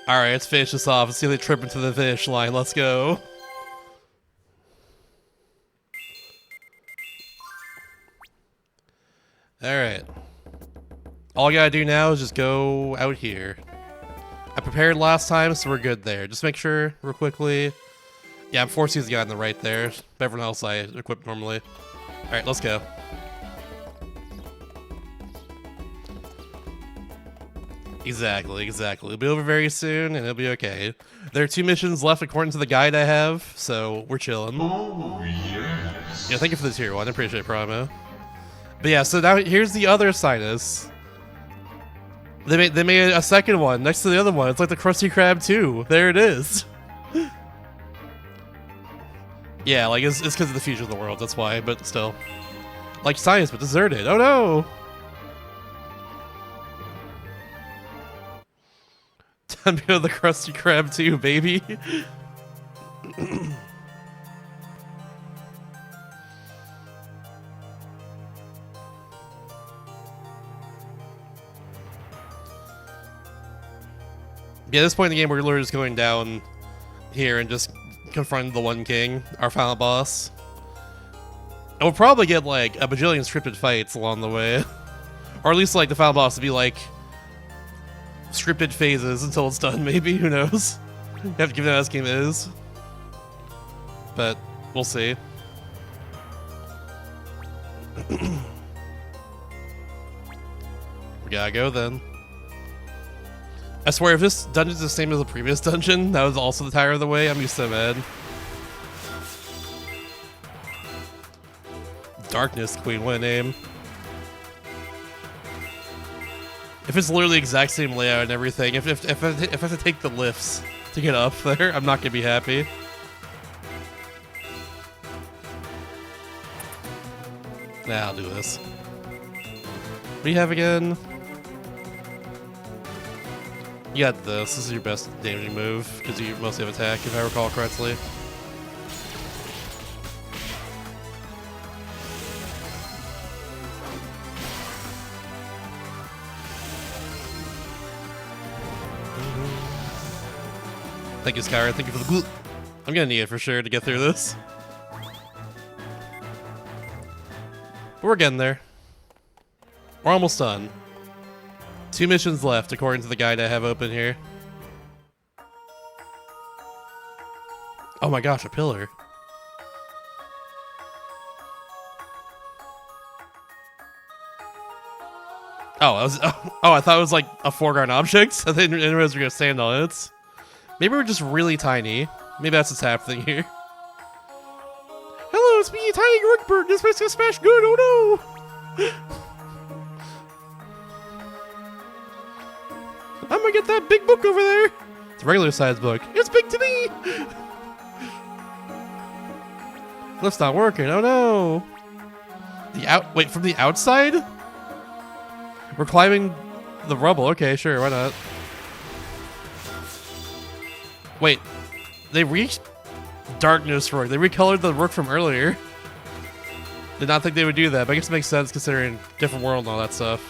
Alright, let's finish this off. Let's see if they trip into the finish line. Let's go. Alright. All I gotta do now is just go out here. I prepared last time, so we're good there. Just make sure, real quickly. Yeah, I'm forcing the guy on the right there. But everyone else I equip normally. Alright, let's go. Exactly. It'll be over very soon, and it'll be okay. There are 2 missions left according to the guide I have, so we're chilling. Oh, yes. Yeah, thank you for the tier 1. I appreciate it, Promo. But yeah, so now here's the other sinus. They made a second one next to the other one. It's like the Krusty Krab 2. There it is. Yeah, like it's because of the future of the world. That's why, but still. Like science, but deserted. Oh no! Time to go to the Krusty Krab 2, baby. Yeah, at this point in the game, we're literally just going down here and just confronting the One King, our final boss. And we'll probably get like a bajillion scripted fights along the way. Or at least like the final boss to be like scripted phases until it's done, maybe. Who knows? You have to give it how this game is. But we'll see. We gotta go then. I swear, if this dungeon's the same as the previous dungeon, that was also the Tire of the Way, I'm used to mad. Darkness Queen, what a name. If it's literally the exact same layout and everything, if I have to take the lifts to get up there, I'm not gonna be happy. Nah, I'll do this. What do you have again? You got this. This is your best damaging move, because you mostly have attack, if I recall correctly. Thank you, Skyra. Thank you for the glue. I'm gonna need it for sure to get through this. But we're getting there. We're almost done. 2 missions left, according to the guide I have open here. Oh my gosh, a pillar. Oh, I thought it was like a foreground object. I didn't realize we were gonna stand on it. Maybe we're just really tiny. Maybe that's what's happening here. Hello, it's me, Tiny Grookberg. This place gonna smash good. Oh no! I'm gonna get that big book over there. It's a regular sized book. It's big to me. Lift's not working. Oh no. Wait, from the outside? We're climbing the rubble. Okay, sure, why not? Wait, they darkness rook. They recolored the rook from earlier. Did not think they would do that, but I guess it makes sense considering different world and all that stuff.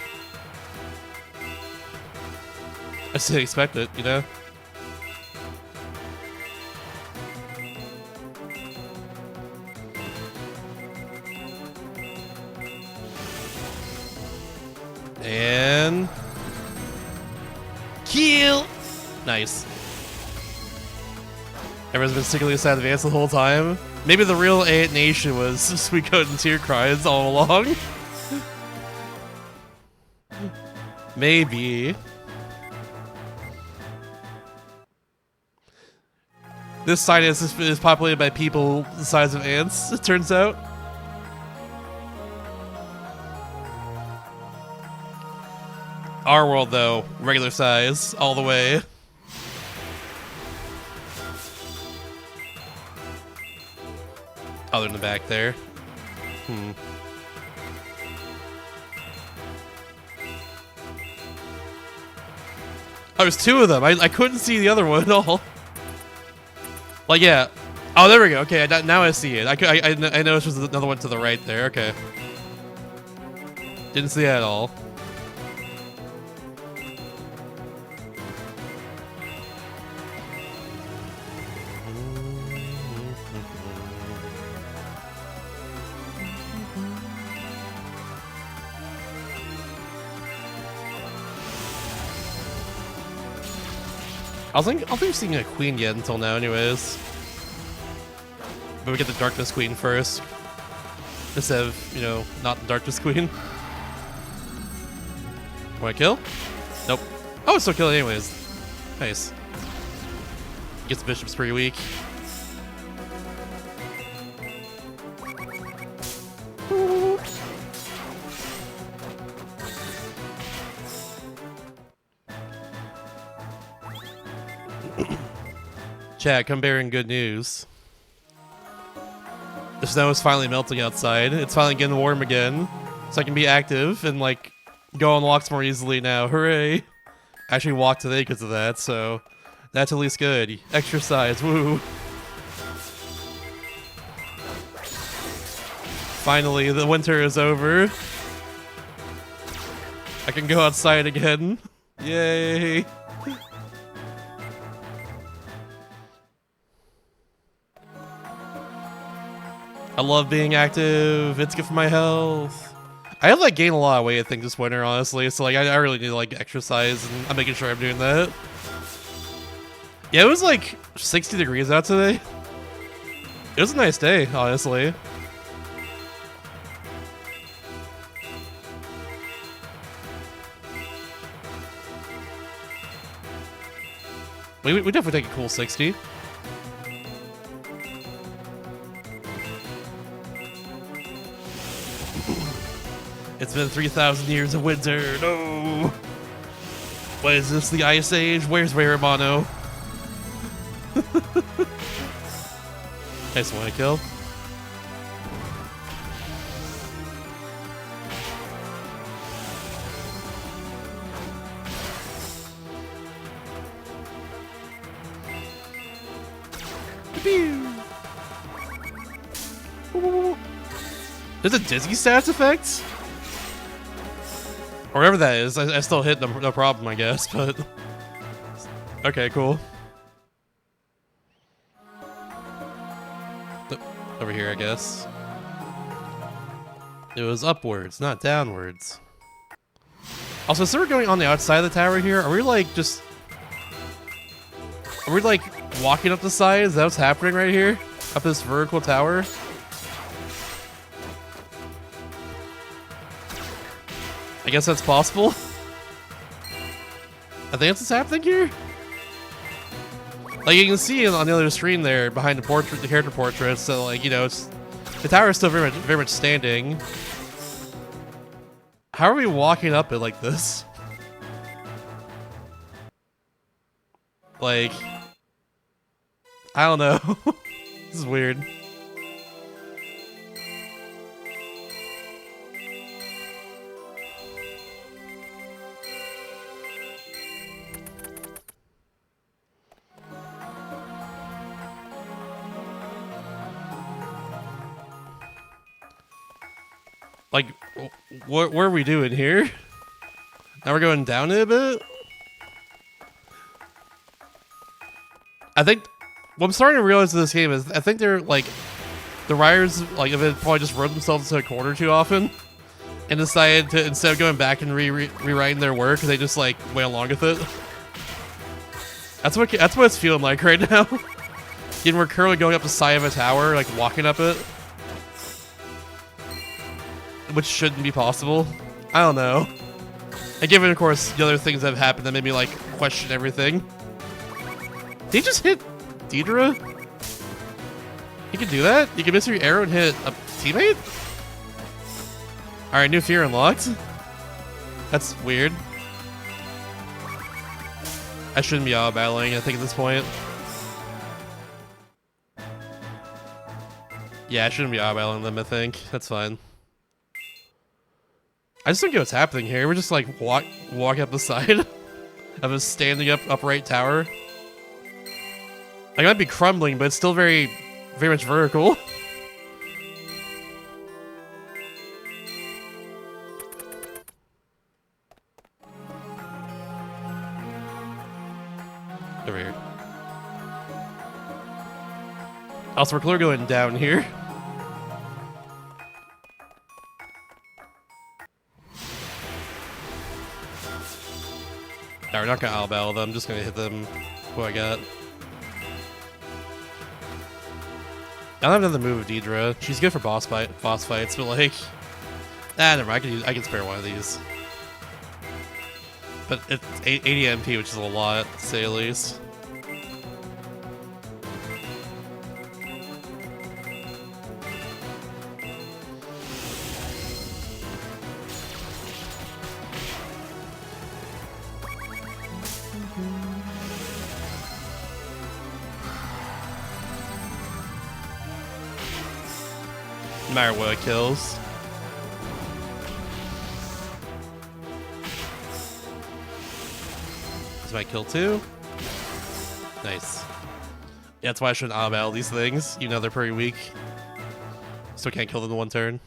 I just didn't expect it, you know? And... kill! Nice. Everyone's been secretly sad advance the whole time. Maybe the real A8 Nation was Suikoden and Tierkreis all along. Maybe. This sinus is populated by people the size of ants, it turns out. Our world, though, regular size, all the way. Other than the back there. Oh, there's 2 of them. I couldn't see the other one at all. Like, yeah. Oh, there we go. Okay, now I see it. I noticed there's another one to the right there. Okay. Didn't see that at all. I don't think we've seen a queen yet until now, anyways. But we get the Darkness Queen first. Instead of, you know, not the Darkness Queen. Want to kill? Nope. Oh, it's still killing anyways. Nice. Gets the bishops pretty weak. Chat, come bearing good news. The snow is finally melting outside. It's finally getting warm again. So I can be active and, like, go on walks more easily now. Hooray! I actually walked today because of that, so that's at least good. Exercise, woo! Finally, the winter is over. I can go outside again. Yay! I love being active. It's good for my health. I have like gained a lot of weight, I think, this winter, honestly. So like, I really need to like exercise, and I'm making sure I'm doing that. Yeah, it was like 60 degrees out today. It was a nice day, honestly. We definitely take a cool 60. It's been 3,000 years of winter. No! What is this, the Ice Age? Where's Weramano? Nice one, kill. There's a dizzy stats effect? Or whatever that is, I still hit no problem, I guess, but... Okay, cool. Over here, I guess. It was upwards, not downwards. Also, so we're going on the outside of the tower here. Are we, like, just... Are we, like, walking up the side? Is that what's happening right here? Up this vertical tower? I guess that's possible. I think that's what's happening here. Like you can see on the other screen there, behind the portrait, the character portrait. So like, you know, it's the tower is still very much standing. How are we walking up it like this? Like, I don't know. This is weird. Like, what are we doing here? Now we're going down it a bit? I think what I'm starting to realize in this game is I think they're like the riders like have probably just rode themselves into a corner too often and decided to, instead of going back and rewriting their work, they just like went along with it. That's what it's feeling like right now. And we're currently going up the side of a tower, like walking up it. Which shouldn't be possible. I don't know. And given, of course, the other things that have happened that made me, like, question everything. Did he just hit Deidre? You can do that? You can miss your arrow and hit a teammate? Alright, new fear unlocked. That's weird. I shouldn't be auto-battling, I think, at this point. Yeah, I shouldn't be auto-battling them, I think. That's fine. I just don't get what's happening here. We're just like walk up the side of a standing upright tower. I might be crumbling, but it's still very much vertical. Over here. Also, we're clearly going down here. Alright, not gonna outbattle them, I'm just gonna hit them what I got. I don't have another move with Deidre. She's good for boss fights, but like, never mind. I can spare one of these. But it's 80 MP, which is a lot, to say the least. No matter what it kills. This might kill too. Nice. Yeah, that's why I shouldn't auto-battle these things. You know they're pretty weak. So I can't kill them in one turn.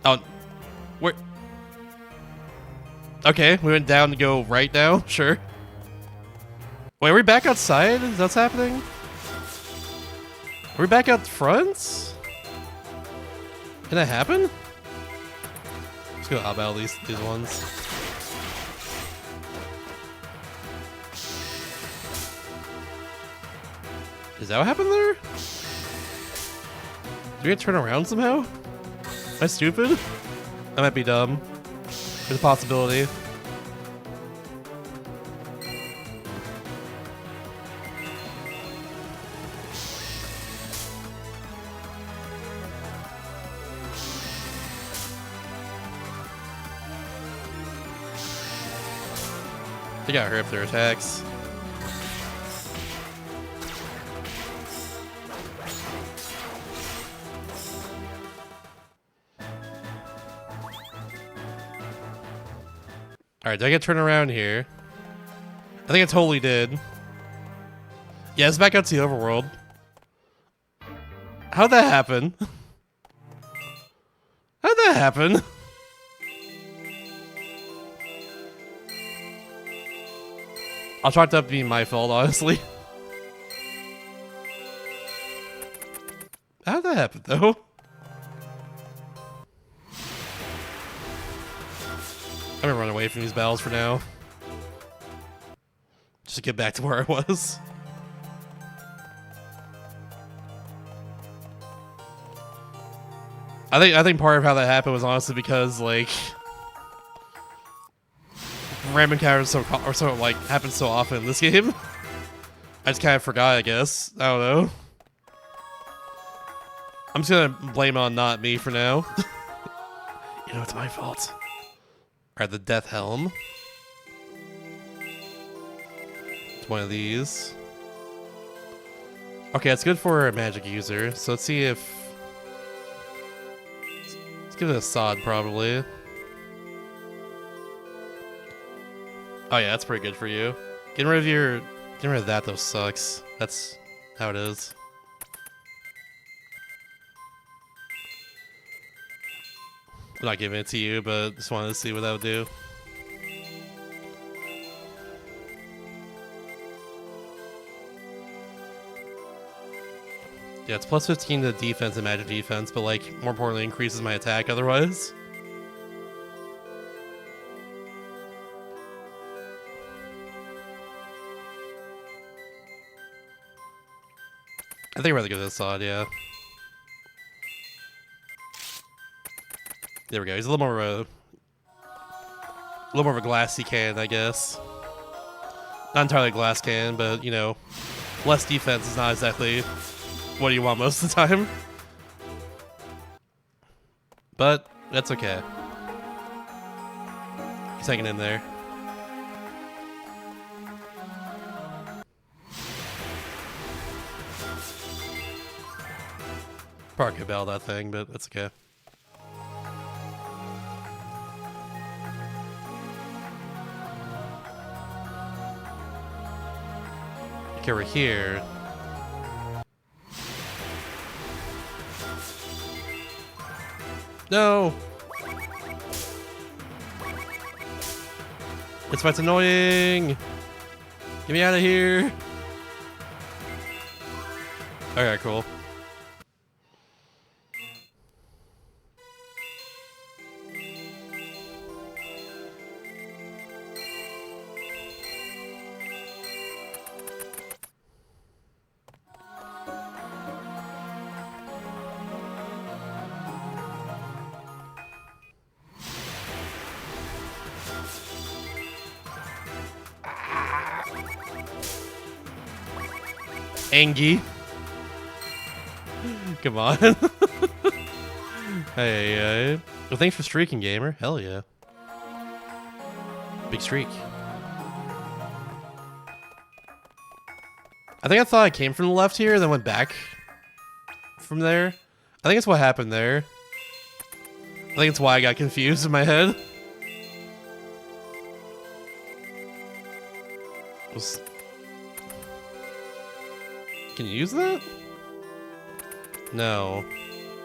Oh. Where? Okay, we went down to go right now. Sure. Wait, are we back outside? Is that what's happening? Are we back out front? Can that happen? Let's go out these ones. Is that what happened there? Do we have to turn around somehow? Am I stupid? I might be dumb. There's a possibility. They got hurt up their attacks. Alright, did I get turned around here? I think I totally did. Yeah, it's back out to the overworld. How'd that happen? How'd that happen? I'll chalk it up being my fault, honestly. How'd that happen, though? I'm gonna run away from these battles for now. Just to get back to where I was. I think part of how that happened was honestly because, like, random encounters happen so often in this game. I just kind of forgot, I guess. I don't know. I'm just gonna blame it on not me for now. You know, it's my fault. Alright, the Death Helm. It's one of these. Okay, it's good for a magic user. So let's see if... Let's give it a sod, probably. Oh yeah, that's pretty good for you. Getting rid of that though sucks. That's how it is. I'm not giving it to you, but just wanted to see what that would do. Yeah, it's plus 15 to defense and magic defense, but like more importantly increases my attack otherwise. I think I'd rather go this side, yeah. There we go. He's a little more of a glassy can, I guess. Not entirely a glass can, but you know, less defense is not exactly what you want most of the time. But that's okay. He's hanging in there. Probably could battle that thing, but that's okay. Okay, we're here. No! This fight's annoying! Get me out of here! Okay, cool. Angie. Come on. Hey, well, thanks for streaking, gamer. Hell yeah. Big streak. I think I thought I came from the left here, then went back from there. I think it's what happened there. I think it's why I got confused in my head. Can you use that? No.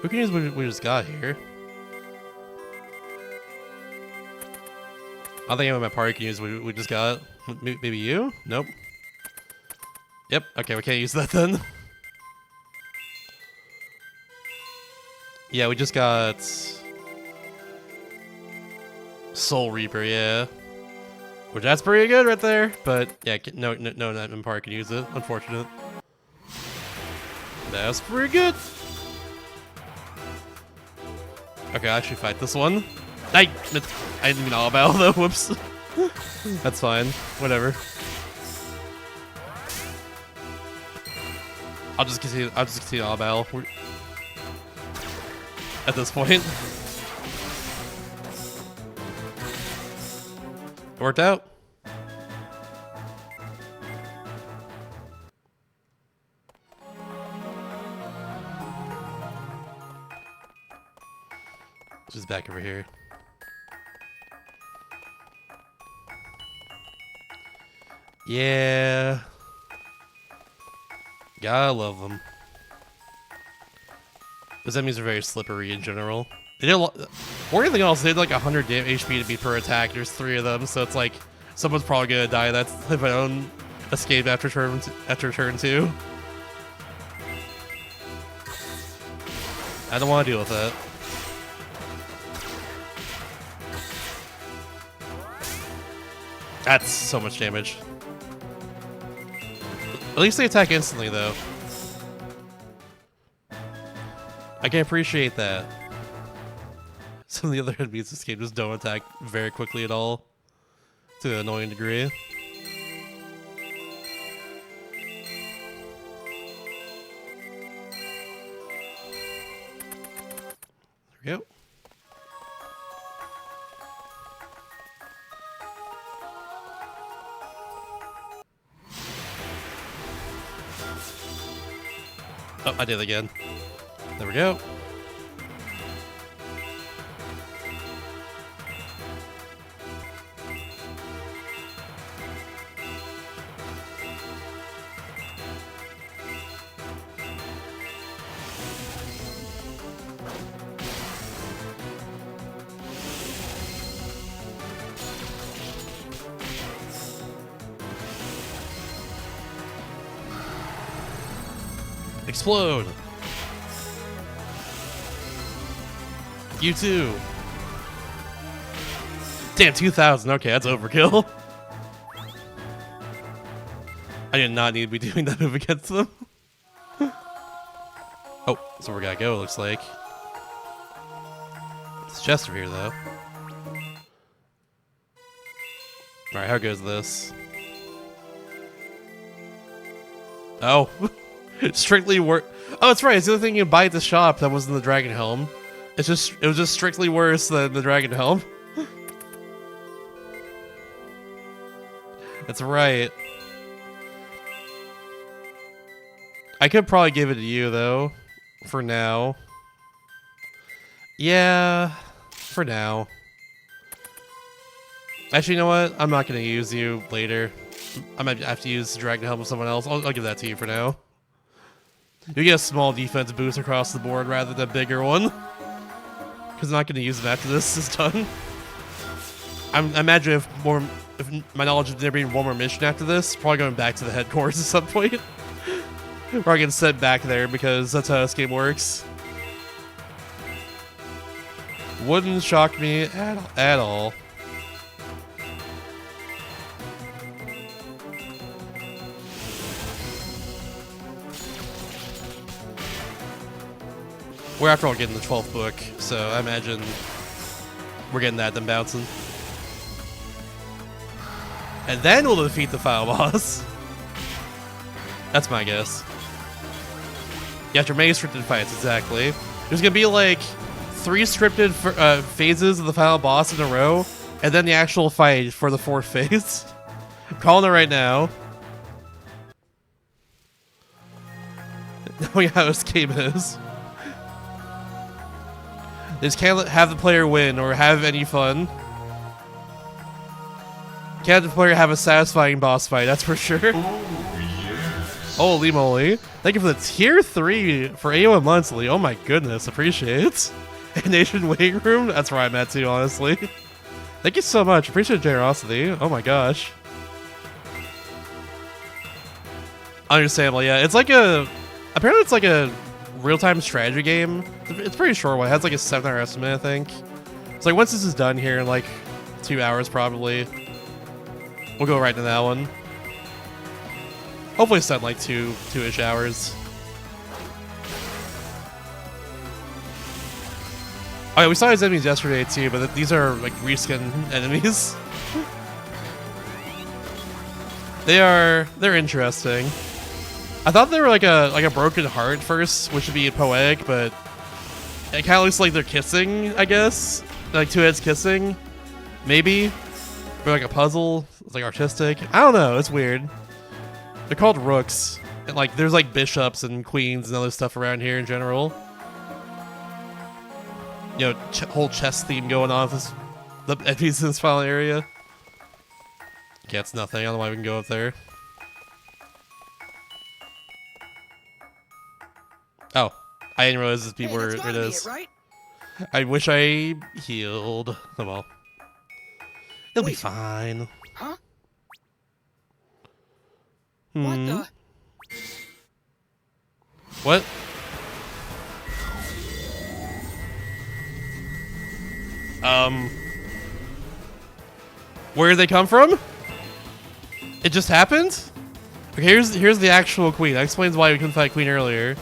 Who can use what we just got here? I don't think anyone in my party can use what we just got. Maybe you? Nope. Yep, okay, we can't use that then. Yeah, we just got Soul Reaper, yeah. Which that's pretty good right there, but yeah, no, not in part can use it. Unfortunate. That's pretty good. Okay, I'll actually fight this one. I didn't mean all battle though. Whoops. That's fine. Whatever. I'll just continue all battle at this point. It worked out. Just back over here. Yeah. Gotta love them. Those enemies are very slippery in general. They did a lot. Or anything else, they did like 100 HP to beat per attack. There's 3 of them, so it's like someone's probably gonna die. That's if I don't escape after turn 2. I don't want to deal with that. That's so much damage. At least they attack instantly, though. I can appreciate that. Some of the other enemies in this game just don't attack very quickly at all. To an annoying degree. There we go. Oh, I did it again. There we go. Explode! You too! Damn, 2,000. Okay, that's overkill. I did not need to be doing that move against them. Oh, so we gotta go, it looks like. It's Chester here, though. Alright, how goes this? Oh. Strictly work. Oh, that's right. It's the other thing you can buy at the shop that wasn't the Dragon Helm. It was just strictly worse than the Dragon Helm. That's right. I could probably give it to you though, for now. Yeah, for now. Actually, you know what? I'm not gonna use you later. I might have to use the Dragon Helm with someone else. I'll give that to you for now. You get a small defense boost across the board rather than a bigger one. Because I'm not going to use them after this is done. I imagine if my knowledge of there being one more mission after this, probably going back to the headquarters at some point. Probably getting sent back there because that's how this game works. Wouldn't shock me at all. We're after all getting the 12th book, so I imagine we're getting that then bouncing. And then we'll defeat the final boss. That's my guess. Yeah, after many scripted fights, exactly. There's gonna be like 3 scripted phases of the final boss in a row, and then the actual fight for the 4th phase. I'm calling it right now. Knowing how this game is. They just can't have the player win or have any fun. Can't have the player have a satisfying boss fight, that's for sure. Oh, yes. Holy moly. Thank you for the tier 3 for 81 monthly. Oh my goodness, appreciate it. A Nation Waiting Room? That's where I'm at too, honestly. Thank you so much. Appreciate the generosity. Oh my gosh. Understandable, yeah. It's like a... Apparently it's like a real-time strategy game. It's a pretty short one. It has like a 7-hour estimate, I think. It's like once this is done here in like 2 hours probably, we'll go right into that one. Hopefully it's done like 2-ish hours. Oh yeah, we saw these enemies yesterday too, but these are like reskin enemies. They're interesting. I thought they were like a broken heart first, which would be poetic, but it kind of looks like they're kissing, I guess. Like 2 heads kissing, maybe. Or like a puzzle. It's like artistic. I don't know. It's weird. They're called rooks, and like there's like bishops and queens and other stuff around here in general. You know, whole chess theme going on with the enemies in this final area. Okay, it's nothing. I don't know why we can go up there. Oh, I didn't realize these people were. There it is. Right? I wish I healed. Oh well. It'll be fine. Huh? What the? What? Where did they come from? It just happened? Okay, here's the actual queen. That explains why we couldn't fight queen earlier.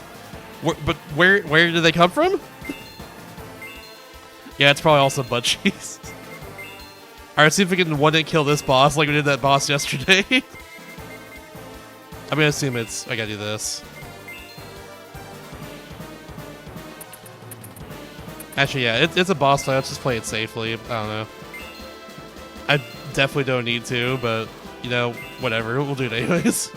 But where did they come from? Yeah, it's probably also butt cheese. Alright, let's see if we can one-hit kill this boss like we did that boss yesterday. I'm gonna assume it's... I gotta do this. Actually, yeah, it's a boss fight. Let's just play it safely. I don't know. I definitely don't need to, but, you know, whatever. We'll do it anyways.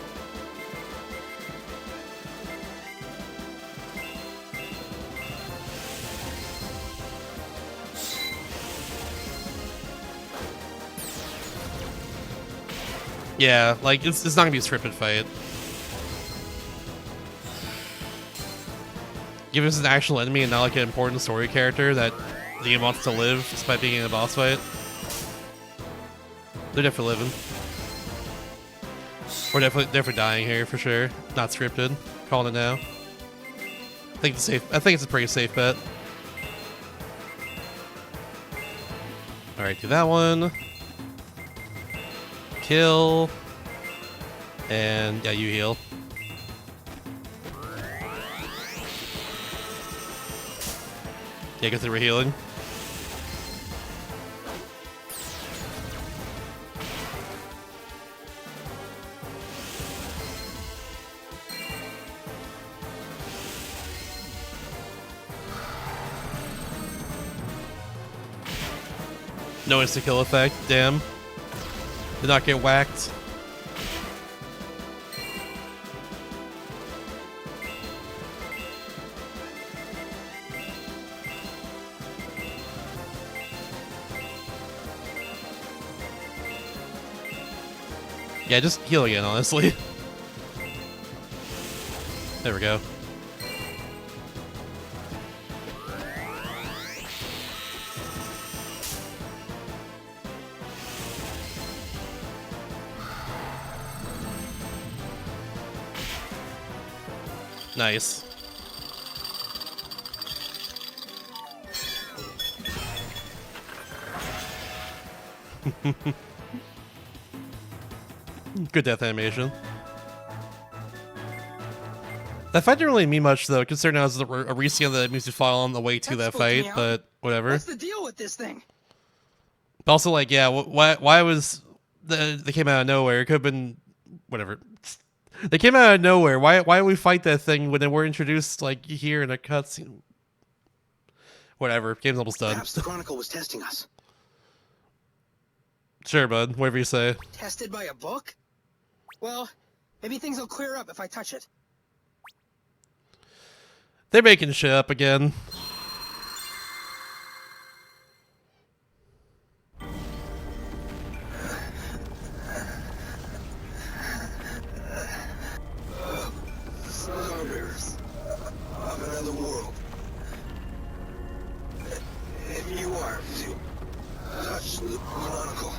Yeah, like, it's not gonna be a scripted fight. Give us an actual enemy and not like an important story character that the game wants to live despite being in a boss fight. They're definitely living. We're definitely dying here for sure. Not scripted. Calling it now. I think it's safe. I think it's a pretty safe bet. Alright, do that one. Kill. And yeah, you heal. Yeah, because they were healing. No insta-kill effect, damn. Did not get whacked. Yeah, just heal again, honestly. There we go. Nice. Good death animation. That fight didn't really mean much though, considering I was a reskin that means to fall on the way to that fight, but whatever. What's the deal with this thing? But also, like, yeah, why was they came out of nowhere? It could have been whatever. They came out of nowhere. Why did we fight that thing when they were introduced like here in a cutscene? Whatever. Game's almost done. Perhaps the Chronicle was testing us. Sure, bud. Whatever you say. Tested by a book? Well, maybe things will clear up if I touch it. They're making shit up again. Starbearers of another world. If you are to touch the Chronicle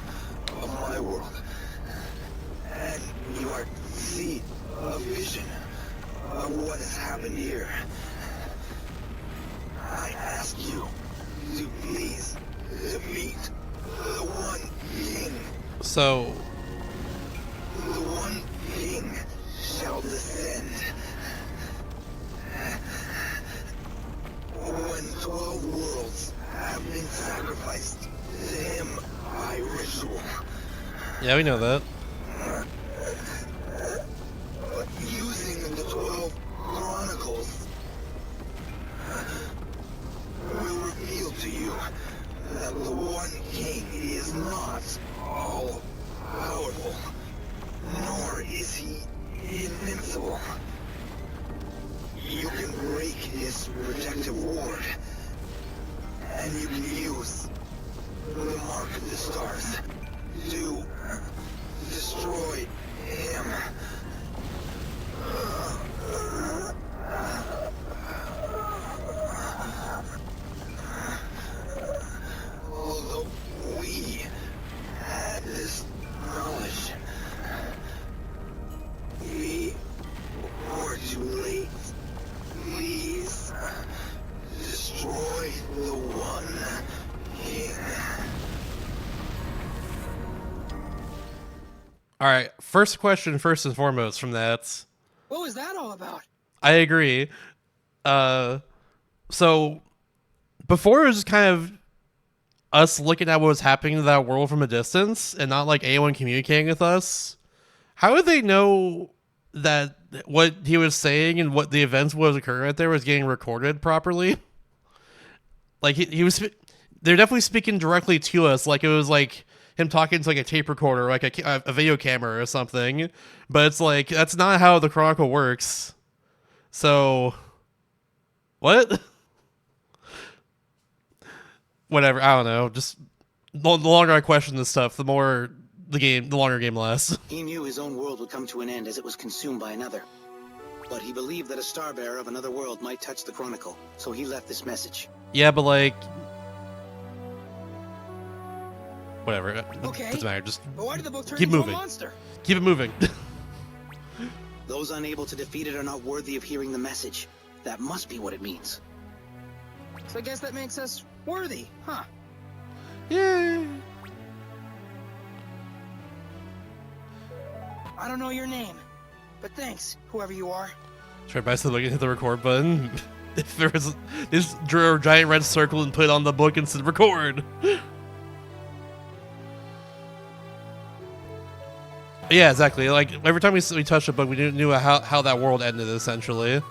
of my world, and you are to see a vision of what has happened here, I ask you to please meet the One King. So, The One King shall descend. When 12 worlds have been sacrificed to him by ritual. yeah, we know that. But using the 12 Chronicles will reveal to you that the One King is not all powerful, nor is he invincible. You can break his protective ward, and you can use the mark of the stars to destroy him. Although we had this knowledge, we were too late. Please destroy the One King. All right. First question, first and foremost, from that. What was that all about? I agree. So before it was just kind of us looking at what was happening to that world from a distance and not like anyone communicating with us. How would they know that what he was saying and what the events was occurring right there was getting recorded properly? Like he was, they're definitely speaking directly to us. Like it was like him talking to like a tape recorder, like a video camera or something. But it's like, that's not how the Chronicle works. So what? Whatever. I don't know. Just the longer I question this stuff, the more the longer game lasts. He knew his own world would come to an end as it was consumed by another. But he believed that a starbearer of another world might touch the Chronicle, so he left this message. Yeah, but like, whatever. Okay. Doesn't matter. Just But why did the book turn keep into moving. a monster? Keep it moving. Those unable to defeat it are not worthy of hearing the message. That must be what it means. So I guess that makes us worthy, huh? Yeah. I don't know your name, but thanks, whoever you are. Try by so hit the record button. If there was, just draw a giant red circle and put it on the book and said record. Yeah, exactly. Like every time we touched a book, we knew how that world ended. Essentially, in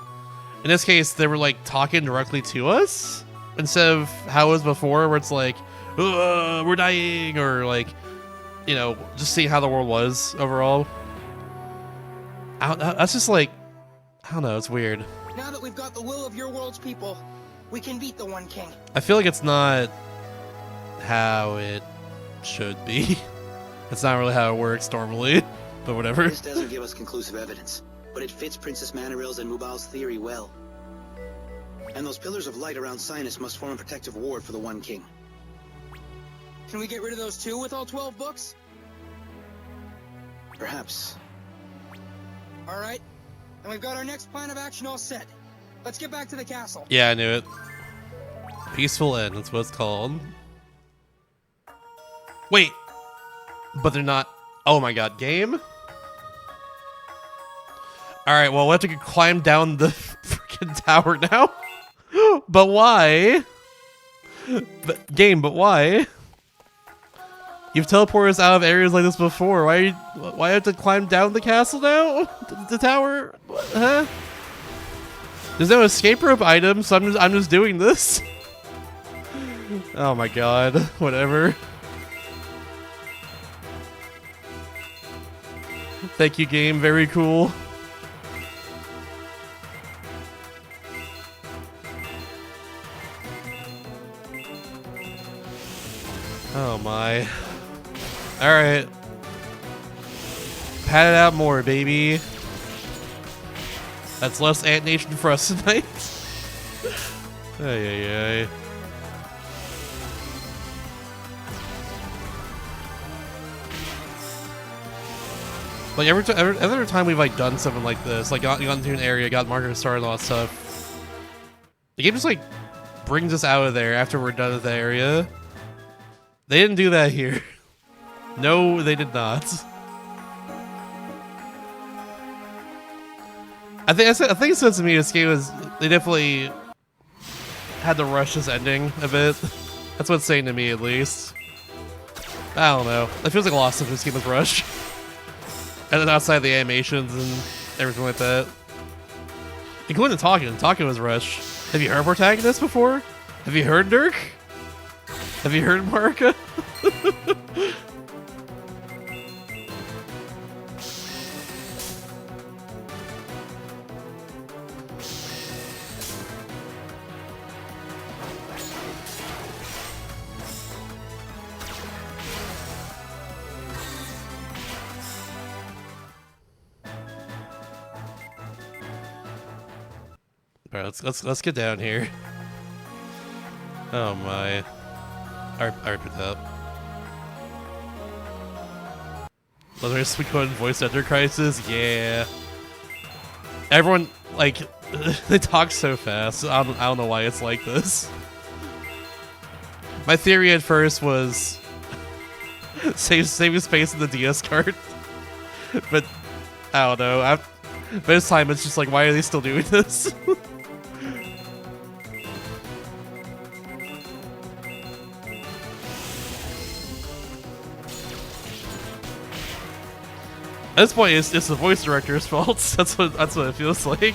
this case, they were like talking directly to us instead of how it was before, where it's like, we're dying, or like, you know, just seeing how the world was overall. That's just like, I don't know. It's weird. Now that we've got the will of your world's people, we can beat the One King. I feel like it's not how it should be. It's not really how it works normally, but whatever. This doesn't give us conclusive evidence, but it fits Princess Manoril's and Mubal's theory well. And those pillars of light around Sinus must form a protective ward for the One King. Can we get rid of those too with all 12 books? Perhaps. All right, and we've got our next plan of action all set. Let's get back to the castle. Yeah, I knew it. Peaceful End, that's what it's called. Wait, but they're not. Oh my god, game? Alright, well, we have to climb down the freaking tower now. But why? But why? You've teleported us out of areas like this before. Why I have to climb down the castle now? The tower? What? Huh? There's no escape rope item, so I'm just doing this. Oh my god. Whatever. Thank you, game. Very cool. Oh my. Alright. Pat it out more, baby. That's less Ant Nation for us tonight. Ay, ay, ay. Like every time we've like done something like this, like gone into an area, got marker started, and all that stuff, the game just like brings us out of there after we're done with the area. They didn't do that here. No, they did not. I think it says to me this game is they definitely had to rush this ending a bit. That's what it's saying to me at least. I don't know. It feels like a lot of stuff in this game was rushed. And then outside the animations and everything like that. Including talking. Talking was rushed. Have you heard Protagonist before? Have you heard Dirk? Have you heard Marika? Alright, let's get down here. Oh my. I picked up. Legendary Suikoden voice Tierkreis, yeah. Everyone like they talk so fast. I don't know why it's like this. My theory at first was save space in the DS card, but I don't know. But this time it's just like, why are they still doing this? At this point, it's the voice director's fault. That's what it feels like.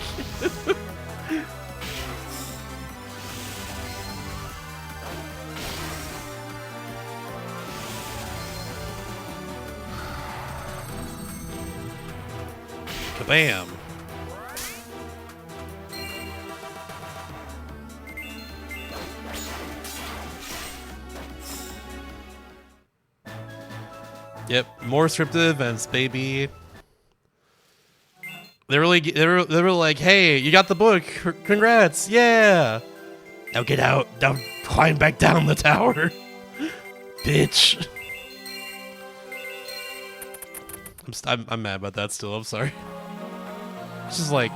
Kabam! Yep, more scripted events, baby. They're really like, hey, you got the book, congrats, yeah. Now get out, now climb back down the tower, bitch. I'm mad about that still. I'm sorry. It's just like,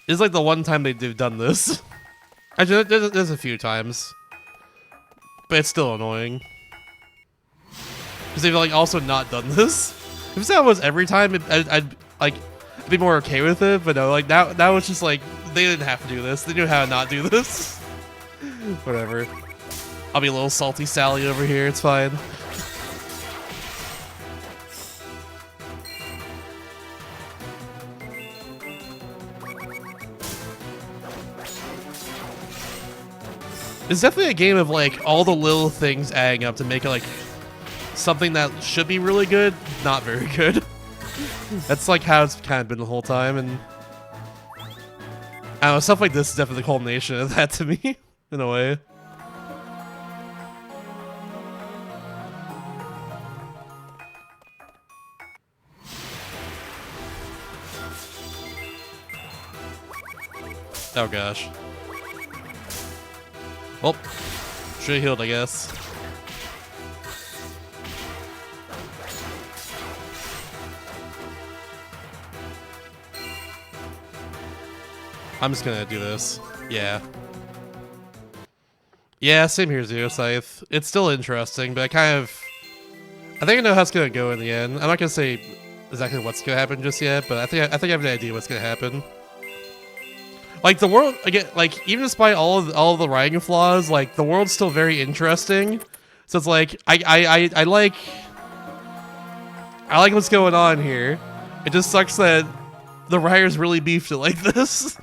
it's like the one time they've done this. Actually, there's a few times, but it's still annoying. Because they've like also not done this. If that was every time, I'd be more okay with it. But no, like now it's just like they didn't have to do this. They knew how to not do this. Whatever. I'll be a little salty Sally over here. It's fine. It's definitely a game of like all the little things adding up to make it like something that should be really good, not very good. That's like how it's kind of been the whole time, and I don't know, stuff like this is definitely the culmination of that to me, in a way. Oh gosh. Well, should've healed, I guess. I'm just gonna do this. Yeah. Yeah, same here, Zero Scythe. It's still interesting, but I think I know how it's gonna go in the end. I'm not gonna say exactly what's gonna happen just yet, but I think I have an idea what's gonna happen. Like the world again, like even despite all of the writing flaws, like the world's still very interesting. So it's like I like what's going on here. It just sucks that the writers really beefed it like this.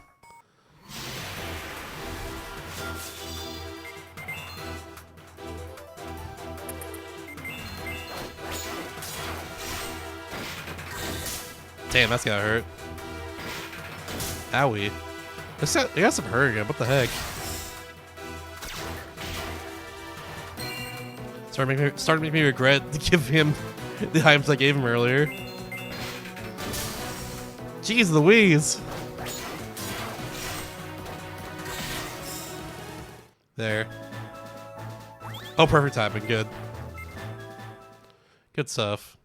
Damn, that's gotta hurt. Owie. They got some hurt again. What the heck? Starting to make me regret to give him the items I gave him earlier. Jeez Louise. There. Oh, perfect timing. Good. Good stuff.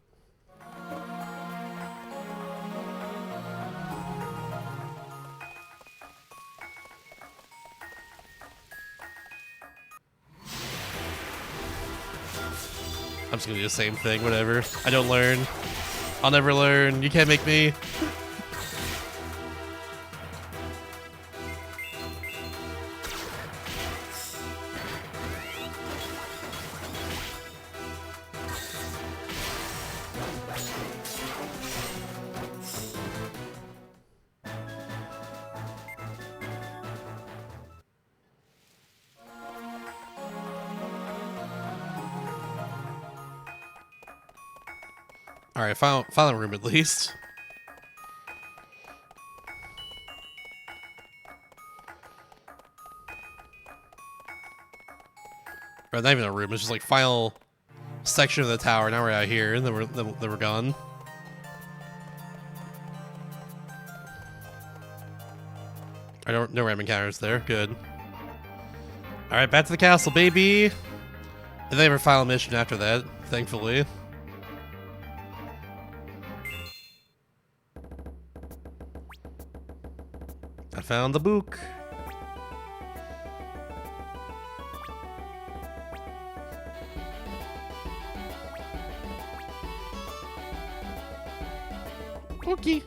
I'm just gonna do the same thing, whatever. I don't learn. I'll never learn. You can't make me. Alright, found a room at least. Or not even a room, it's just like final section of the tower. Now we're out here, and then we're gone. I don't no random encounters there. Good. Alright, back to the castle, baby! And then we have our final mission after that, thankfully. I found the book. Bookie.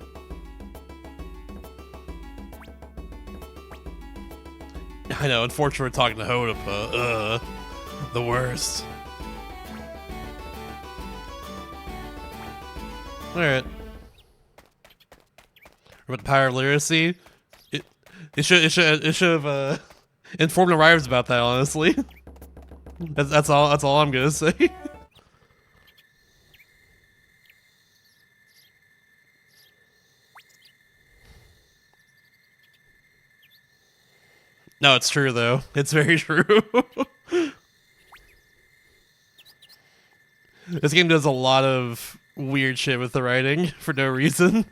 I know, unfortunately we're talking to Hodopa. The worst. Alright. About the power of literacy. It should have informed the writers about that, honestly. That's all I'm gonna say. No, it's true though. It's very true. This game does a lot of weird shit with the writing for no reason.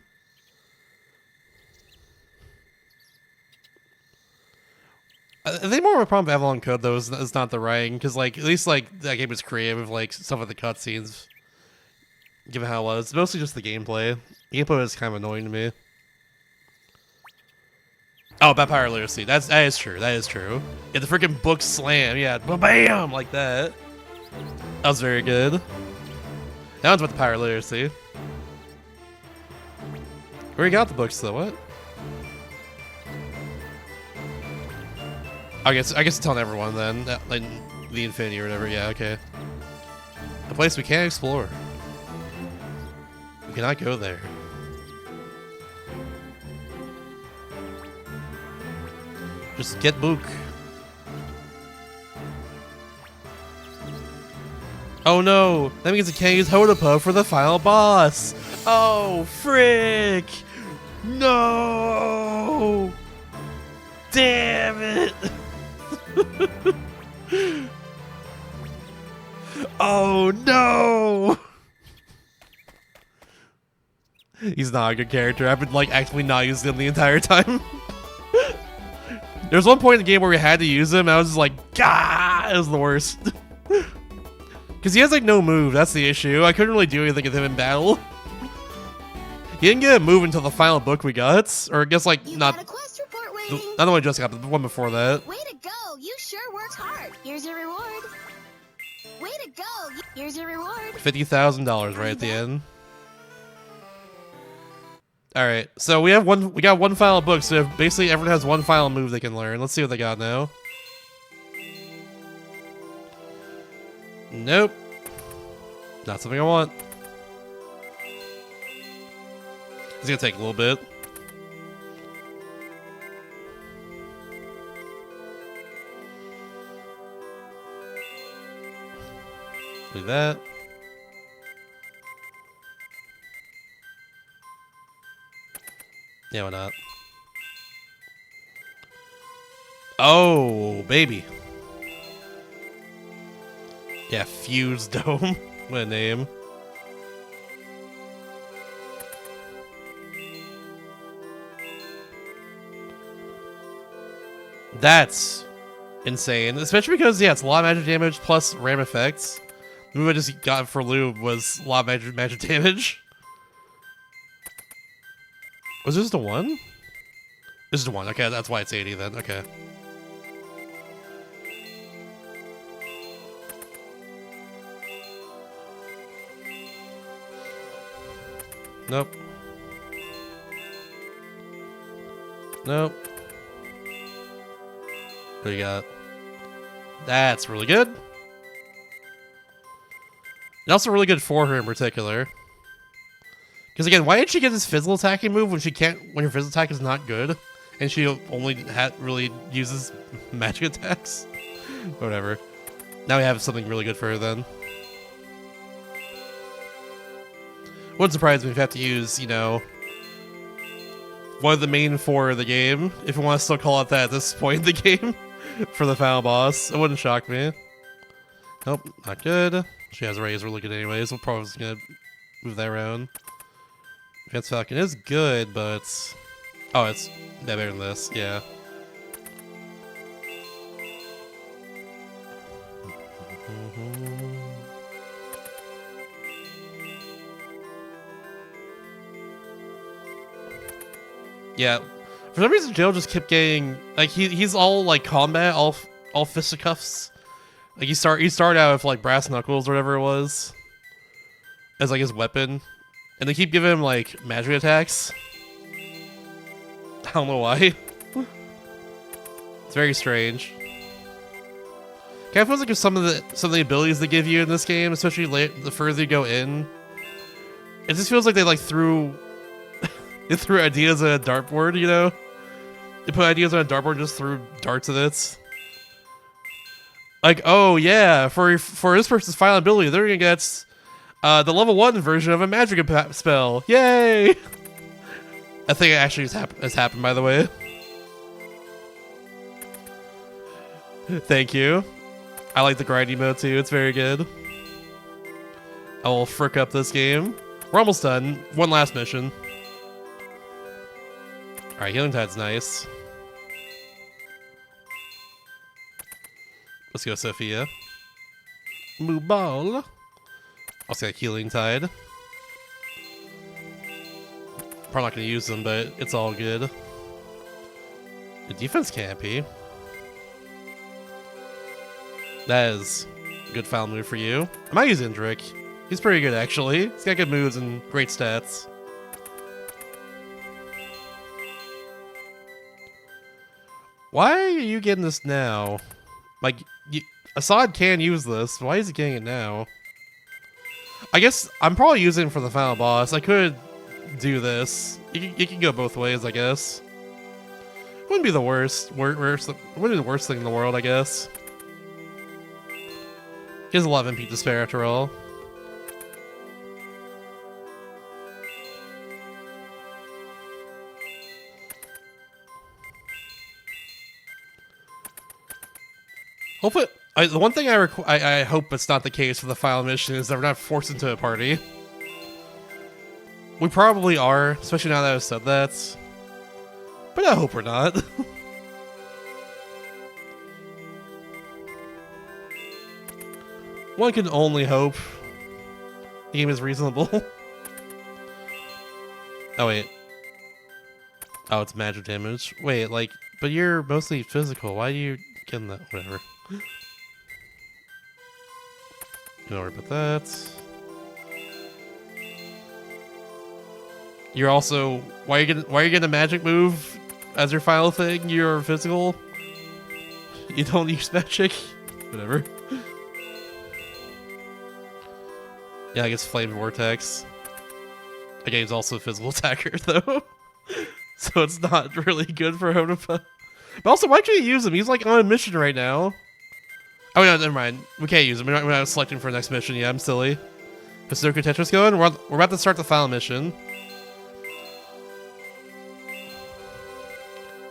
I think more of a problem with Avalon Code though is not the writing, because like at least like that game is creative, like stuff with the cutscenes. Given how it was, it's mostly just the gameplay. The gameplay is kind of annoying to me. Oh, about power literacy. That is true. That is true. Yeah, the freaking book slam. Yeah, bam, like that. That was very good. That one's about the power literacy. Where you got the books though? What? I guess it's telling everyone then, like the Infinity or whatever. Yeah, okay. A place we can't explore. We cannot go there. Just get book. Oh no! That means I can't use Hodopa for the final boss. Oh frick! No! Damn it! Oh no! He's not a good character. I've been like actually not using him the entire time. There's one point in the game where we had to use him, and I was just like, Gah! It was the worst. Because he has like no move, that's the issue. I couldn't really do anything with him in battle. He didn't get a move until the final book we got, or I guess like not got a quest report waiting. not the one just got, but the one before that. Way to go! You sure worked hard. Here's your reward. Way to go! Here's your reward. $50,000 right at the end. All right, so we got one final book, so basically everyone has one final move they can learn. Let's see what they got now. Nope. Not something I want. It's gonna take a little bit. Do that. Yeah, why not? Oh, baby. Yeah, Fuse Dome. What a name. That's insane. Especially because, yeah, it's a lot of magic damage plus ram effects. The move I just got for Lube was a lot of magic damage. Was this the one? This is the one. Okay, that's why it's 80 then. Okay. Nope. Nope. What do you got? That's really good. And also really good for her in particular. Because again, why did she get this physical attacking move when she can't, when her physical attack is not good? And she only really uses magic attacks? Whatever. Now we have something really good for her then. Wouldn't surprise me if we have to use, you know, one of the main four of the game, if we want to still call it that at this point in the game, for the final boss. It wouldn't shock me. Nope, not good. She has a raise, we're looking anyways. We'll probably just gonna move that around. Advanced Falcon is good, but... Oh, it's better than this, yeah. Yeah, for some reason Joe just kept getting like he's all like combat, all fisticuffs. Like he started out with like brass knuckles or whatever it was as like his weapon, and they keep giving him like magic attacks. I don't know why. It's very strange. Kind of feels like if some of the abilities they give you in this game, especially the further you go in, it just feels like they like threw. They threw ideas at a dartboard, you know? They put ideas on a dartboard and just threw darts at it. Like, oh yeah, for this person's final ability, they're gonna get the level 1 version of a magic spell. Yay! I think it actually has happened, by the way. Thank you. I like the grinding mode too, it's very good. I will frick up this game. We're almost done. One last mission. Alright, Healing Tide's nice. Let's go, Sophia. Mubal. Also got Healing Tide. Probably not going to use them, but it's all good. The defense can't be. That is a good foul move for you. I might use Indrik. He's pretty good, actually. He's got good moves and great stats. Why are you getting this now? Like, Assad can use this. Why is he getting it now? I guess I'm probably using it for the final boss. I could do this. You can go both ways, I guess. Wouldn't be the worst. Wouldn't be the worst thing in the world, I guess. He has a lot of MP to spare after all. Hopefully, the one thing I hope it's not the case for the final mission is that we're not forced into a party. We probably are, especially now that I've said that. But I hope we're not. One can only hope. The game is reasonable. Oh wait. Oh, it's magic damage. Wait, like, but you're mostly physical. Why do you get that? Whatever. Don't worry about that. You're also why are you getting a magic move as your final thing? You're physical. You don't use magic. Whatever. Yeah, I guess Flame Vortex. Again, he's also a physical attacker, though. So it's not really good for him to put. But also, why can't you use him? He's like on a mission right now. Oh, no, never mind. We can't use him. We're not selecting for the next mission. Yeah, I'm silly. Is Suikoden Tetris going? We're about to start the final mission.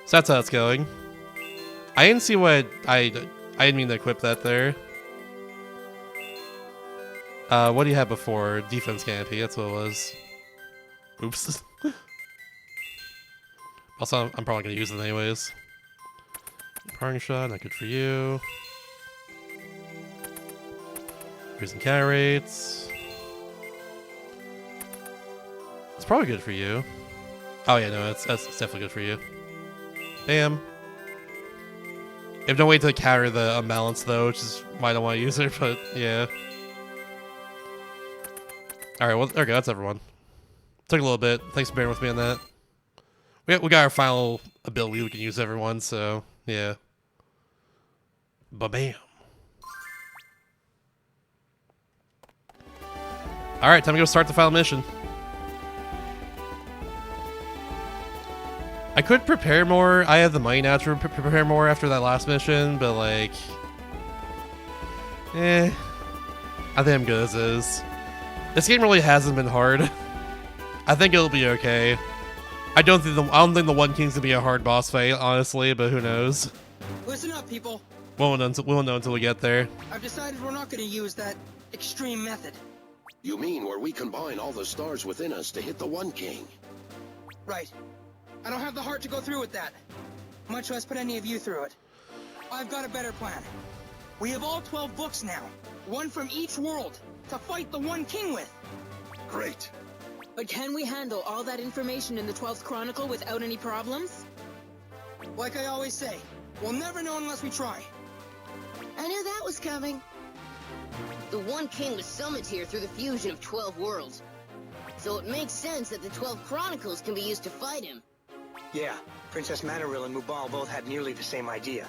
So that's how it's going. I didn't see what I didn't mean to equip that there. What do you have before? Defense canopy, that's what it was. Oops. Also, I'm probably gonna use it anyways. Parting shot, not good for you. Increasing carry rates. It's probably good for you. Oh yeah, no, that's definitely good for you. Bam. You have no way to counter the unbalance though, which is why I don't want to use it, but yeah. Alright, well, okay, that's everyone. Took a little bit. Thanks for bearing with me on that. We got our final ability we can use everyone, so yeah. Ba-bam. Alright, time to go start the final mission. I could prepare more. I have the money now to prepare more after that last mission, but like... I think I'm good as is. This game really hasn't been hard. I think it'll be okay. I don't think the One King's gonna be a hard boss fight, honestly, but who knows? Listen up, people. We won't know until we get there. I've decided we're not going to use that extreme method. You mean where we combine all the stars within us to hit the One King? Right. I don't have the heart to go through with that. Much less put any of you through it. I've got a better plan. We have all 12 books now. One from each world. To fight the One King with. Great. But can we handle all that information in the 12th Chronicle without any problems? Like I always say, we'll never know unless we try. I knew that was coming. The One King was summoned here through the fusion of 12 worlds. So it makes sense that the 12 Chronicles can be used to fight him. Yeah, Princess Manaril and Mubal both had nearly the same idea.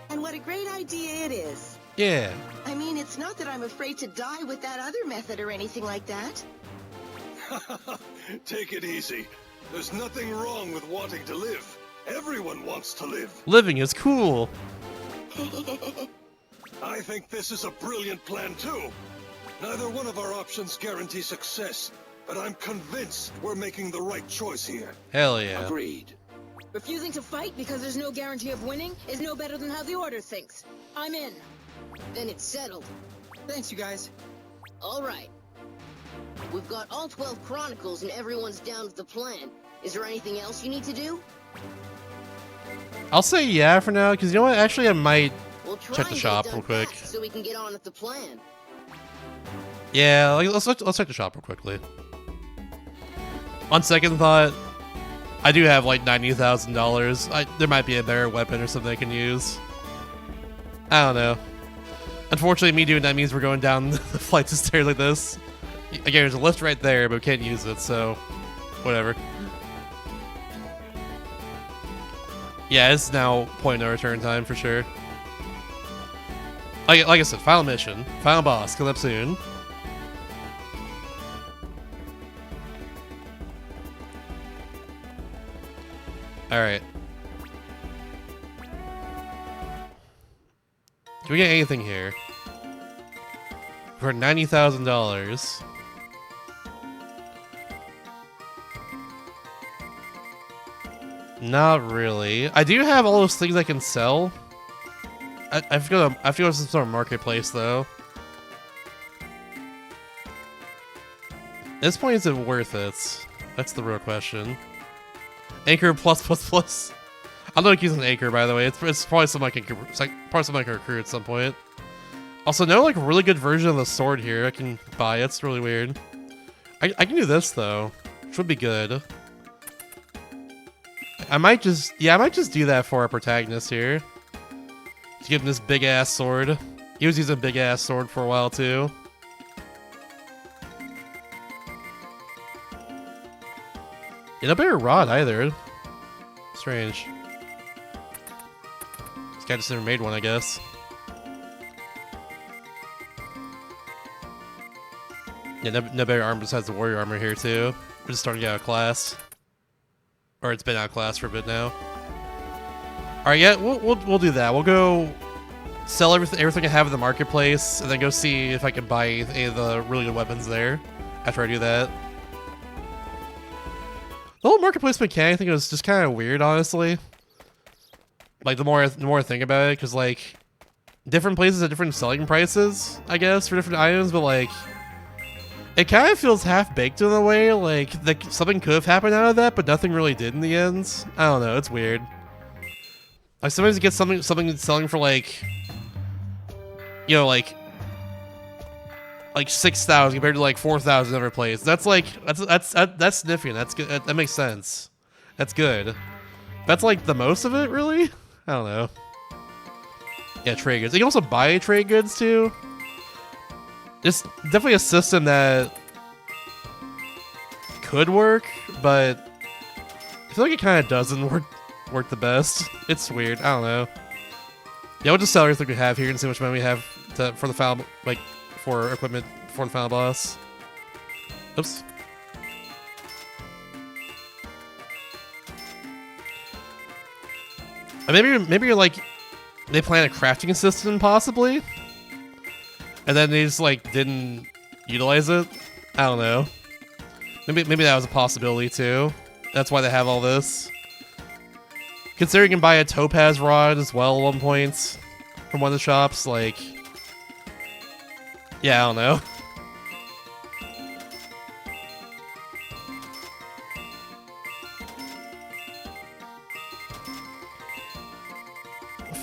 And what a great idea it is. Yeah. I mean, it's not that I'm afraid to die with that other method or anything like that. Take it easy. There's nothing wrong with wanting to live. Everyone wants to live. Living is cool. I think this is a brilliant plan too. Neither one of our options guarantees success, but I'm convinced we're making the right choice here. Hell yeah. Agreed. Refusing to fight because there's no guarantee of winning is no better than how the Order thinks. I'm in. Then it's settled. Thanks, you guys. All right. We've got all 12 Chronicles and everyone's down with the plan. Is there anything else you need to do? I'll say yeah for now, because you know what? Actually, I might We'll try check the and get shop it real done quick. fast so we can get on with the plan. Yeah, like, let's check the shop real quickly. On second thought, I do have like $90,000. There might be a better weapon or something I can use. I don't know. Unfortunately, me doing that means we're going down the flights of stairs like this. Again, there's a lift right there, but we can't use it, so whatever. Yeah, it's now point no return time for sure. Like I said, final mission, final boss, coming up soon. Alright. Do we get anything here? For $90,000. Not really. I do have all those things I can sell. I feel it's some sort of marketplace though. At this point, is it worth it? That's the real question. Anchor plus. I'm not using Anchor, by the way. It's probably something I can recruit at some point. Also, no like really good version of the sword here I can buy. It's really weird. I can do this though, which would be good. I might just do that for our protagonist here. To give him this big ass sword. He was using a big ass sword for a while too. And a bigger rod either. Strange. This guy just never made one, I guess. Yeah, no better armor besides the warrior armor here too. We're just starting to get out of class. Or it's been out of class for a bit now. Alright, yeah, we'll do that. We'll go sell everything I have in the marketplace, and then go see if I can buy any of the really good weapons there after I do that. The whole marketplace mechanic thing was just kind of weird, honestly. Like, the more I think about it, because, like, different places have different selling prices, I guess, for different items, but, like, it kind of feels half-baked in a way. Like, something could have happened out of that, but nothing really did in the end. I don't know, it's weird. Like, sometimes you get something selling for, like, you know, like 6,000 compared to, like, 4,000 every place. That's, like, that's significant. That's good. That makes sense. That's good. That's, like, the most of it, really? I don't know. Yeah, trade goods. You can also buy trade goods, too. It's definitely a system that could work, but I feel like it kind of doesn't work the best. It's weird. I don't know. Yeah, we'll just sell everything we have here and see how much money we have for the final, like, for equipment for the final boss. Oops. Maybe you're like, they plan a crafting system possibly, and then they just like didn't utilize it. I don't know. Maybe that was a possibility too. That's why they have all this. Considering you can buy a topaz rod as well at one point from one of the shops, like, yeah, I don't know.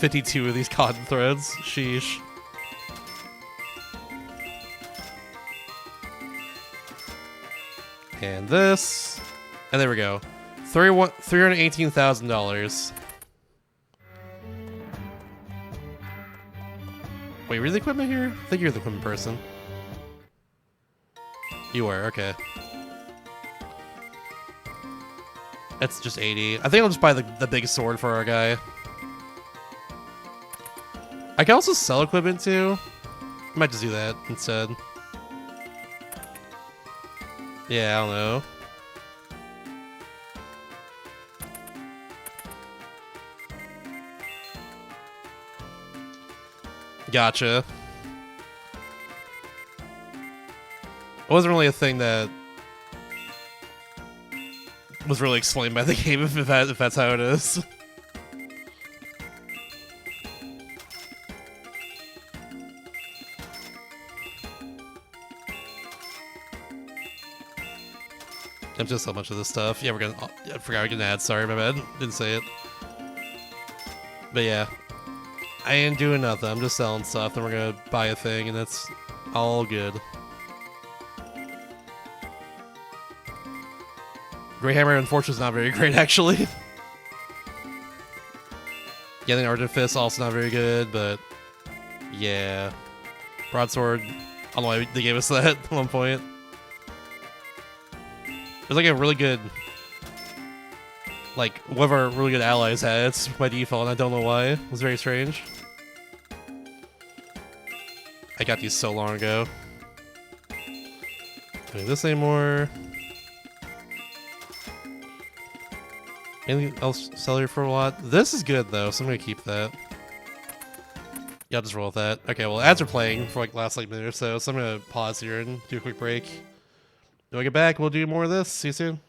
$52 of these cotton threads. Sheesh. And this. And there we go. $318,000. Wait, were you the equipment here? I think you're the equipment person. You were, okay. That's just 80. I think I'll just buy the big sword for our guy. I can also sell equipment too. I might just do that instead. Yeah, I don't know. Gotcha. It wasn't really a thing that was really explained by the game, if that's how it is. I'm just so much of this stuff. Yeah, I forgot we can add. Sorry, my bad. Didn't say it. But yeah, I ain't doing nothing. I'm just selling stuff, and we're gonna buy a thing, and that's all good. Great Hammer, unfortunately, is not very great, actually. Getting Artifice also not very good, but yeah. Broadsword, I don't know why they gave us that at one point. There's like a really good, like, one of our really good allies had it by default, and I don't know why. It was very strange. I got these so long ago. Don't need this anymore. Anything else sell here for a lot? This is good though, so I'm gonna keep that. Yeah, I'll just roll with that. Okay, well, ads are playing for like last minute or so, so I'm gonna pause here and do a quick break. When I get back, we'll do more of this. See you soon.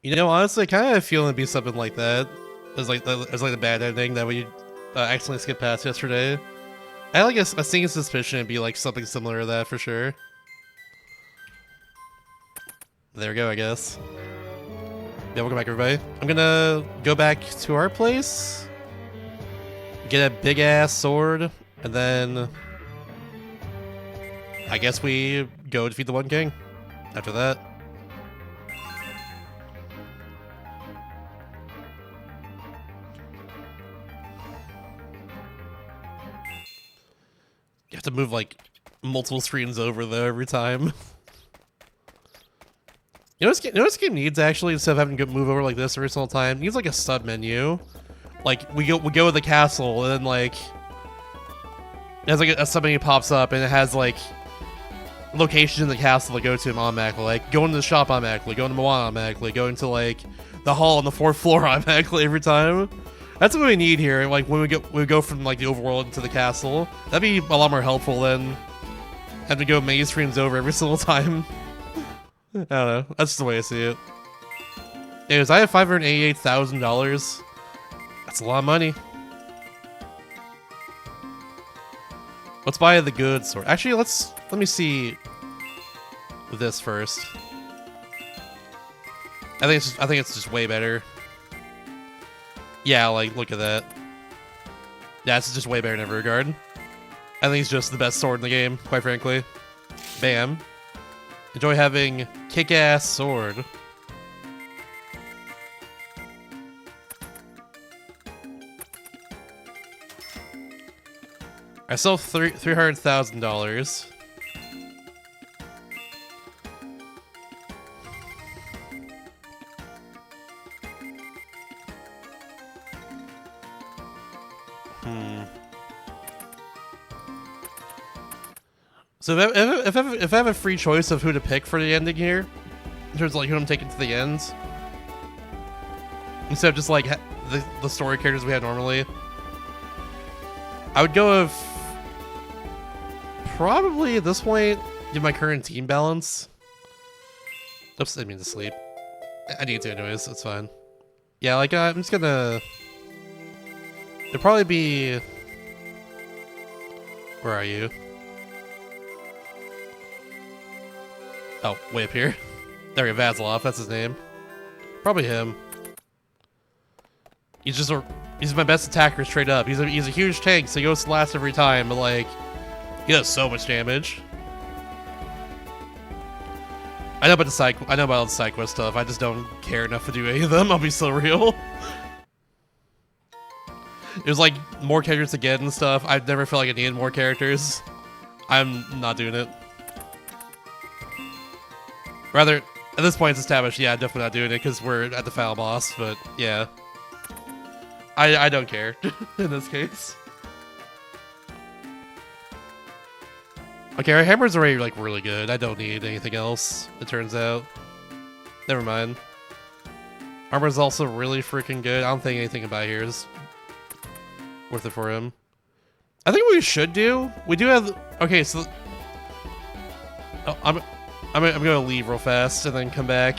You know, honestly, I kind of have a feeling it'd be something like that. It's like the bad ending that we accidentally skipped past yesterday. I had like a sneaking suspicion it'd be like something similar to that for sure. There we go, I guess. Yeah, welcome back, everybody. I'm gonna go back to our place, get a big ass sword, and then I guess we go defeat the One King after that. You have to move like multiple screens over though every time. You know what this game needs actually, instead of having to move over like this every single time? It needs like a sub menu. Like we go with the castle, and then like it has like a sub menu pops up, and it has like locations in the castle to go to automatically. Like, going to the shop automatically, going to Moana automatically, going to, like, the hall on the 4th floor automatically every time. That's what we need here, like, when we go from, like, the overworld into the castle. That'd be a lot more helpful than having to go maze streams over every single time. I don't know. That's just the way I see it. Anyways, I have $588,000. That's a lot of money. Let's buy the good sword. Actually, let me see this first. I think it's just way better. Yeah, like, look at that. Yeah, it's just way better in every regard. I think it's just the best sword in the game, quite frankly. Bam. Enjoy having kick-ass sword. I sell $300,000. So if I have a free choice of who to pick for the ending here, in terms of like who I'm taking to the end, instead of just like the story characters we have normally, I would go with probably at this point give my current team balance. Oops, I mean to sleep. I need to anyways. It's fine. Yeah, like I'm just gonna. There'll probably be. Where are you? Oh, way up here. There we go, Vasilov, that's his name. Probably him. He's my best attacker straight up. He's a huge tank, so he goes last every time, but like, he does so much damage. I know about all the side quest stuff. I just don't care enough to do any of them. I'll be so real. There's like more characters to get and stuff. I've never felt like I needed more characters. I'm not doing it. Rather, at this point it's established, yeah, I'm definitely not doing it because we're at the final boss, but yeah. I don't care in this case. Okay, our hammer's already like really good. I don't need anything else, it turns out. Never mind. Armor's also really freaking good. I don't think anything about here is worth it for him. I think what we should do, we do have, okay, so oh, I'm gonna leave real fast and then come back.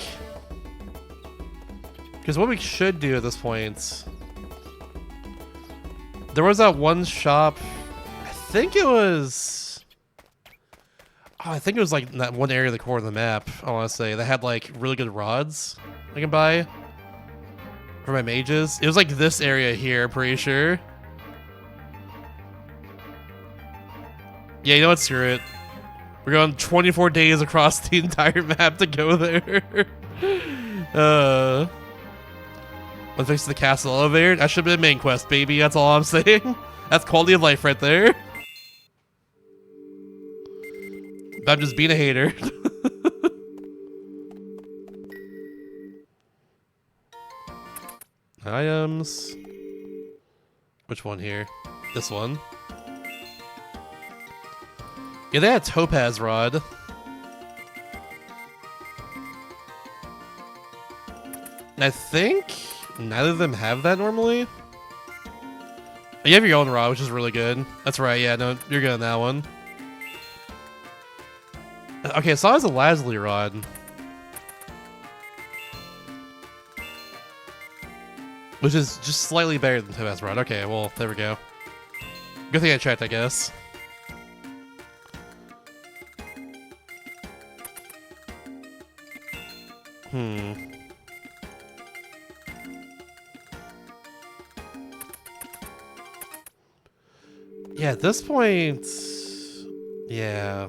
Because what we should do at this point, there was that one shop, I think it was like in that one area of the core of the map, I want to say, that had like really good rods I can buy for my mages. It was like this area here, I'm pretty sure. Yeah, you know what, screw it. We're going 24 days across the entire map to go there. Let's fix the castle elevator. That should be the main quest, baby. That's all I'm saying. That's quality of life right there. I'm just being a hater. Items. Which one here? This one. Yeah, they had a topaz rod. And I think neither of them have that normally. You have your own rod, which is really good. That's right, yeah, no, you're good on that one. Okay, so I was a Lasley rod. Which is just slightly better than topaz rod. Okay, well, there we go. Good thing I checked, I guess. Yeah, at this point, yeah.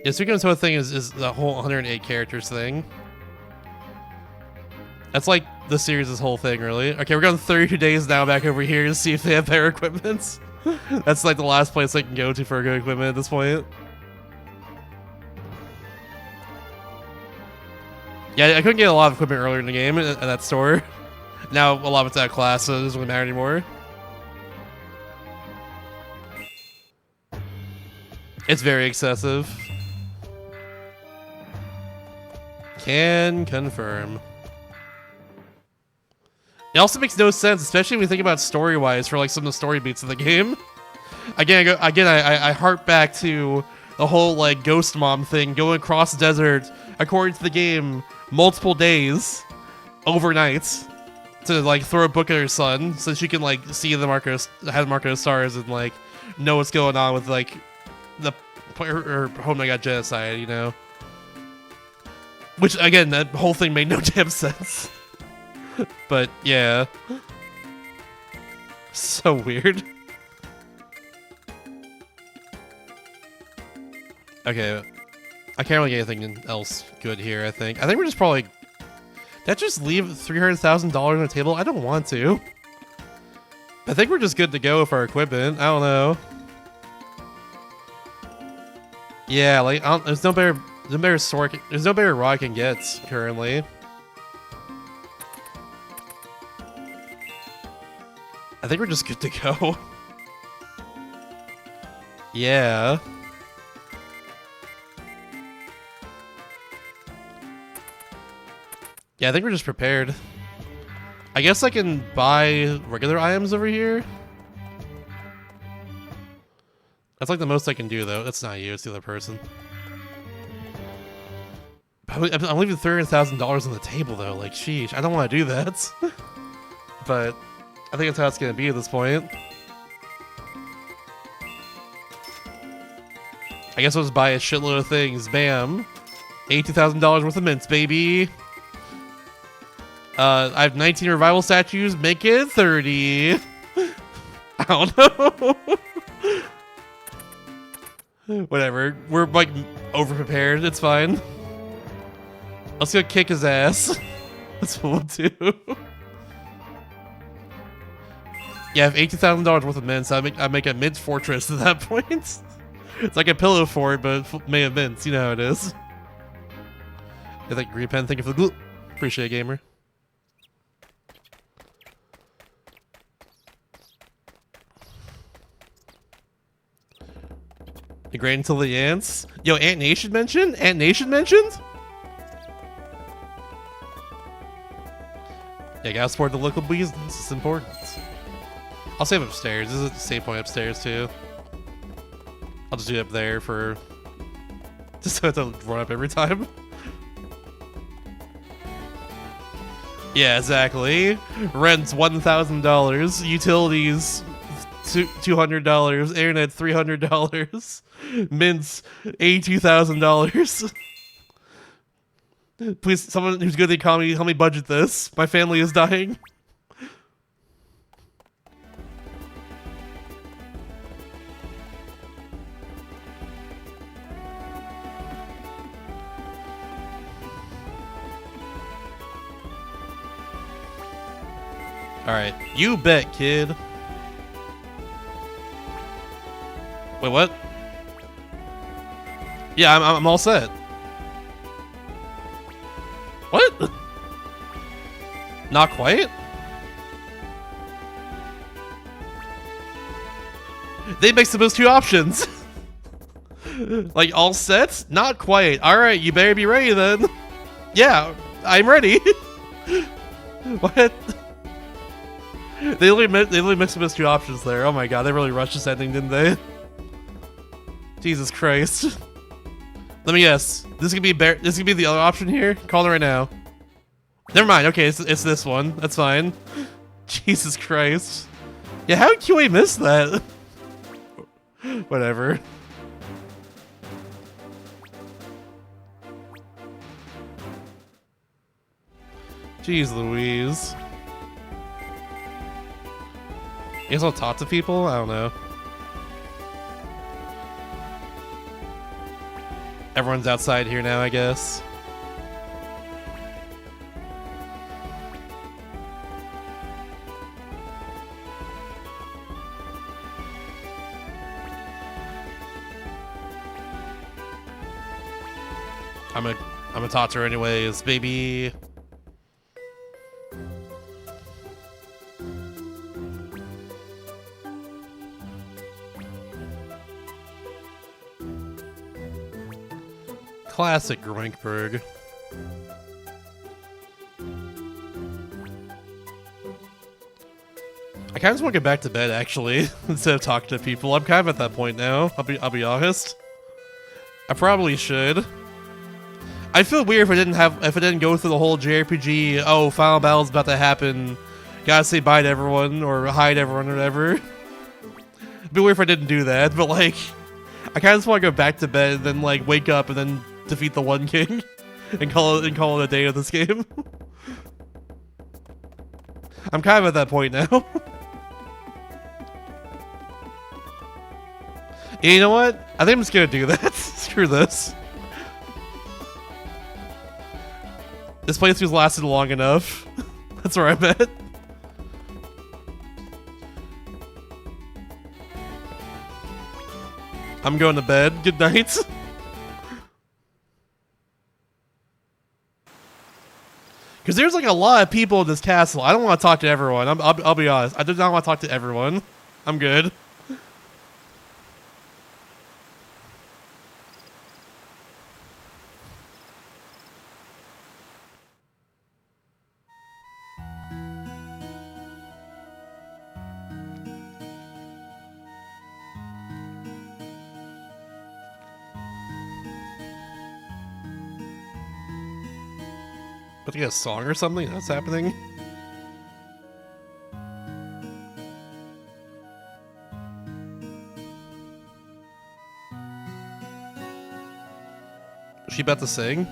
Yeah, Suikoden's whole thing is the whole 108 characters thing. That's like the series' whole thing, really. Okay, we're going 32 days now back over here to see if they have better equipment. That's like the last place I can go to for good equipment at this point. Yeah, I couldn't get a lot of equipment earlier in the game at that store. Now a lot of it's out of class, so it doesn't really matter anymore. It's very excessive. Can confirm. It also makes no sense, especially when you think about story-wise for like some of the story beats of the game. I harp back to the whole like ghost mom thing, going across the desert according to the game multiple days, overnight, to like throw a book at her son so she can like see the marker, have the marker of stars, and like know what's going on with like the her home that got genocide, you know. Which again, that whole thing made no damn sense. But yeah, so weird. Okay, I can't really get anything else good here. I think we're just probably. That just leave $300,000 on the table? I don't want to. I think we're just good to go with our equipment. I don't know. Yeah, like there's no better sword. There's no better rod I can get currently. I think we're just good to go. Yeah. Yeah, I think we're just prepared. I guess I can buy regular items over here. That's like the most I can do, though. That's not you, it's the other person. I'm leaving $300,000 on the table, though. Like, sheesh, I don't want to do that. But I think that's how it's going to be at this point. I guess I'll just buy a shitload of things. Bam. $82,000 worth of mints, baby. I have 19 revival statues. Make it 30. I don't know. Whatever. We're like over-prepared. It's fine. Let's go kick his ass. That's what we'll do. Yeah, I have $80,000 worth of mints. I make a mint fortress at that point. It's like a pillow fort, but made of mints. You know how it is. I think green pen. Thank you for the glue. Appreciate it, gamer. The grain until the ants. Yo, Ant Nation mentioned? Ant Nation mentioned? Yeah, gotta support the local business. It's important. I'll save upstairs. This is a save point upstairs too. I'll just do it up there for just so I have to run up every time. Yeah, exactly. Rent's $1,000. Utilities $200. Internet $300. Mints $82,000. Please, someone who's good at the economy, help me budget this. My family is dying. Alright, you bet, kid. Wait, what? Yeah, I'm all set. What? Not quite? They mixed those two options. Like, all set? Not quite. Alright, you better be ready then. Yeah, I'm ready. What? They only mixed those two options there. Oh my god, they really rushed this ending, didn't they? Jesus Christ. Let me guess. This could be the other option here. Call it right now. Never mind. Okay, it's this one. That's fine. Jesus Christ. Yeah, how did QA miss that? Whatever. Jeez Louise. You guess I'll talk to people? I don't know. Everyone's outside here now, I guess. I'm gonna talk to her anyways, baby. Classic Groinkberg. I kind of just want to get back to bed, actually, instead of talking to people. I'm kind of at that point now. I'll be honest. I probably should. I'd feel weird if I didn't go through the whole JRPG. Oh, final battle's about to happen. Gotta say bye to everyone or hi to everyone or whatever. It'd be weird if I didn't do that, but like, I kind of just want to go back to bed and then like wake up and then defeat the One King and call it a day of this game. I'm kind of at that point now. You know what? I think I'm just gonna do that. Screw this. This playthrough's lasted long enough. That's where I'm at. I'm going to bed. Good night. Because there's like a lot of people in this castle. I don't want to talk to everyone. I'll be honest. I do not want to talk to everyone. I'm good. About to get a song or something? That's happening? Is she about to sing?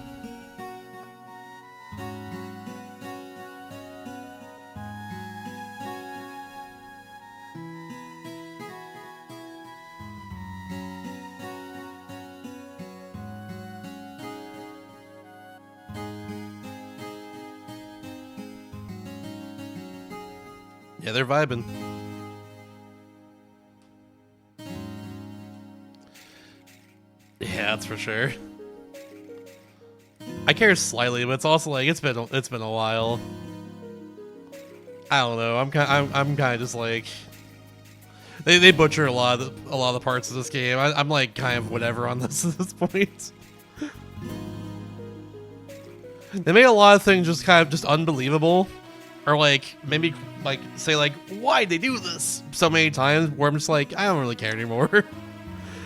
Yeah, they're vibing. Yeah, that's for sure. I care slightly, but it's also like it's been a while. I don't know. I'm kind of just like they butcher a lot of the parts of this game. I'm like kind of whatever on this at this point. They made a lot of things just kind of just unbelievable. Or like maybe like say like why'd they do this so many times where I'm just like I don't really care anymore.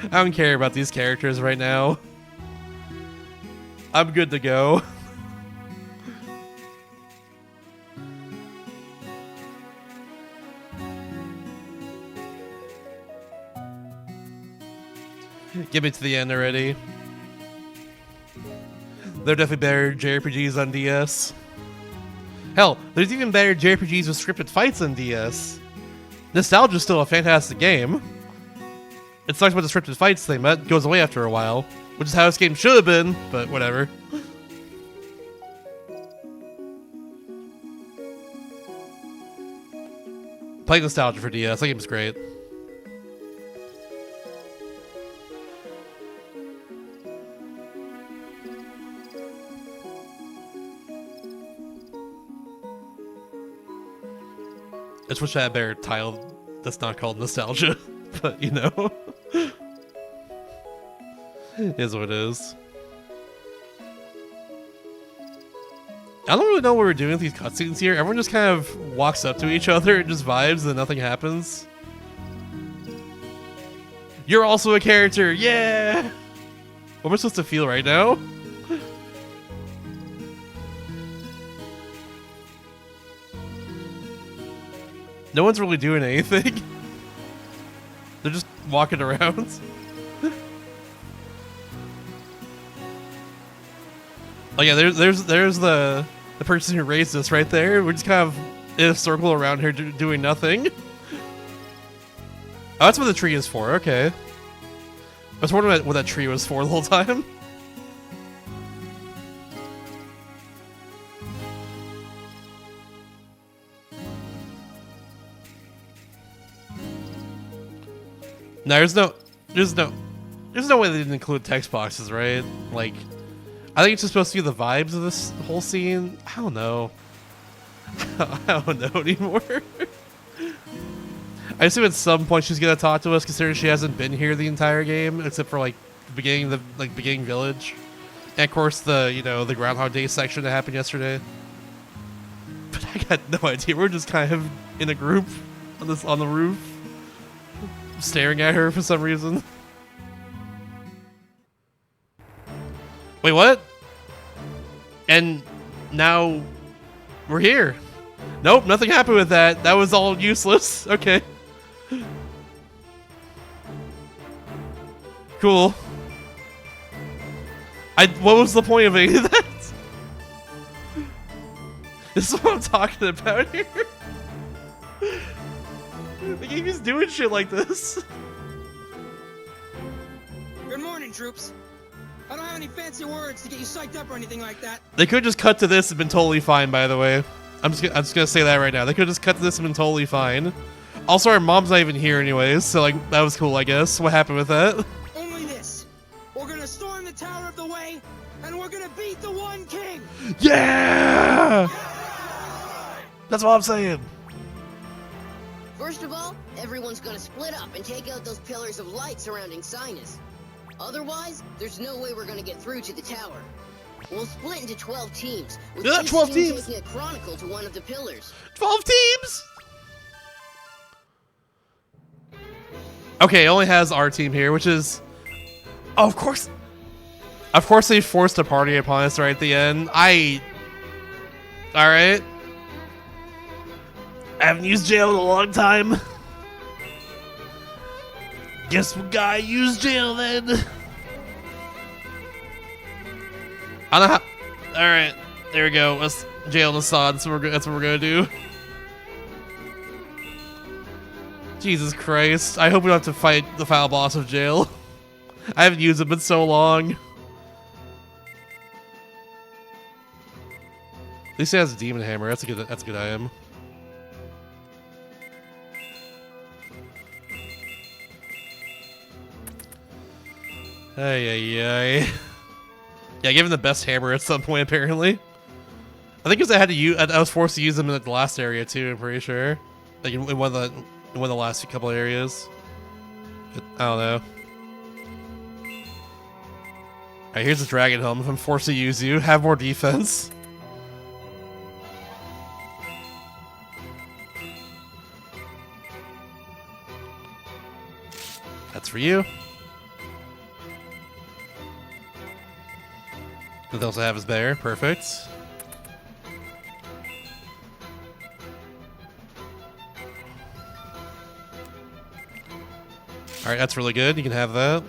I don't care about these characters right now. I'm good to go. Get me to the end already. There are definitely better JRPGs on DS. Hell, there's even better JRPGs with scripted fights on DS. Nostalgia's still a fantastic game. It sucks about the scripted fights thing, but it goes away after a while. Which is how this game should have been, but whatever. Play Nostalgia for DS, that game's great. I just wish I had a better title that's not called Nostalgia, but you know. It is what it is. I don't really know what we're doing with these cutscenes here. Everyone just kind of walks up to each other and just vibes and nothing happens. You're also a character, yeah! What am I supposed to feel right now? No one's really doing anything. They're just walking around. Oh yeah, there's the person who raised us right there. We're just kind of in a circle around here doing nothing. Oh, that's what the tree is for. Okay. I was wondering what that tree was for the whole time. No, there's no way they didn't include text boxes, right? Like, I think it's just supposed to be the vibes of this whole scene. I don't know. I don't know anymore. I assume at some point she's gonna talk to us, considering she hasn't been here the entire game, except for like the beginning village. And of course, the Groundhog Day section that happened yesterday. But I got no idea. We're just kind of in a group on the roof, staring at her for some reason. Wait, what? And now we're here. Nope, nothing happened with that. That was all useless. Okay. Cool. What was the point of any of that? This is what I'm talking about here. The game is doing shit like this. Good morning, troops. I don't have any fancy words to get you psyched up or anything like that. They could just cut to this and been totally fine, by the way. I'm just gonna say that right now. They could just cut to this and been totally fine. Also, our mom's not even here anyways, so like that was cool, I guess. What happened with that? Only this. We're gonna storm the Tower of the Way, and we're gonna beat the One King! Yeah! That's what I'm saying. First of all, everyone's gonna split up and take out those pillars of light surrounding Sinus. Otherwise, there's no way we're gonna get through to the tower. We'll split into 12 teams, with each 12 team teams. taking a chronicle to one of the pillars. 12 teams! Okay, it only has our team here, which is... Oh, of course... Of course they forced a party upon us right at the end. Alright. I haven't used jail in a long time. Guess we gotta use jail then. I don't know how... Alright, there we go. Let's jail and Assad. That's what we're gonna do. Jesus Christ. I hope we don't have to fight the final boss of jail. I haven't used it in so long. At least it has a demon hammer. That's a good item. Ay. Yeah, given the best hammer at some point apparently. I think because I was forced to use them in the last area too. I'm pretty sure, like in one of the last couple areas. I don't know. Alright, here's the dragon helm. If I'm forced to use you, have more defense. That's for you. What else I have is bear. Perfect. Alright, that's really good. You can have that.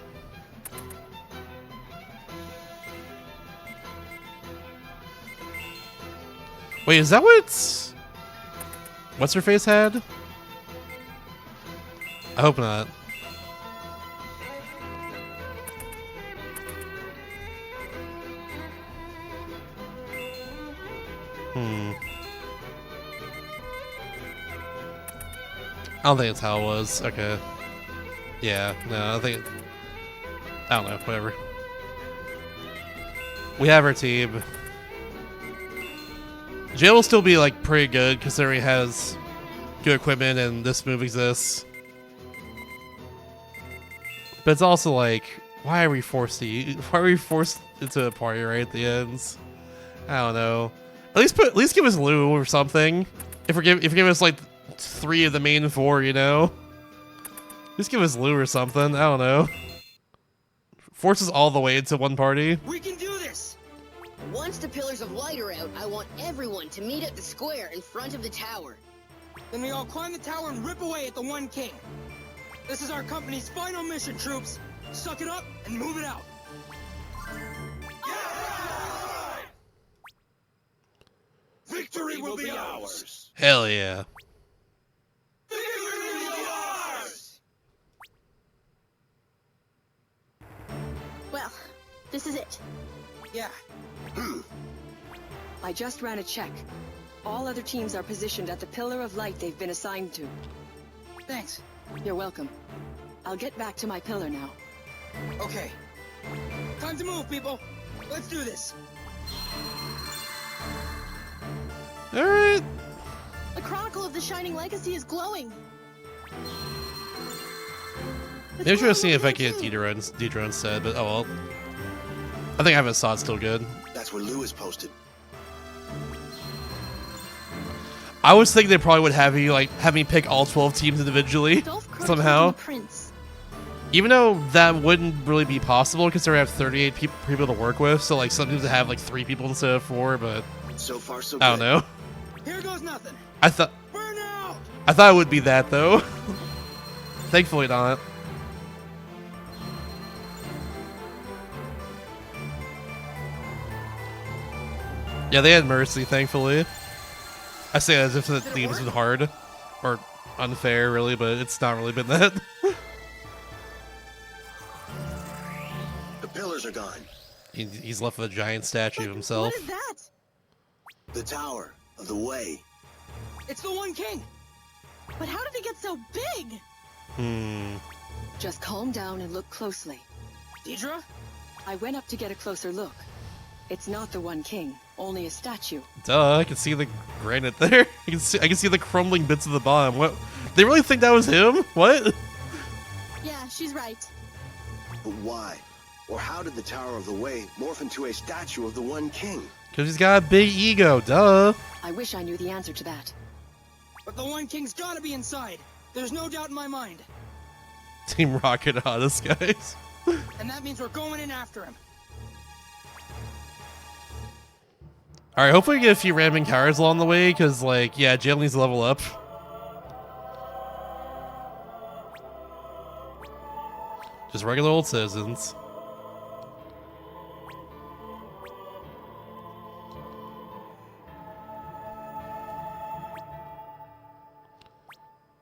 Wait, is that what's her face had? I hope not. I don't think that's how it was. Okay. Yeah, no, I don't know, whatever. We have our team. Jail will still be like pretty good considering it has good equipment and this move exists. But it's also like, why are we forced into a party right at the ends? I don't know. At least give us Lou or something. If you're giving us like 3 of the main 4, you know. Just give us Lou or something. I don't know. Force us all the way into one party. We can do this! Once the pillars of light are out, I want everyone to meet at the square in front of the tower. Then we all climb the tower and rip away at the One King. This is our company's final mission, troops. Suck it up and move it out. Victory will be ours! Hell yeah. Victory will be ours! Well, this is it. Yeah. I just ran a check. All other teams are positioned at the pillar of light they've been assigned to. Thanks. You're welcome. I'll get back to my pillar now. Okay. Time to move, people. Let's do this. Alright. The Chronicle of the Shining Legacy is glowing. Maybe I should have seen if I can get Deidre instead, but oh well. I think having Assad's still good. That's where Lou is posted. I was thinking they probably would have you have me pick all 12 teams individually somehow. Even though that wouldn't really be possible because they have 38 people to work with, so like some teams have like 3 people instead of 4, but So far, so I don't know. Here goes nothing. I thought Burn out! it would be that though. Thankfully not. Yeah, they had Mercy, thankfully. I say that as if the theme's been hard or unfair, really, but it's not really been that. The pillars are gone. He's left with a giant statue of himself. What is that? The Tower of the Way. It's the One King. But how did it get so big? Just calm down and look closely. Deidre? I went up to get a closer look. It's not the One King, only a statue. Duh, I can see the granite there. I can see the crumbling bits of the bottom. What? They really think that was him? What? Yeah, she's right. But why? Or how did the Tower of the Way morph into a statue of the One King? Because he's got a big ego, duh. I wish I knew the answer to that. But the One King's gotta be inside. There's no doubt in my mind. Team Rocket hottest guys. And that means we're going in after him. Alright, hopefully we get a few random encounters along the way, because, like, yeah, Jail needs to level up. Just regular old citizens.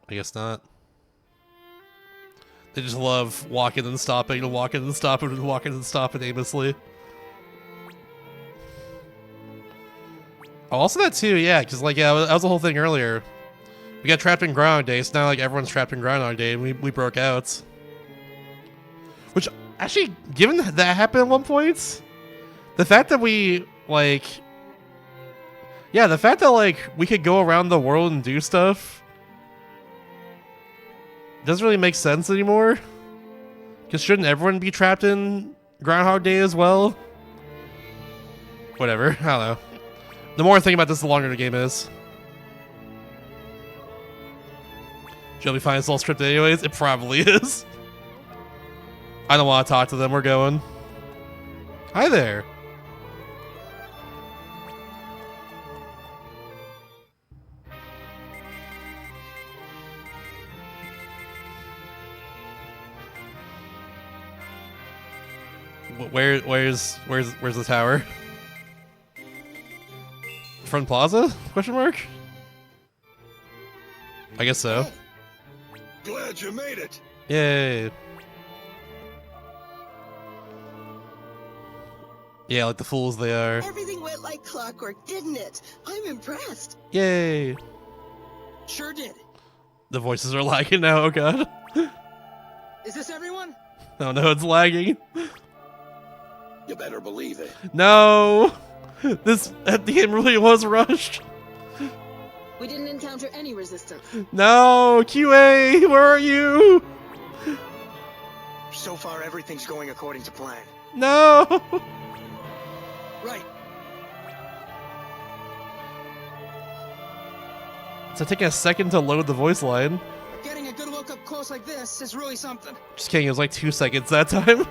I guess not. They just love walking and stopping and walking and stopping and walking and stopping aimlessly. Oh, also that too, yeah, because like, yeah, that was the whole thing earlier. We got trapped in Groundhog Day, so now like everyone's trapped in Groundhog Day, and we broke out. Which, actually, given that happened at one point, the fact that we, like... Yeah, the fact that, like, we could go around the world and do stuff doesn't really make sense anymore. Because shouldn't everyone be trapped in Groundhog Day as well? Whatever, I don't know. The more I think about this, the longer the game is. Should we find it's all scripted anyways? It probably is. I don't want to talk to them, we're going. Hi there. Where's the tower? Front Plaza? Question mark? I guess so. Glad you made it. Yay. Yeah, like the fools they are. Everything went like clockwork, didn't it? I'm impressed. Yay. Sure did. The voices are lagging now, oh god. Is this everyone? Oh no, it's lagging. You better believe it. No! This at the end really was rushed. We didn't encounter any resistance. No! QA! Where are you? So far, everything's going according to plan. No! Right. It's taking a second to load the voice line. Getting a good look up close like this is really something. Just kidding, it was like 2 seconds that time.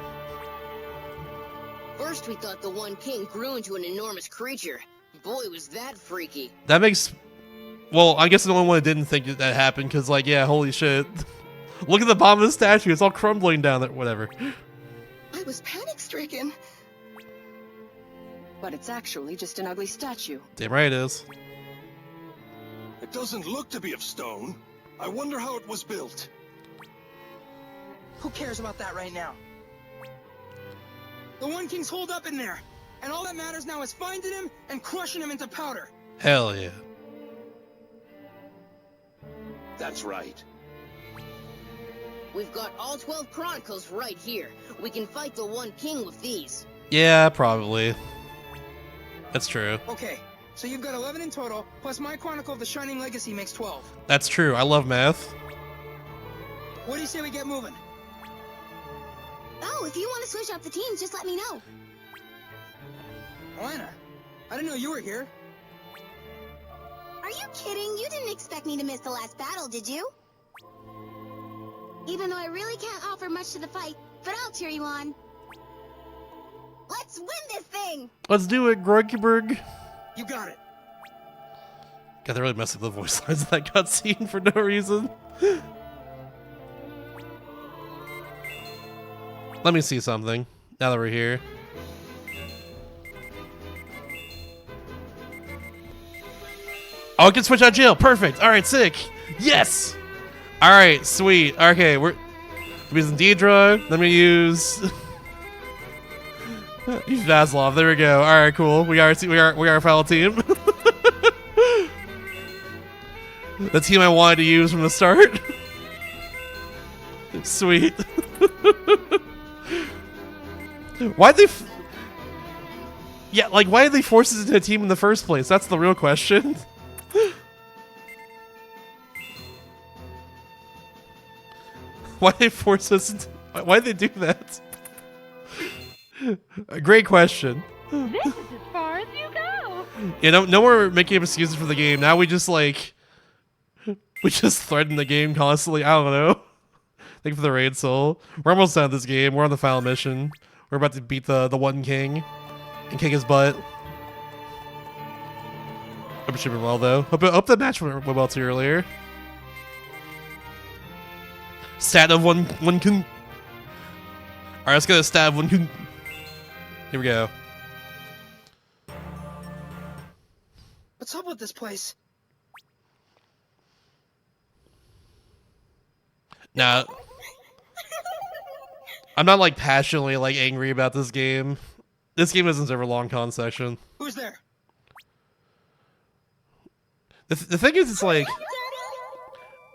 First, we thought the One King grew into an enormous creature. Boy, was that freaky. That makes... Well, I guess the only one that didn't think that happened, because, like, yeah, holy shit. Look at the bottom of the statue, it's all crumbling down there, whatever. I was panic-stricken. But it's actually just an ugly statue. Damn right it is. It doesn't look to be of stone. I wonder how it was built. Who cares about that right now? The One King's holed up in there, and all that matters now is finding him and crushing him into powder. Hell yeah. That's right. We've got all 12 Chronicles right here. We can fight the One King with these. Yeah, probably. That's true. Okay, so you've got 11 in total, plus my Chronicle of the Shining Legacy makes 12. That's true, I love math. What do you say we get moving? Oh, if you want to switch up the teams, just let me know. Lana, I didn't know you were here. Are you kidding? You didn't expect me to miss the last battle, did you? Even though I really can't offer much to the fight, but I'll cheer you on. Let's win this thing! Let's do it, Grunkeberg. You got it. God, they really messed up the voice lines in that cutscene for no reason. Let me see something, now that we're here. Oh, I can switch out jail. Perfect. All right, sick. Yes. All right, sweet. Okay, we're using Deidre. Let me use use Vaslov. There we go. All right, cool. We are a foul team. The team I wanted to use from the start. Sweet. Why'd they? Yeah, like why did they force us into a team in the first place? That's the real question. Why did they force us into, why did they do that? A great question. This is as far as you go. You know, no more making excuses for the game. Now we just threaten the game constantly. I don't know. Thank you for the raid, Soul. We're almost done this game. We're on the final mission. We're about to beat the one king and kick his butt. Hope it should be well though. Hope the match went well too earlier. Stat of one king. All right, let's go to stat of one king. Here we go. What's up with this place? Nah, I'm not like passionately like angry about this game. This game isn't ever long con section. Who's there? The thing is, it's like,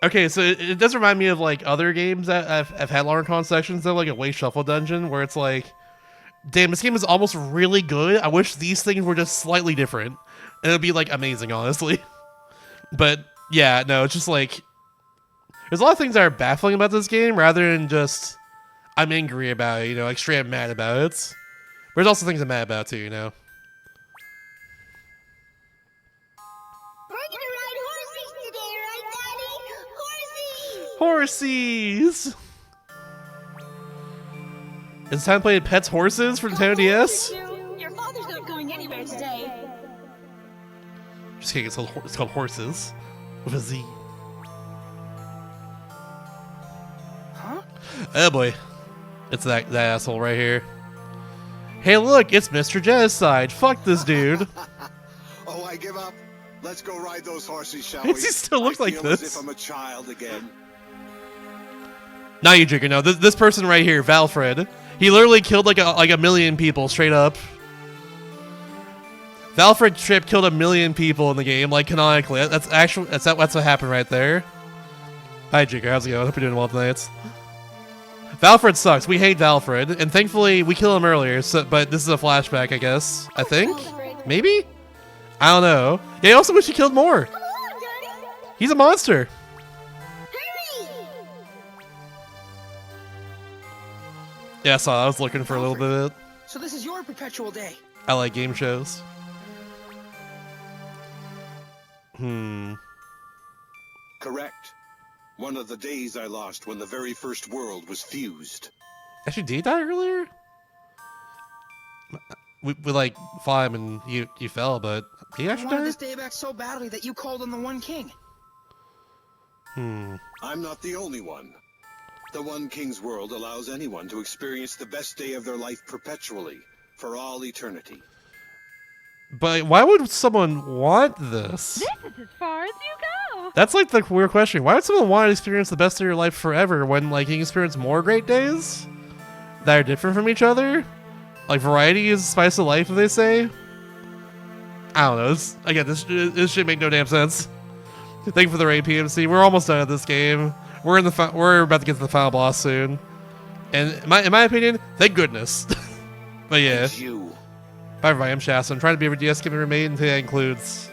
okay, so it does remind me of like other games that I've had longer con sections though, like a Way Shuffle Dungeon, where it's like, damn, this game is almost really good. I wish these things were just slightly different, and it'd be like amazing, honestly. But yeah, no, it's just like, there's a lot of things that are baffling about this game, rather than just I'm angry about it, you know, like straight up mad about it. But there's also things I'm mad about too, you know. We're gonna ride horses today, right, Daddy? Horsies! Horsies! It's time to play Pets Horses for Nintendo DS? Your father's not going anywhere today. Just kidding, it's called Horses. With a Z. Huh? Oh boy. It's that asshole right here. Hey look, it's Mr. Genocide. Fuck this dude. Oh, I give up. Let's go ride those horses, shall Does he still look like feel this? as if I'm a child again. Now you joking. No, this person right here, Valfred. He literally killed like a million people straight up. Valfred Trip killed 1 million people in the game, like canonically. That's what happened right there. Hi Jigger, how's it going? Hope you're doing well tonight. Valfred sucks. We hate Valfred, and thankfully we killed him earlier. So, but this is a flashback, I guess. I think, maybe. I don't know. Yeah, I also wish he killed more. He's a monster. Yeah, I saw. I was looking for a little bit of it. So this is your perpetual day. I like game shows. Correct. One of the days I lost when the very first world was fused. Actually, did he die earlier? We like fought him and you fell, but he I actually wanted died? this day back so badly that you called on the One King. I'm not the only one. The One King's world allows anyone to experience the best day of their life perpetually, for all eternity. But why would someone want this? This is as far as you go. That's like the weird question. Why would someone want to experience the best of your life forever when like you can experience more great days that are different from each other? Like variety is the spice of life, if they say. I don't know. This should make no damn sense. Thank you for the raid, PMC. We're almost done at this game. We're about to get to the final boss soon. And in my opinion, thank goodness. But yeah. It's you. Bye everybody, I'm Shasta. I'm trying to be every DS game ever made, and today includes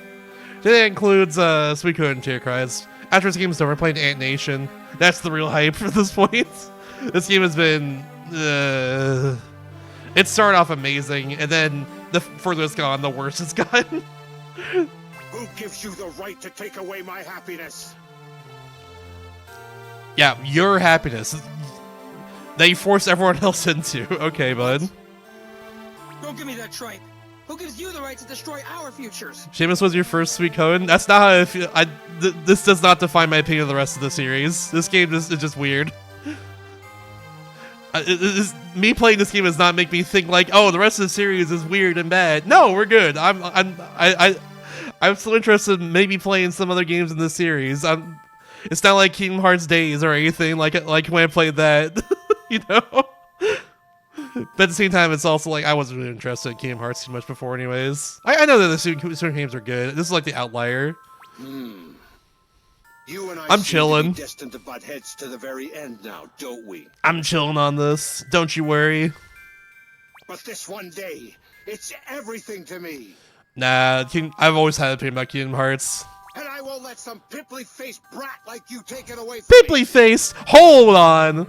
Suikoden and Tierkreis. After this game is done, we're playing Ant Nation. That's the real hype at this point. This game has been it started off amazing, and then the further it's gone, the worse it's gotten. Who gives you the right to take away my happiness? Yeah, your happiness that you force everyone else into. Okay, bud. Don't give me that tripe. Who gives you the right to destroy our futures? Seamus was your first Suikoden. That's not how I feel. This does not define my opinion of the rest of the series. This game is just weird. Me playing this game does not make me think like, oh, the rest of the series is weird and bad. No, we're good. I'm still interested in maybe playing some other games in this series. It's not like Kingdom Hearts Days or anything like when I played that, you know. But at the same time, it's also like I wasn't really interested in Kingdom Hearts too much before, anyways. I know that the certain games are good. This is like the outlier. You and I I'm seem to chilling. be destined to butt heads to the very end now, don't we? I'm chilling on this. Don't you worry. But this one day, it's everything to me. Nah, I've always had an opinion about Kingdom Hearts. And I won't let some pimply-faced brat like you take it away from me. Pimply-faced? Hold on!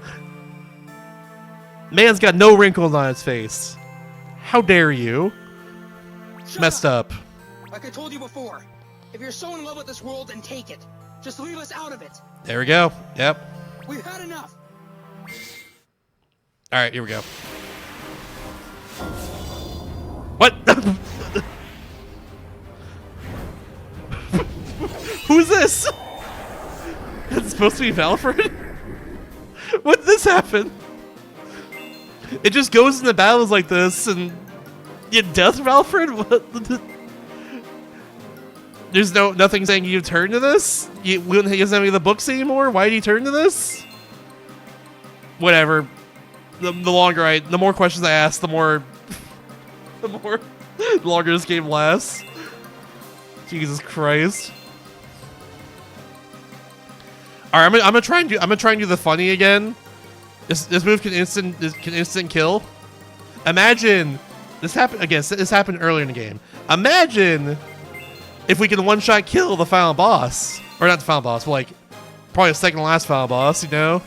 Man's got no wrinkles on his face. How dare you? Messed up. Like I told you before, if you're so in love with this world, then take it. Just leave us out of it. There we go. Yep. We've had enough. Alright, here we go. What? Who's this? It's supposed to be Valfred? When did this happen? It just goes into battles like this and you death Valfred? What? There's nothing saying you turn to this? He doesn't have any of the books anymore? Why did he turn to this? Whatever. The more questions I ask, the more the longer this game lasts. Jesus Christ. Alright, I'm gonna try and do the funny again. This move can instant kill. Imagine this happened again. This happened earlier in the game. Imagine if we can one-shot kill the final boss, or not the final boss, but like probably the second to last final boss. You know?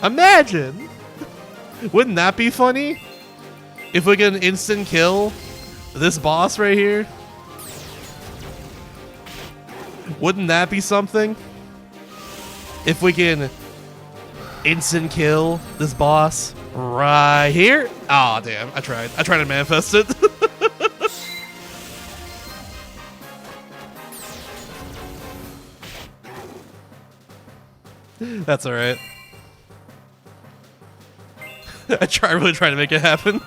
Imagine. Wouldn't that be funny? If we can instant kill this boss right here. Wouldn't that be something? If we can instant kill this boss right here. Aw, damn. I tried to manifest it. That's alright. I really try to make it happen.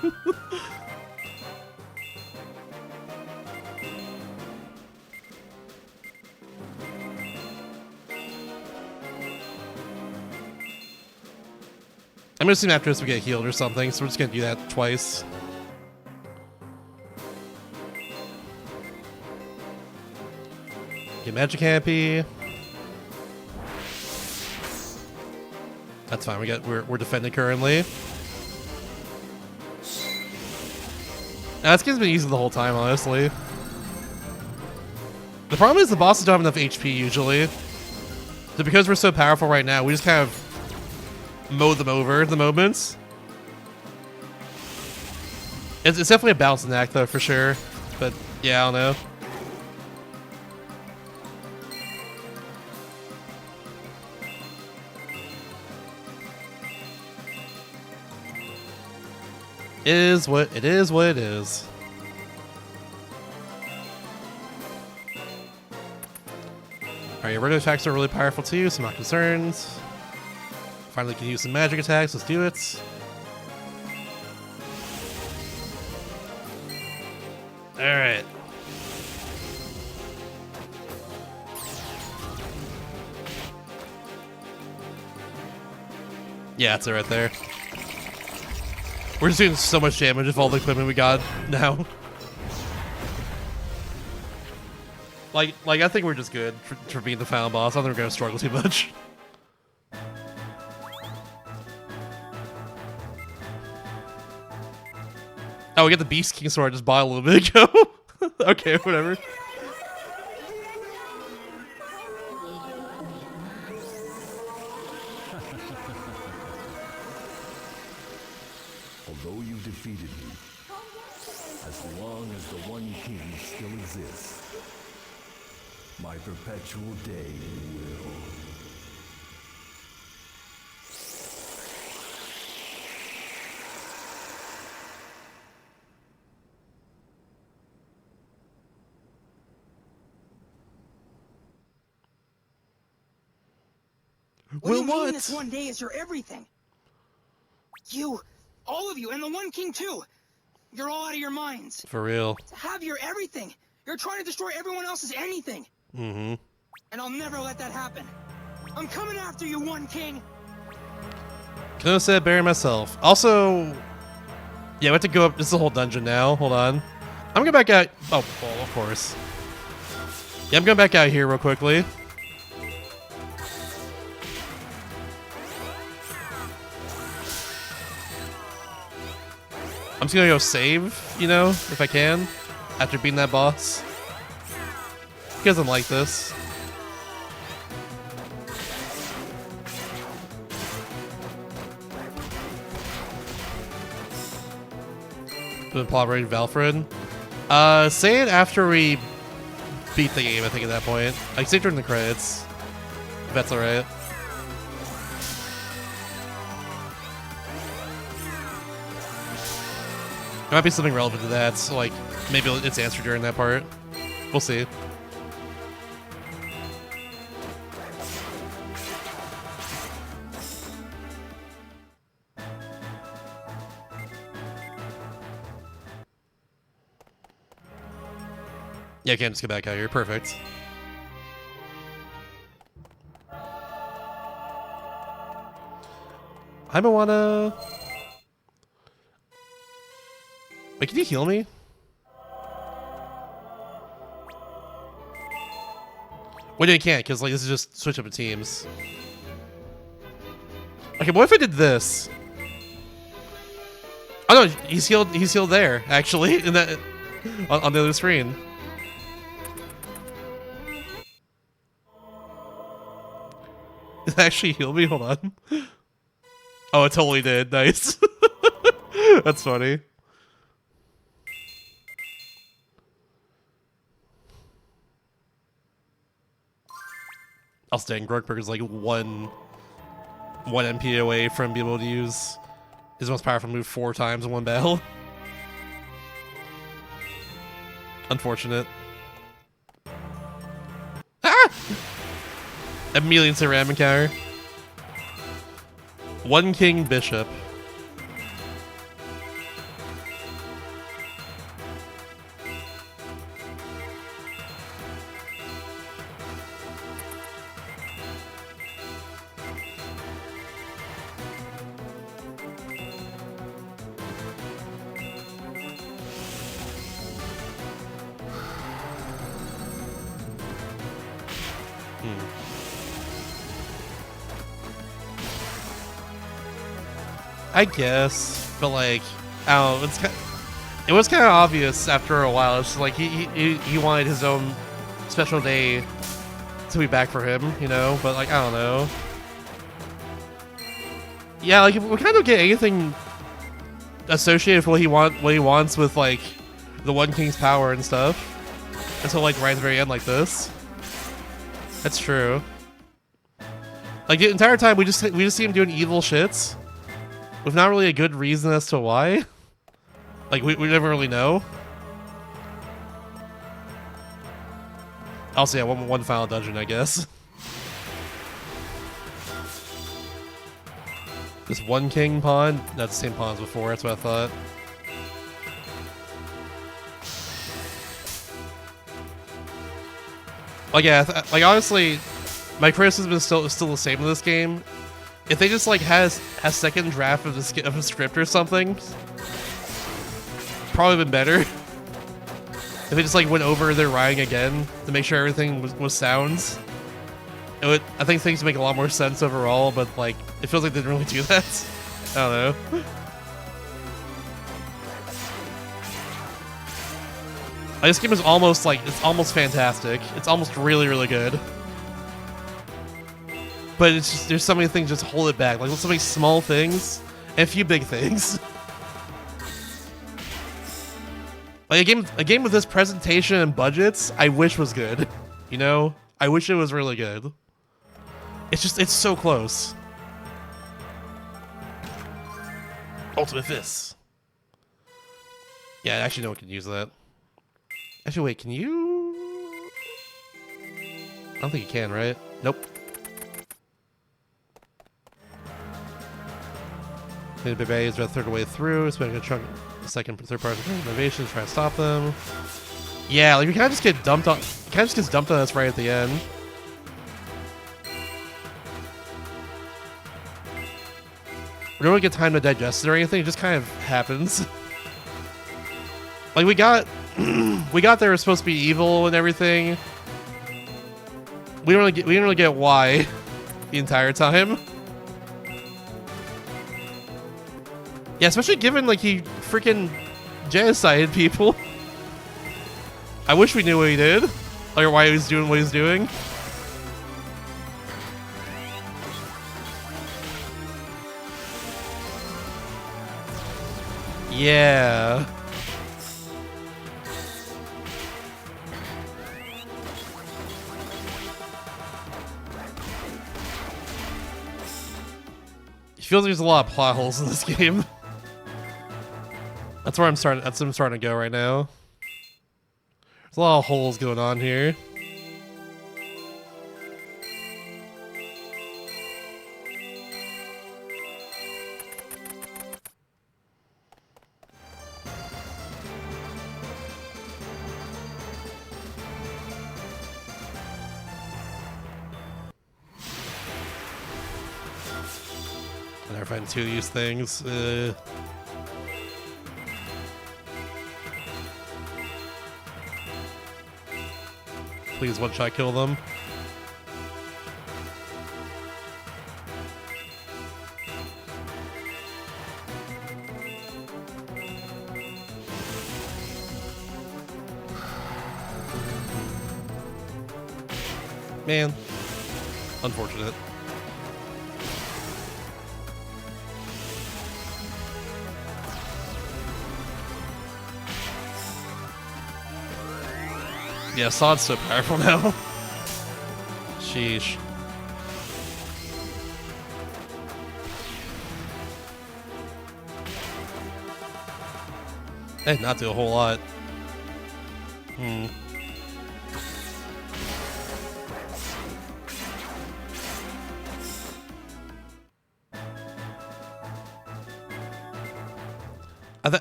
I'm gonna assume after this we get healed or something, so we're just gonna do that twice. Get magic happy. That's fine. We're defending currently. Now, this game's been easy the whole time, honestly. The problem is the bosses don't have enough HP usually. So because we're so powerful right now, we just kind of mow them over at the moments. It's definitely a balancing act though, for sure. But yeah, I don't know. It is what it is. Alright, regular attacks are really powerful too, so I'm not concerned. Finally can use some magic attacks, let's do it. Alright. Yeah, that's it right there. We're just doing so much damage with all the equipment we got now. Like I think we're just good for being the final boss. I don't think we're gonna struggle too much. Oh, we got the Beast King sword I just bought a little bit ago. Okay, whatever. Although you defeated me, as long long as the One King still exists, my perpetual day will. What do you Will mean what? this one day is your everything? You, all of you, and the One King too. You're all out of your minds. For real. To have your everything. You're trying to destroy everyone else's anything. Mm-hmm. And I'll never let that happen. I'm coming after you, One King. Couldn't have said it better myself. Also, yeah, we have to go up. This is a whole dungeon now. Hold on. I'm going back out. Oh, well, of course. Yeah, I'm going back out here real quickly. I'm just gonna go save, you know, if I can, after beating that boss. He doesn't like this. Been polyrating Valfred. Say it after we beat the game, I think, at that point. I can say it during the credits, if that's alright. There might be something relevant to that, so like maybe it's answered during that part. We'll see. Yeah, I can't just get back out here. Perfect. I don't wanna. Wait, can you heal me? Well, no, you can't, because like this is just switch up the teams. Okay, what if I did this? Oh no, he's healed. He's healed there, actually, in that on the other screen. Did it actually heal me? Hold on. Oh, it totally did. Nice. That's funny. Also, dang, Grogberg is like one MP away from being able to use his most powerful move 4 times in one battle. Unfortunate. Ah! Immediately into ram encounter. One King Bishop. I guess, but like, I don't know, it was kind of obvious after a while. It's just like he wanted his own special day to be back for him, you know. But like, I don't know. Yeah, like if we kind of get anything associated with what he wants with like the One King's power and stuff until like right at the very end, like this. That's true. Like the entire time we just see him doing evil shits with not really a good reason as to why. Like we never really know. Also, yeah, one final dungeon, I guess. This One King pawn? That's the same pawn as before, that's what I thought. Like, yeah, like honestly, my criticism is still the same in this game. If they just like has a second draft of a script or something, probably been better. If they just like went over their writing again to make sure everything was sound, it would, I think things make a lot more sense overall. But like, it feels like they didn't really do that. I don't know. This game is almost like, it's almost fantastic. It's almost really, really good. But it's just, there's so many things just hold it back. Like, so many small things and a few big things. Like a game with this presentation and budgets, I wish was good. You know, I wish it was really good. It's so close. Ultimate Fist. Yeah, actually, no one can use that. Actually, wait, can you? I don't think you can, right? Nope. The Bebe is about a third way through. Spending a chunk, second, third party innovation, try to stop them. Yeah, like we kind of just get dumped on. Kind of just gets dumped on us right at the end. We don't really get time to digest it or anything. It just kind of happens. Like we got they were supposed to be evil and everything. We didn't really get why the entire time. Yeah, especially given like he freaking genocided people. I wish we knew what he did, or why he was doing what he's doing. Yeah. It feels like there's a lot of plot holes in this game. That's where I'm starting. That's where I'm starting to go right now. There's a lot of holes going on here. I never find two of these things. Please one-shot kill them. Man. Unfortunate. Yeah, Sod's so powerful now. Sheesh. That did not do a whole lot.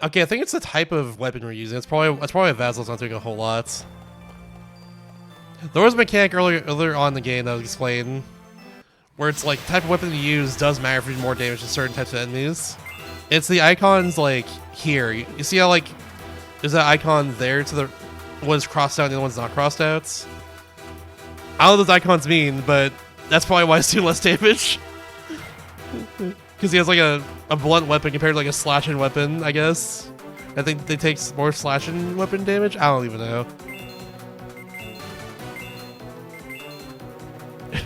Okay, I think it's the type of weapon we're using. It's probably Vasil's not doing a whole lot. There was a mechanic earlier on in the game that was explained where it's like the type of weapon you use does matter if you do more damage to certain types of enemies. It's the icons like here. You see how like there's that icon there to the one's crossed out and the other one's not crossed out? I don't know what those icons mean, but that's probably why it's doing less damage. Because he has like a blunt weapon compared to like a slashing weapon, I guess. I think they take more slashing weapon damage? I don't even know.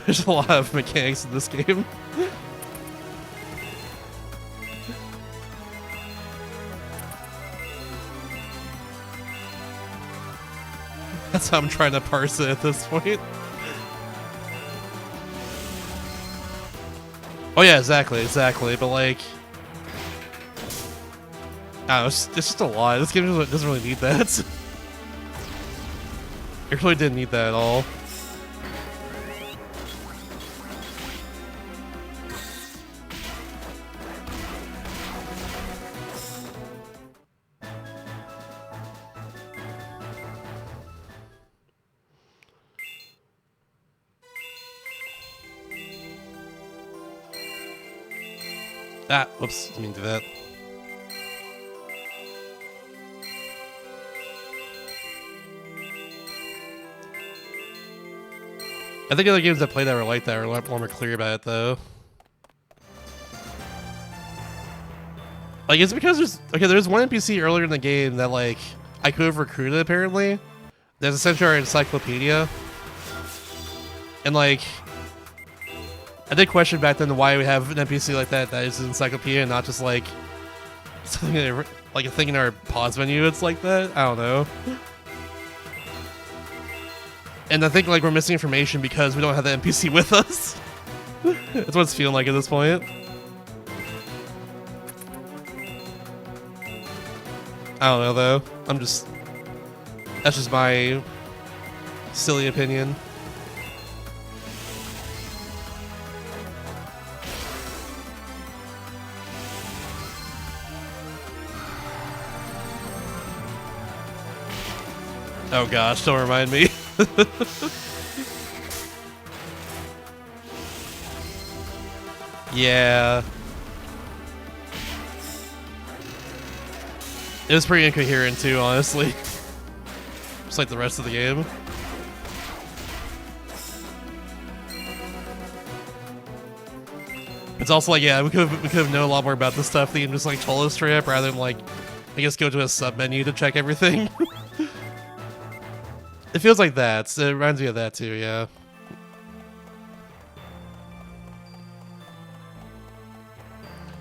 There's a lot of mechanics in this game. That's how I'm trying to parse it at this point. Oh yeah, exactly, but like... I don't know, it's just a lot. This game doesn't really need that. It really didn't need that at all. Ah, whoops, didn't mean to do that. I think other games that play that were like that are a lot more clear about it, though. Like, it's because there's one NPC earlier in the game that, like, I could have recruited, apparently. There's essentially our encyclopedia. And, like, I did question back then why we have an NPC like that is an encyclopedia and not just, like, something like a thing in our pause menu. It's like that. I don't know. And I think like we're missing information because we don't have the NPC with us. That's what it's feeling like at this point. I don't know though. That's just my silly opinion. Oh gosh, don't remind me. Yeah. It was pretty incoherent too, honestly. Just like the rest of the game. It's also like, yeah, we could have known a lot more about this stuff. The game just like told us straight up rather than like, I guess go to a sub menu to check everything. It feels like that. It reminds me of that too, yeah.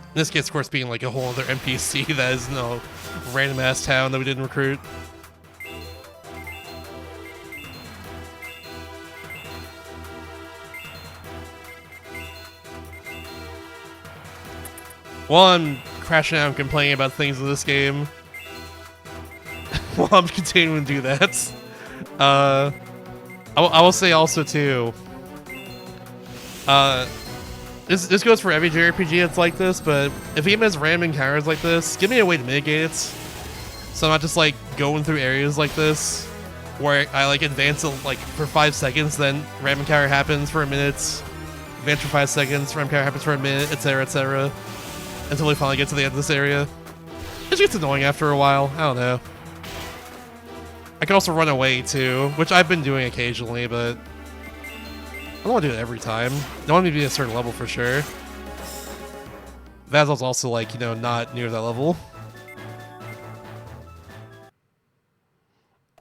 In this case, of course, being like a whole other NPC that is no random ass town that we didn't recruit. While I'm crashing out and complaining about things in this game, while I'm continuing to do that, I will say also too, this goes for every JRPG that's like this, but if a game has random encounters like this, give me a way to mitigate it. So I'm not just like going through areas like this, where I like advance like for 5 seconds, then random encounter happens for a minute, advance for 5 seconds, random encounter happens for a minute, etc., until we finally get to the end of this area. It just gets annoying after a while, I don't know. I can also run away too, which I've been doing occasionally, but I don't want to do it every time. I want me to be at a certain level for sure. Vasal's also like, you know, not near that level.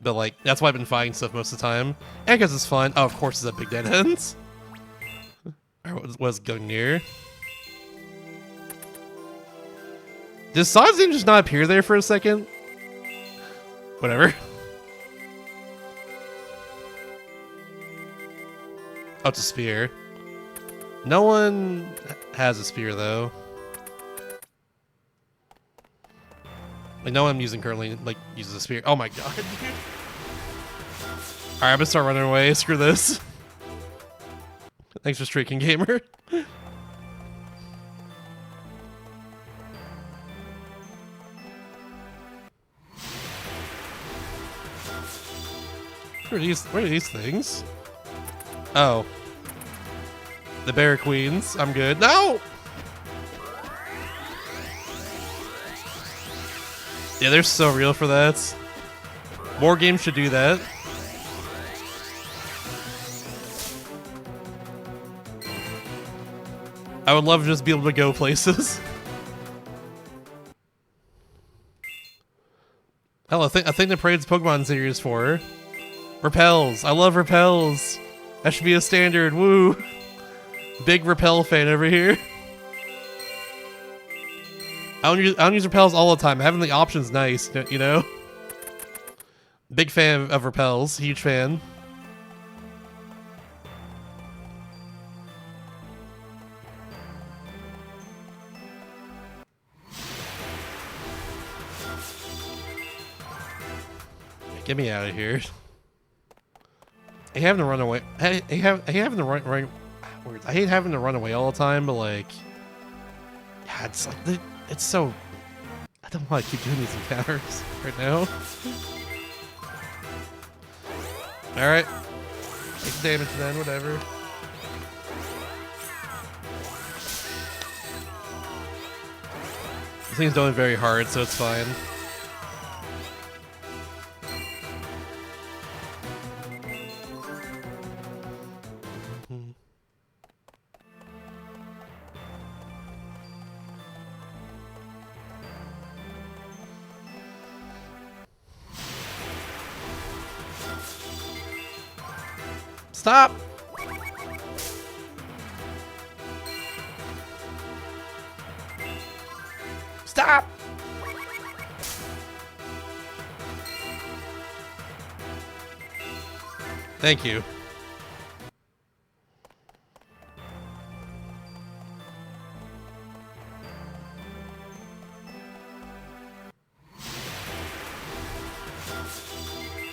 But like, that's why I've been fighting stuff most of the time. And because it's fun. Oh, of course it's a big dead end. Or was going near. Does Sonic just not appear there for a second? Whatever. Oh, it's a spear. No one has a spear, though. Like, no one I'm using currently, like, uses a spear. Oh my god, dude. Alright, I'm gonna start running away. Screw this. Thanks for streaking, gamer. What are these things? Oh. The Bear Queens. I'm good. No! Yeah, they're so real for that. More games should do that. I would love to just be able to go places. Hell, I think the Parade's Pokemon series for Repels. I love Repels. That should be a standard. Woo! Big Repel fan over here. I don't use Repels all the time. Having the option's nice, you know? Big fan of Repels. Huge fan. Get me out of here. I hate having to run away. I hate having to run. I hate having to run away all the time, but like, yeah, it's like it's so. I don't want to keep doing these encounters right now. All right, take damage then. Whatever. This thing's going very hard, so it's fine. Stop! Stop! Thank you.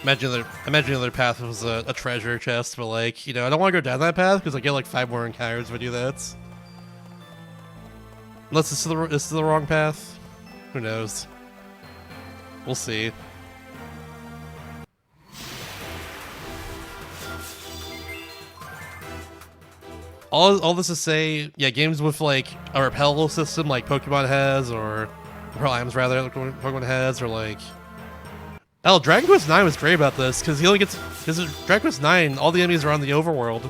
Imagine the other path was a treasure chest, but like, you know, I don't want to go down that path because I get like 5 more encounters if I do that. Unless this is the wrong path. Who knows? We'll see. All this to say, yeah, games with like a repel system like Pokemon has, or Repel items rather, like Pokemon has, or like. Oh, Dragon Quest IX was great about this because Dragon Quest IX, all the enemies are on the overworld.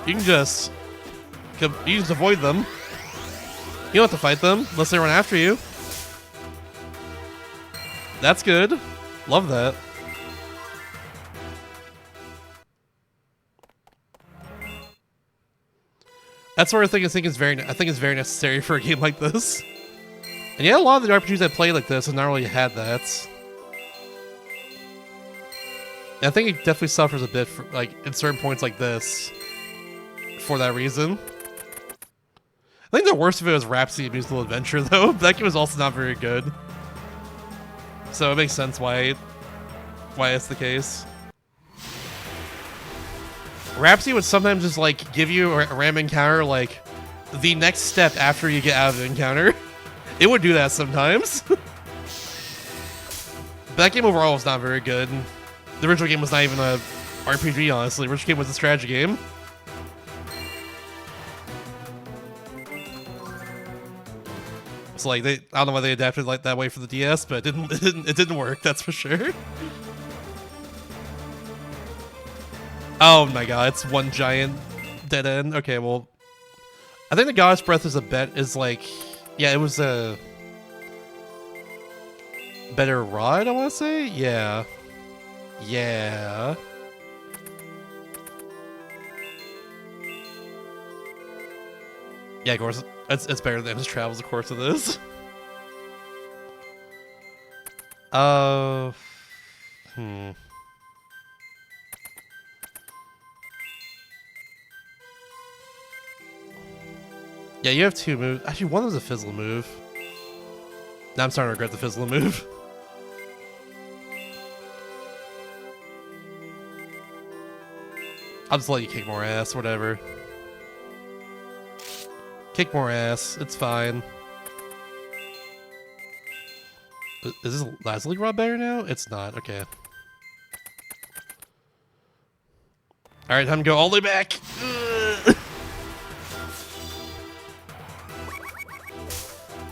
You can just avoid them. You don't have to fight them unless they run after you. That's good. Love that. That sort of thing I think is very necessary for a game like this. And yeah, a lot of the RPGs I play like this have not really had that. And I think it definitely suffers a bit for, like, in certain points like this for that reason. I think the worst of it was Rhapsody Musical Adventure, though. That game was also not very good. So it makes sense why it's the case. Rhapsody would sometimes just, like, give you a random encounter, like, the next step after you get out of the encounter. It would do that sometimes. But that game overall was not very good. The original game was not even a RPG, honestly. The original game was a strategy game. So like I don't know why they adapted like that way for the DS, but it didn't work, that's for sure. Oh my god, it's one giant dead end. Okay, well, I think the Goddess Breath is like, yeah, it was a better ride, I want to say. Yeah. Yeah. Yeah, of course, it's better than his travels, of course it is. Yeah, you have 2 moves. Actually, one was a fizzle move. Now I'm starting to regret the fizzle move. I'll just let you kick more ass, whatever. Kick more ass, it's fine. Is this Lazuli Rod better now? It's not, okay. Alright, time to go all the way back! Ugh.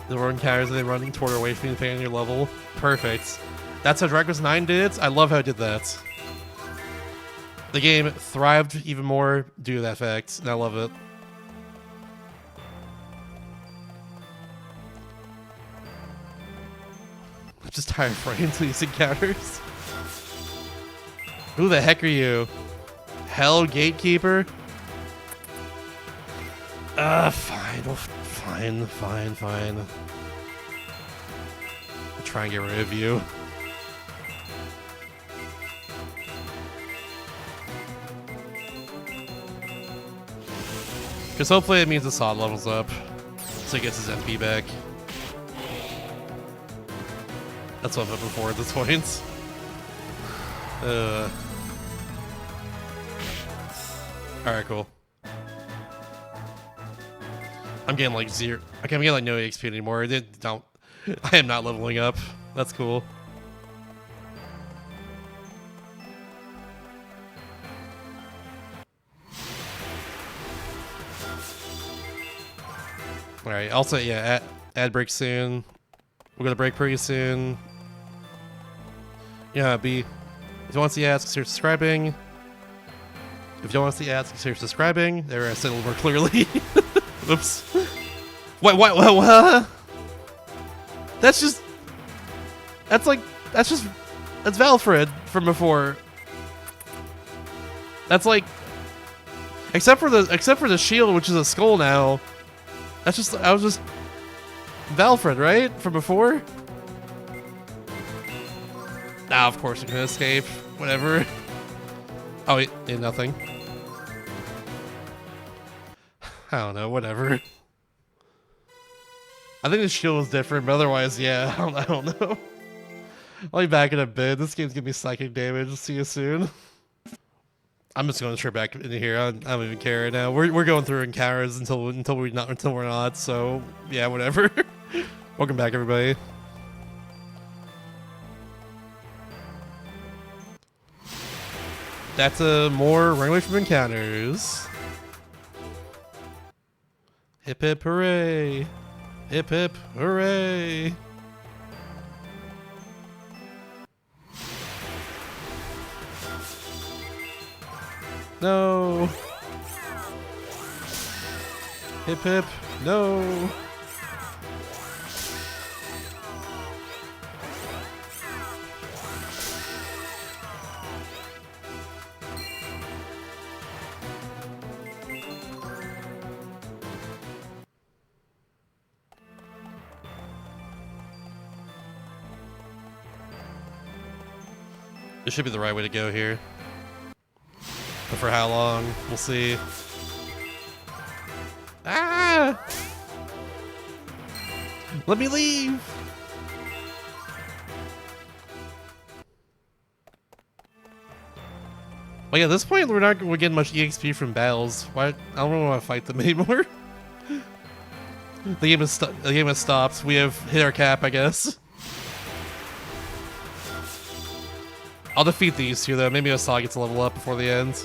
The more encounters they running toward or away from you depending on your level. Perfect. That's how Dragon Quest IX did it. I love how it did that. The game thrived even more due to that fact, and I love it. I'm just tired of running into these encounters. Who the heck are you? Hell Gatekeeper? Fine. Well, fine. I'll try and get rid of you. Because hopefully it means the Sod levels up, so he gets his MP back. That's what I'm hoping for at this point. Alright, cool. I'm getting like 0. Okay, I'm getting like no XP anymore. I am not leveling up. That's cool. Alright, also, yeah, ad break soon. We're gonna break pretty soon. Yeah, if you want to see ads, consider subscribing. If you don't want to see ads, consider subscribing. There, I said a little more clearly. Oops. What? That's Valfred from before. That's like, except for the shield, which is a skull now. I was just Valfred, right? From before? Nah, of course I'm gonna escape. Whatever. Oh, wait, nothing. I don't know, whatever. I think the shield is different, but otherwise, yeah, I don't know. I'll be back in a bit. This game's giving me psychic damage. See you soon. I'm just going straight back into here. I don't even care right now. We're going through encounters until we're not. So yeah, whatever. Welcome back, everybody. That's more run away from encounters. Hip hip hooray! Hip hip hooray! No! Hip hip, no! This should be the right way to go here. But for how long? We'll see. Ah! Let me leave! Well, yeah, at this point, we're not getting much EXP from battles. Why? I don't want to fight them anymore. The game has stopped. We have hit our cap, I guess. I'll defeat these two, though. Maybe Asagi gets a level up before the end.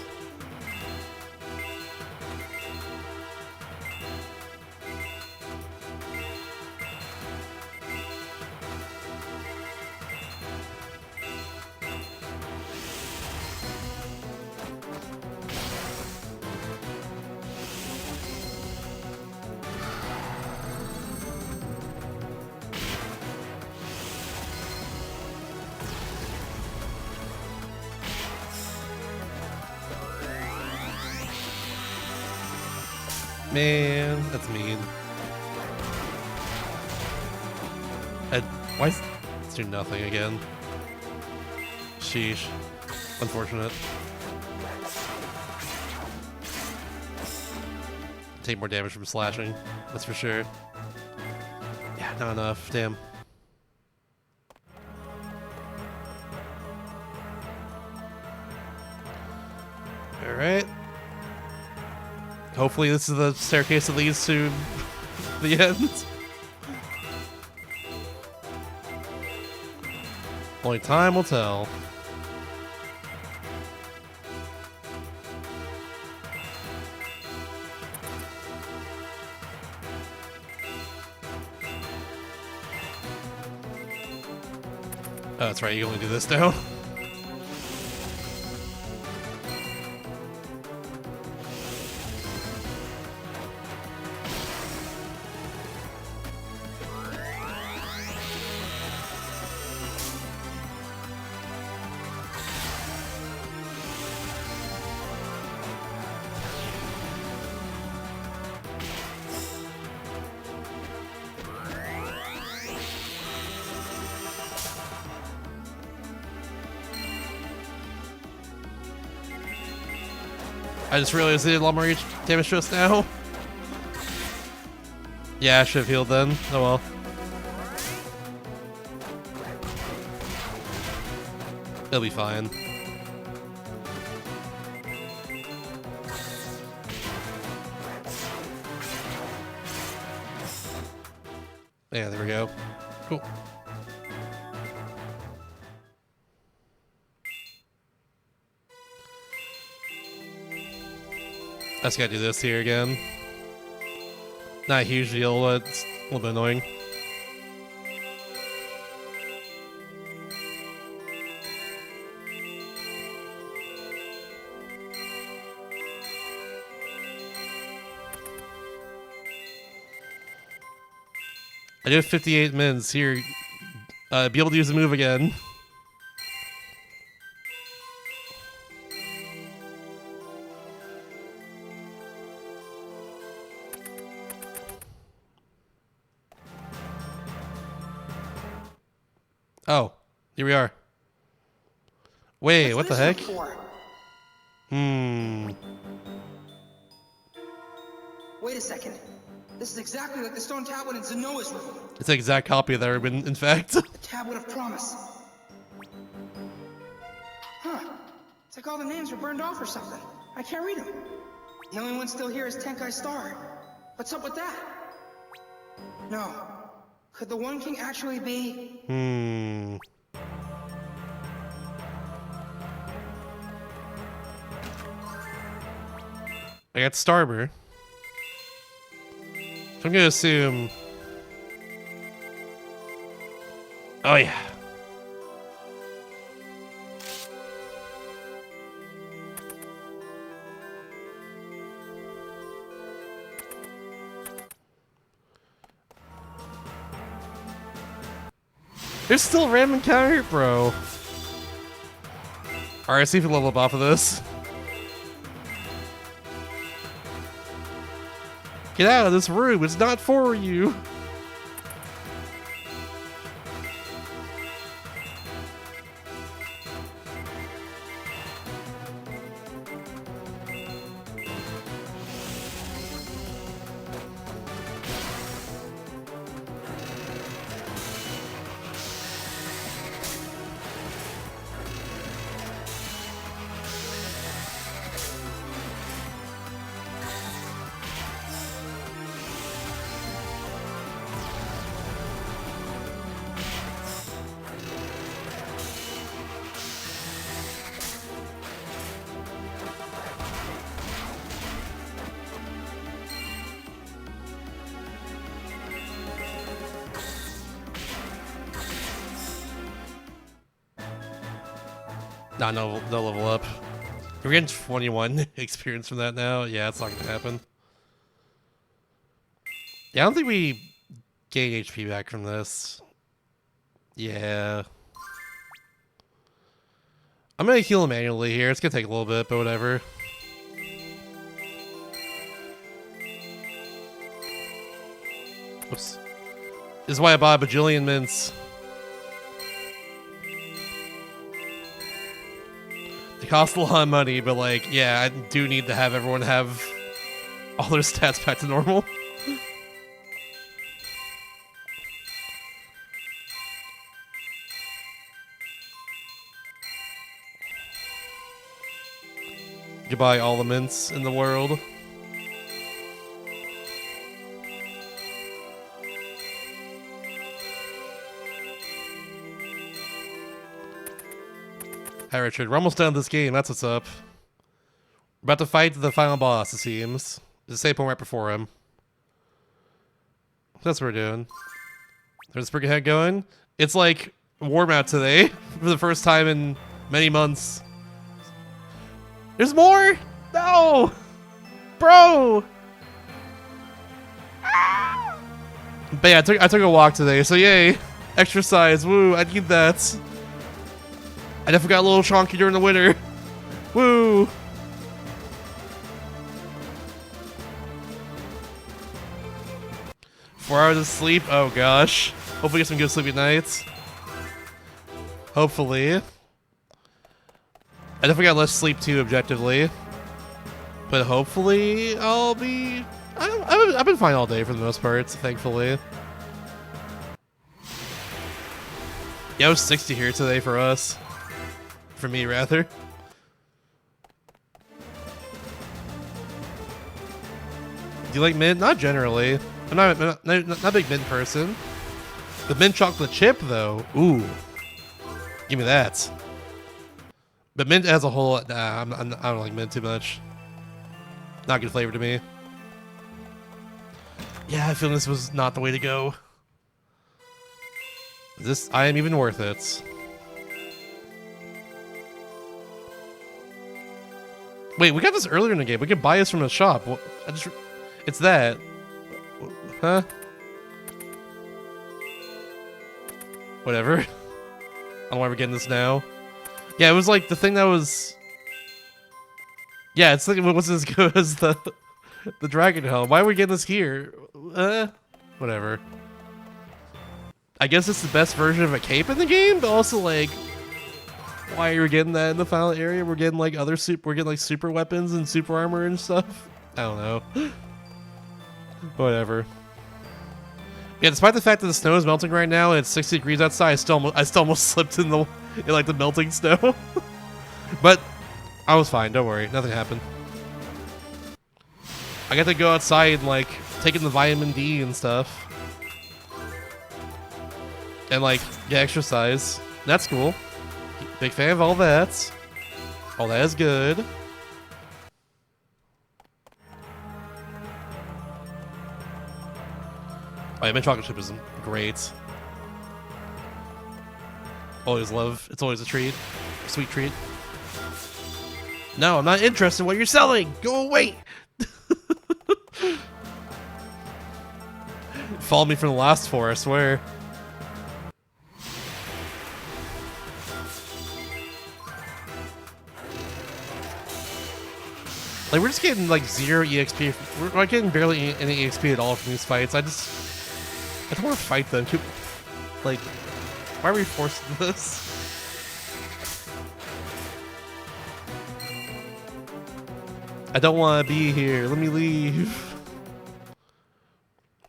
Man, that's mean. Why is it's doing nothing again? Sheesh. Unfortunate. Take more damage from slashing, that's for sure. Yeah, not enough, damn. Alright. Hopefully this is the staircase that leads to the end. Only time will tell. Oh, that's right, you can only do this now. I just realized they did a lot more damage to us now. Yeah, I should have healed then. Oh well. It'll be fine. Yeah, there we go. Cool. I just gotta do this here again. Not a huge deal, but it's a little bit annoying. I do have 58 minutes here. Be able to use the move again. Oh, here we are. Wait, what the heck? Wait a second. This is exactly like the stone tablet in Zenoa's room. It's an exact copy of that ribbon, in fact. The tablet of promise. Huh. It's like all the names were burned off or something. I can't read them. The only one still here is Tenkai's star. What's up with that? No. Could the One King actually be... I got Starber. So I'm gonna assume... Oh yeah. There's still a random encounter, bro. Alright, see if we level up off of this. Get out of this room, it's not for you. Nah, no level up. We're getting 21 experience from that now. Yeah, it's not gonna happen. Yeah, I don't think we gain HP back from this. Yeah. I'm gonna heal him manually here. It's gonna take a little bit, but whatever. Oops. This is why I bought a bajillion mints. It costs a lot of money, but like, yeah, I do need to have everyone have all their stats back to normal. You buy all the mints in the world. Hi Richard, we're almost done with this game, that's what's up. We're about to fight the final boss, it seems. There's a save point right before him. That's what we're doing. There's the head going. It's like warm out today for the first time in many months. There's more? No! Bro! But yeah, I took a walk today, so yay. Exercise, woo, I need that. I definitely got a little chonky during the winter. Woo! 4 hours of sleep? Oh gosh. Hopefully get some good sleep at night. Hopefully. I definitely got less sleep too, objectively. But hopefully I'll be... I've been fine all day for the most part, thankfully. Yeah, it was 60 here today for us. For me, rather. Do you like mint? Not generally. I'm not a big mint person. The mint chocolate chip, though. Ooh. Give me that. But mint as a whole, nah, I don't like mint too much. Not good flavor to me. Yeah, I feel this was not the way to go. I am even worth it. Wait, we got this earlier in the game. We could buy this from a shop. It's that. Huh? Whatever. I don't know why we're getting this now. Yeah, it was like the thing that was... Yeah, it's like, it wasn't as good as the Dragon Helm. Why are we getting this here? Whatever. I guess it's the best version of a cape in the game, but also like... why we're getting that in the final area. We're getting like we're getting like super weapons and super armor and stuff. I don't know. Whatever. Yeah, despite the fact that the snow is melting right now and it's 60 degrees outside, I still almost slipped in like the melting snow. But I was fine. Don't worry, nothing happened. I got to go outside and like take in the vitamin D and stuff, and like get exercise. That's cool. Big fan of all that. All that is good. Oh, yeah, mint chocolate chip is great. Always love. It's always a treat. A sweet treat. No, I'm not interested in what you're selling. Go away. Follow me from the last four, I swear. Like, we're just getting like 0 EXP. We're not getting barely any EXP at all from these fights. I don't want to fight them. Like, why are we forced to this? I don't want to be here. Let me leave.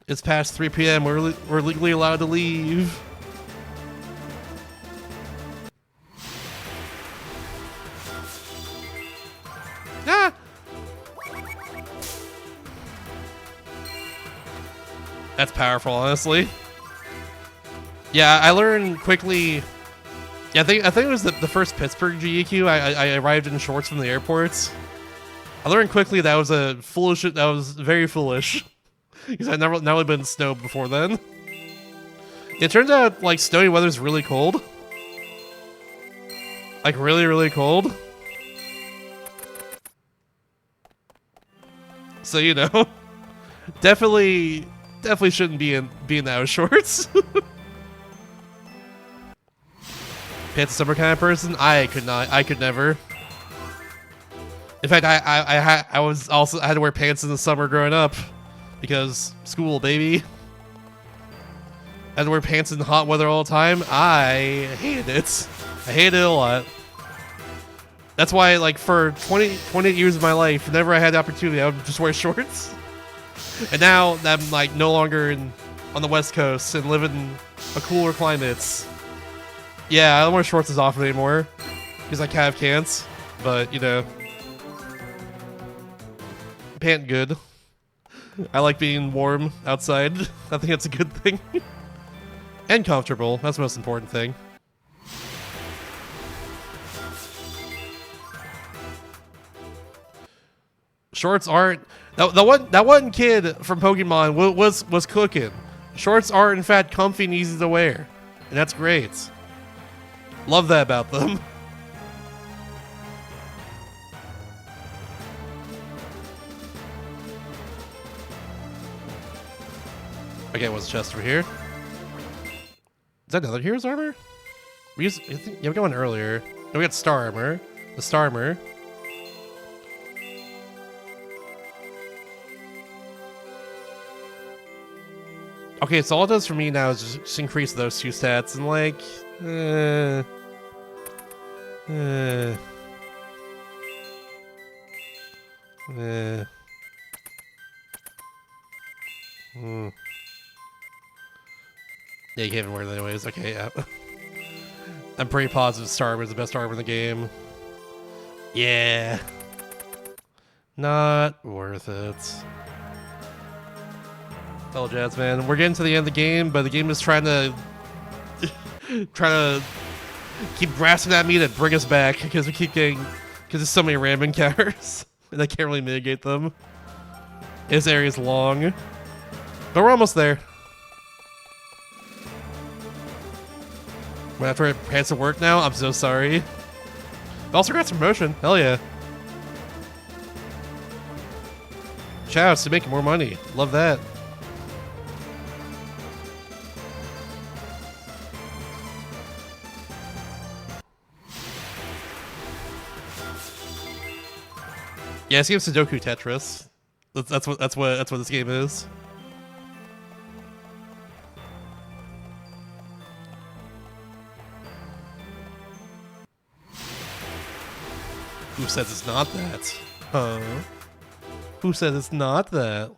It's past 3 p.m. We're legally allowed to leave. Ah! That's powerful, honestly. Yeah, I learned quickly. Yeah, I think it was the first Pittsburgh GEQ. I arrived in shorts from the airports. I learned quickly that was that was very foolish. Because I'd never been in snow before then. It turns out, like, snowy weather's really cold. Like, really, really cold. So, you know, definitely shouldn't be in those shorts. Pants a summer kind of person? I could never. In fact, I had to wear pants in the summer growing up. Because school, baby. I had to wear pants in hot weather all the time. I hated it. I hated it a lot. That's why, like, for 28 years of my life, whenever I had the opportunity, I would just wear shorts. And now that I'm, like, no longer on the West Coast and live in a cooler climate, yeah, I don't wear shorts as often anymore. Because I kind of can't. But, you know. Pant good. I like being warm outside. I think that's a good thing. And comfortable. That's the most important thing. Shorts aren't... That one kid from Pokemon was cooking. Shorts are, in fact, comfy and easy to wear. And that's great. Love that about them. Okay, what's the chest over here? Is that another hero's armor? I think, yeah, we got one earlier. No, we got star armor. The star armor. Okay, so all it does for me now is just increase those two stats and like... Yeah, you can't even wear that anyways. Okay, yeah. I'm pretty positive Star Armor is the best armor in the game. Yeah. Not worth it. Oh, Jazz, man. We're getting to the end of the game, but the game is trying to keep grasping at me to bring us back because there's so many random encounters and I can't really mitigate them. This area's long, but we're almost there. We're after pants to work now. I'm so sorry. But also got some promotion. Hell yeah. Shoutouts to making more money. Love that. Yeah, this game's Sudoku Tetris. That's what this game is. Who says it's not that? Huh? Who says it's not that?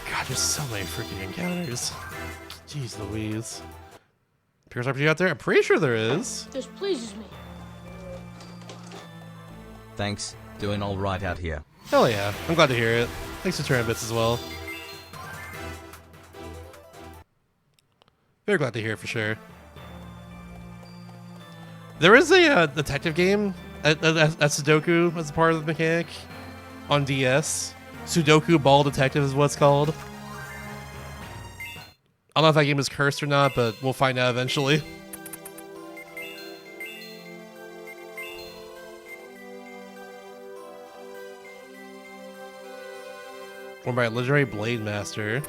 God, there's so many freaking encounters. Jeez Louise. Pierce RPG out there? I'm pretty sure there is. This pleases me. Thanks. Doing all right out here. Hell yeah. I'm glad to hear it. Thanks to Turn Bits as well. Very glad to hear it for sure. There is a detective game at Sudoku as a part of the mechanic on DS. Sudoku Ball Detective is what it's called. I don't know if that game is cursed or not, but we'll find out eventually. One by Legendary Blade Master.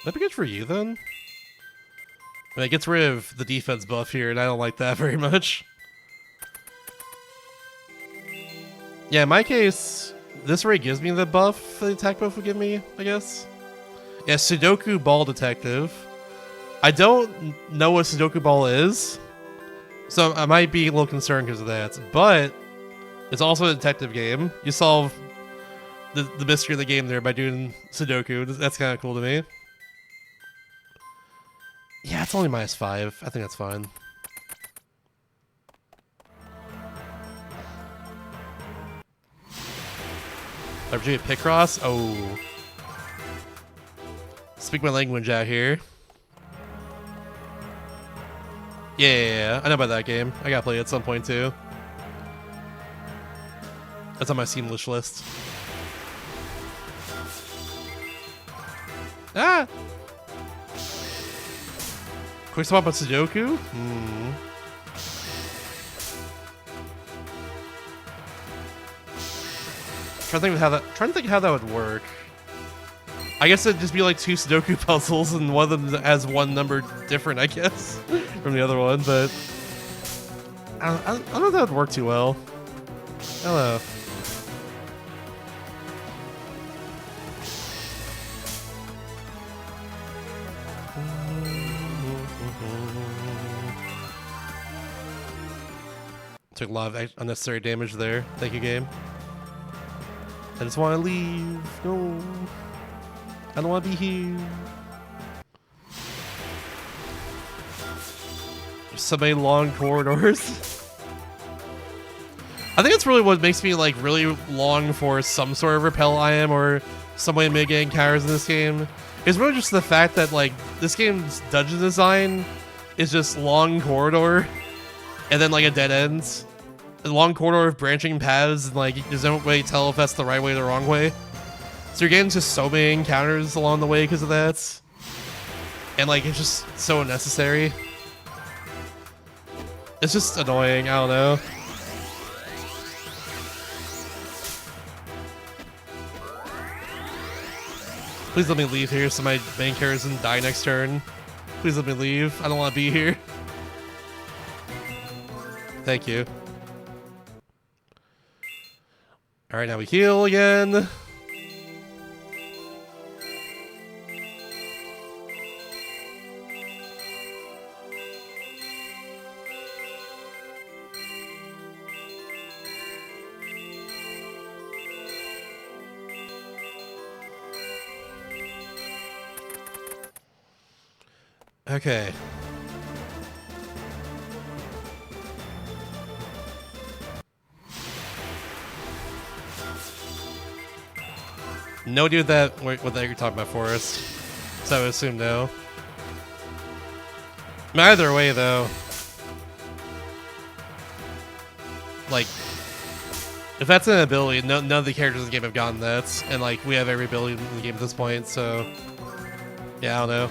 That'd be good for you then. I mean, it gets rid of the defense buff here, and I don't like that very much. Yeah, in my case, this already gives me the buff the attack buff would give me, I guess. Yeah, Sudoku Ball Detective. I don't know what Sudoku Ball is, so I might be a little concerned because of that. But it's also a detective game. You solve the mystery of the game there by doing Sudoku. That's kind of cool to me. Yeah, it's only -5. I think that's fine. RPG Picross? Oh. Speak my language out here. Yeah, I know about that game. I gotta play it at some point too. That's on my Steam wish list. Ah! Quick swap on Sudoku? Trying to think how that would work. I guess it'd just be like 2 Sudoku puzzles and one of them has one number different, I guess, from the other one, but I don't know if that would work too well. I don't know. Took a lot of unnecessary damage there. Thank you, game. I just want to leave. No. I don't want to be here. There's so many long corridors. I think it's really what makes me like really long for some sort of repel item or some way to mitigate encounters in this game. It's really just the fact that like this game's dungeon design is just long corridor and then like a dead end. A long corridor of branching paths and like there's no way to tell if that's the right way or the wrong way. So you're getting just so many encounters along the way because of that. And like it's just so unnecessary. It's just annoying, I don't know. Please let me leave here so my main character doesn't die next turn. Please let me leave. I don't want to be here. Thank you. Alright, now we heal again. Okay. No idea what that you're talking about, Forrest. So I would assume no. Either way, though. Like, if that's an ability, none of the characters in the game have gotten that. And, like, we have every ability in the game at this point, so... Yeah, I don't know.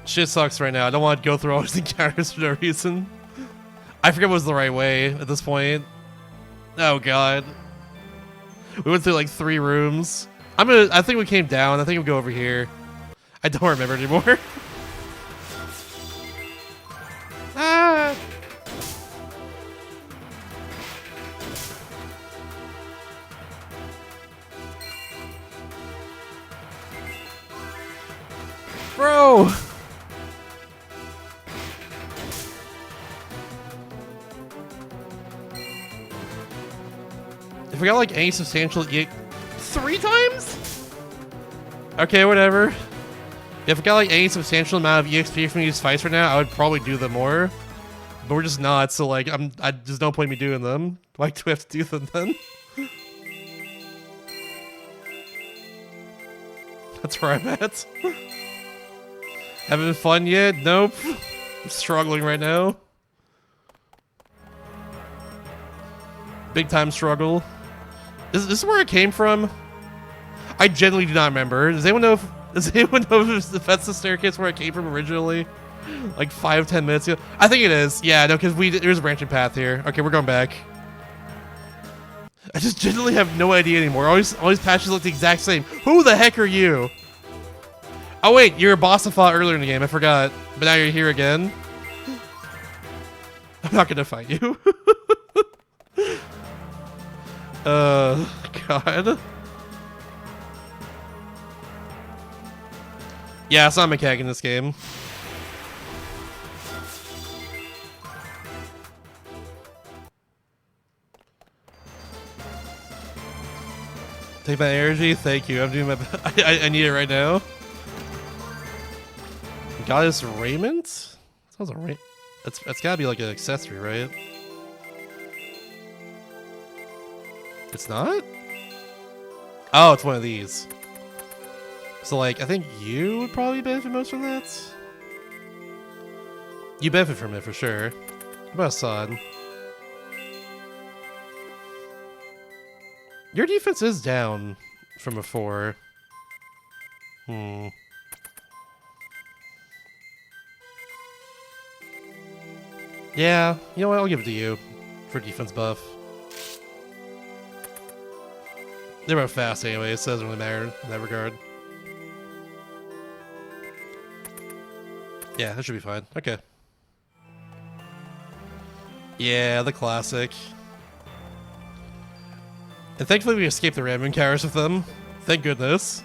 Shit sucks right now. I don't want to go through all these encounters for no reason. I forget what was the right way at this point. Oh god. We went through like 3 rooms. I think we came down. I think we go over here. I don't remember anymore. If we got like any substantial 3 times? Okay, whatever. If we got like any substantial amount of EXP from these fights right now, I would probably do them more. But we're just not, so like there's no point in me doing them. Why do we have to do them then? That's where I'm at. Having fun yet? Nope. I'm struggling right now. Big time struggle. Is this where it came from? I genuinely do not remember. Does anyone know if that's the staircase where it came from originally? Like 5-10 minutes ago? I think it is. Yeah, no, because there's a branching path here. Okay, we're going back. I just genuinely have no idea anymore. All these patches look the exact same. Who the heck are you? Oh wait, you're a boss I fought earlier in the game. I forgot. But now you're here again. I'm not gonna fight you. God. Yeah, it's not a mechanic in this game. Take my energy, thank you. I'm doing my best. I need it right now. Goddess raiment? Sounds alright. That's gotta be like an accessory, right? It's not? Oh, it's one of these. So like, I think you would probably benefit most from that. You benefit from it for sure. What about Assad? Your defense is down from before. Yeah, you know what? I'll give it to you for defense buff. They're both fast anyway, so it doesn't really matter in that regard. Yeah, that should be fine. Okay. Yeah, the classic. And thankfully we escaped the random encounters with them. Thank goodness.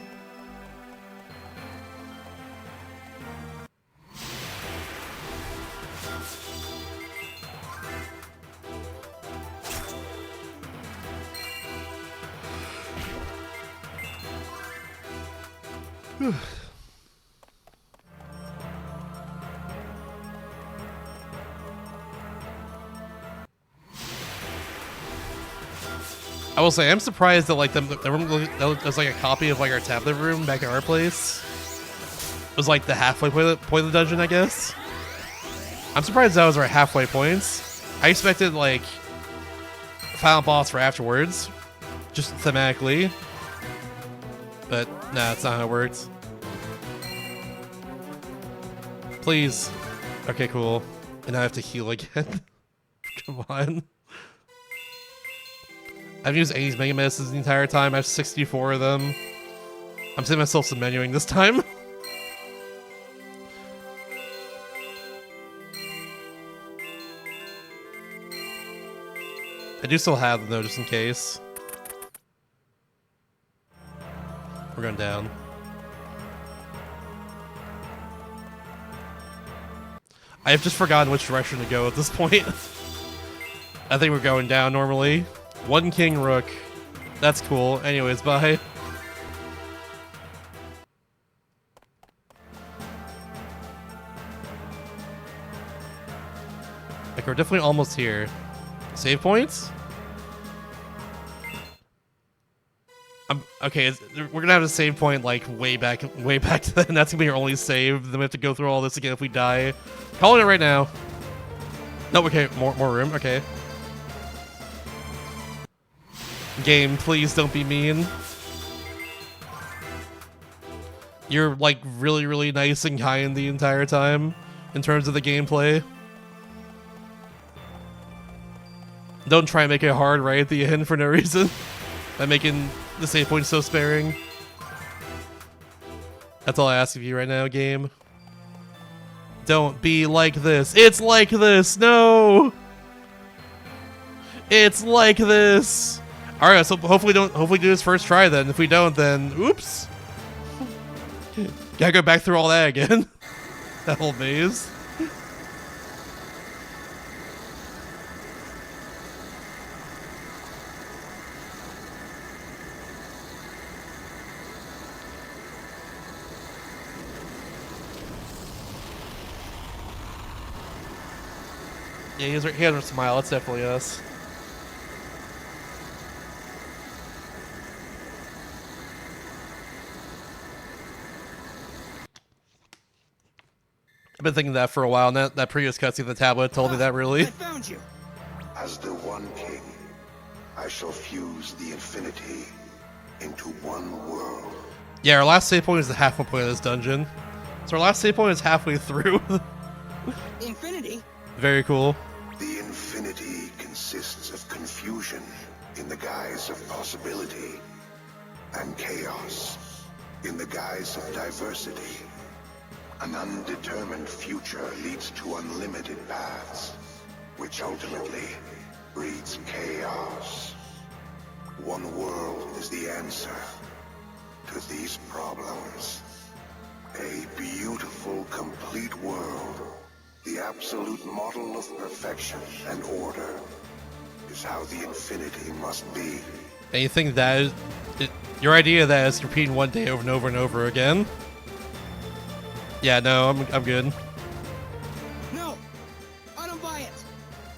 I will say, I'm surprised that like the room that was like a copy of like our tablet room back at our place was like the halfway point of the dungeon, I guess. I'm surprised that was our halfway points. I expected like final boss for afterwards, just thematically, but nah, that's not how it works. Please. Okay, cool. And now I have to heal again. Come on. I've used 80s Mega Medicines the entire time. I have 64 of them. I'm saving myself some menuing this time. I do still have them though, just in case. We're going down. I have just forgotten which direction to go at this point. I think we're going down normally. One king rook. That's cool. Anyways, bye. Like, we're definitely almost here. Save points? Okay, we're gonna have a save point like way back to then. That's gonna be our only save. Then we have to go through all this again if we die. Calling it right now. No, okay, more room. Okay. Game, please don't be mean. You're like really, really nice and kind the entire time in terms of the gameplay. Don't try and make it hard right at the end for no reason by making the save point so sparing. That's all I ask of you right now, game. Don't be like this. It's like this. No. It's like this. All right, so hopefully do this first try then. If we don't, then oops. Gotta go back through all that again. That whole maze. Yeah, he has a smile. It's definitely us. I've been thinking that for a while, and that previous cutscene of the tablet told me that really. I found you. As the One King, I shall fuse the infinity into one world. Yeah, our last save point is the halfway point of this dungeon. So our last save point is halfway through. Infinity? Very cool. The infinity consists of confusion in the guise of possibility, and chaos in the guise of diversity. An undetermined future leads to unlimited paths, which ultimately breeds chaos. One world is the answer to these problems. A beautiful, complete world, the absolute model of perfection and order, is how the infinity must be. And you think that is... your idea of that is repeating one day over and over and over again? Yeah, no, I'm good. No, I don't buy it.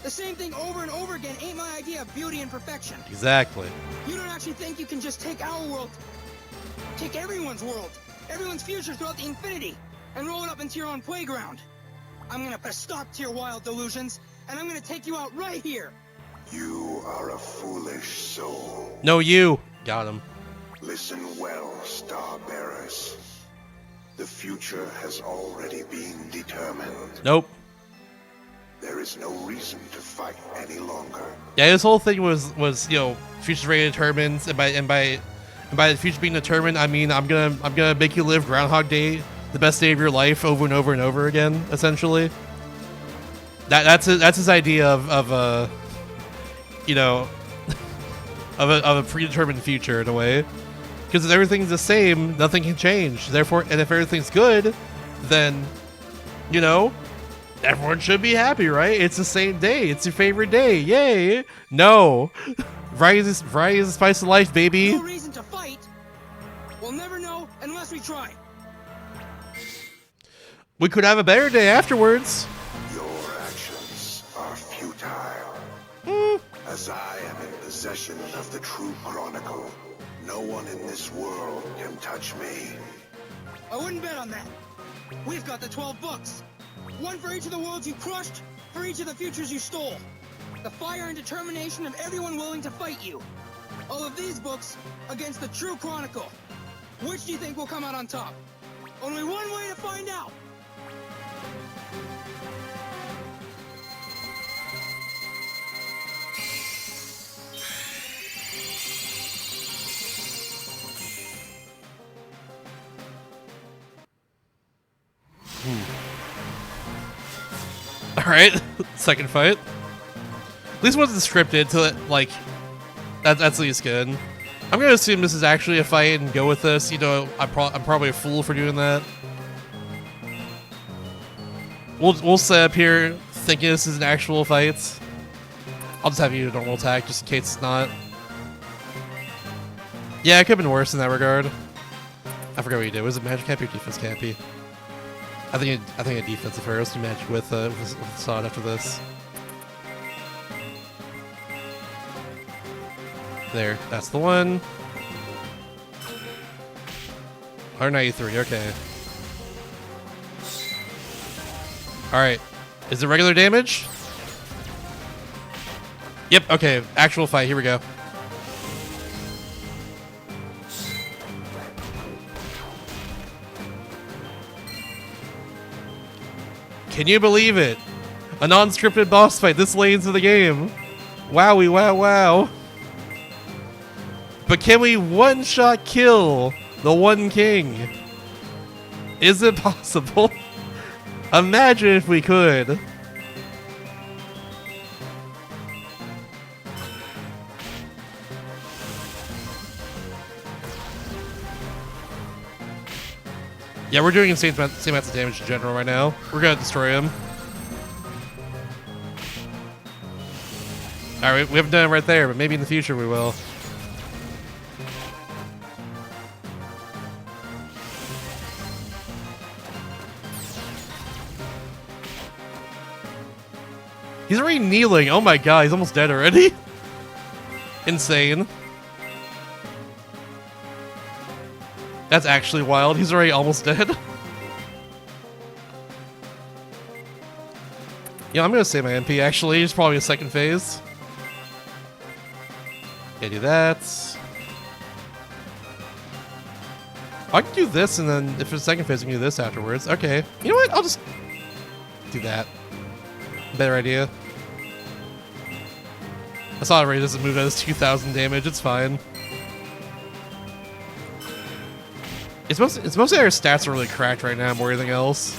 The same thing over and over again ain't my idea of beauty and perfection. Exactly. You don't actually think you can just take our world, take everyone's world, everyone's future throughout the infinity, and roll it up into your own playground. I'm gonna put a stop to your wild delusions, and I'm gonna take you out right here. You are a foolish soul. No, you. Got him. Listen well, Star-bearers. The future has already been determined. Nope. There is no reason to fight any longer. Yeah, this whole thing was future's already determined, and by the future being determined, I mean I'm gonna make you live Groundhog Day, the best day of your life, over and over and over again. Essentially, that's his idea of a of a predetermined future in a way. Because if everything's the same, nothing can change. Therefore, and if everything's good, then everyone should be happy, right? It's the same day. It's your favorite day. Yay! No, variety is the spice of life, baby. No reason to fight. We'll never know unless we try. We could have a better day afterwards. Your actions are futile. As I am in possession of the true chronicle, no one in this world can touch me. I wouldn't bet on that. We've got the 12 books. One for each of the worlds you crushed, for each of the futures you stole. The fire and determination of everyone willing to fight you. All of these books against the true chronicle. Which do you think will come out on top? Only one way to find out. Alright, second fight. At least it wasn't scripted, so that, that's at least good. I'm gonna assume this is actually a fight and go with this. I'm probably a fool for doing that. We'll set up here thinking this is an actual fight. I'll just have you do a normal attack just in case it's not. Yeah, it could have been worse in that regard. I forgot what you did. Was it magic campy or defense campy? I think a defensive first. You match with Sod after this. There, that's the one. 193. Okay. All right. Is it regular damage? Yep. Okay. Actual fight. Here we go. Can you believe it? A non-scripted boss fight this late into the game. Wowie, wow, wow. But can we one-shot kill the One King? Is it possible? Imagine if we could. Yeah, we're doing the same amounts of damage in general right now. We're gonna destroy him. Alright, we haven't done it right there, but maybe in the future we will. He's already kneeling. Oh my god, he's almost dead already. Insane. That's actually wild. He's already almost dead. Yeah, I'm gonna save my MP actually. It's probably a second phase. Okay, do that. I can do this, and then if it's second phase, I can do this afterwards. Okay. You know what? I'll just do that. Better idea. I saw Ray doesn't move as 2,000 damage. It's fine. It's mostly our stats are really cracked right now more than anything else.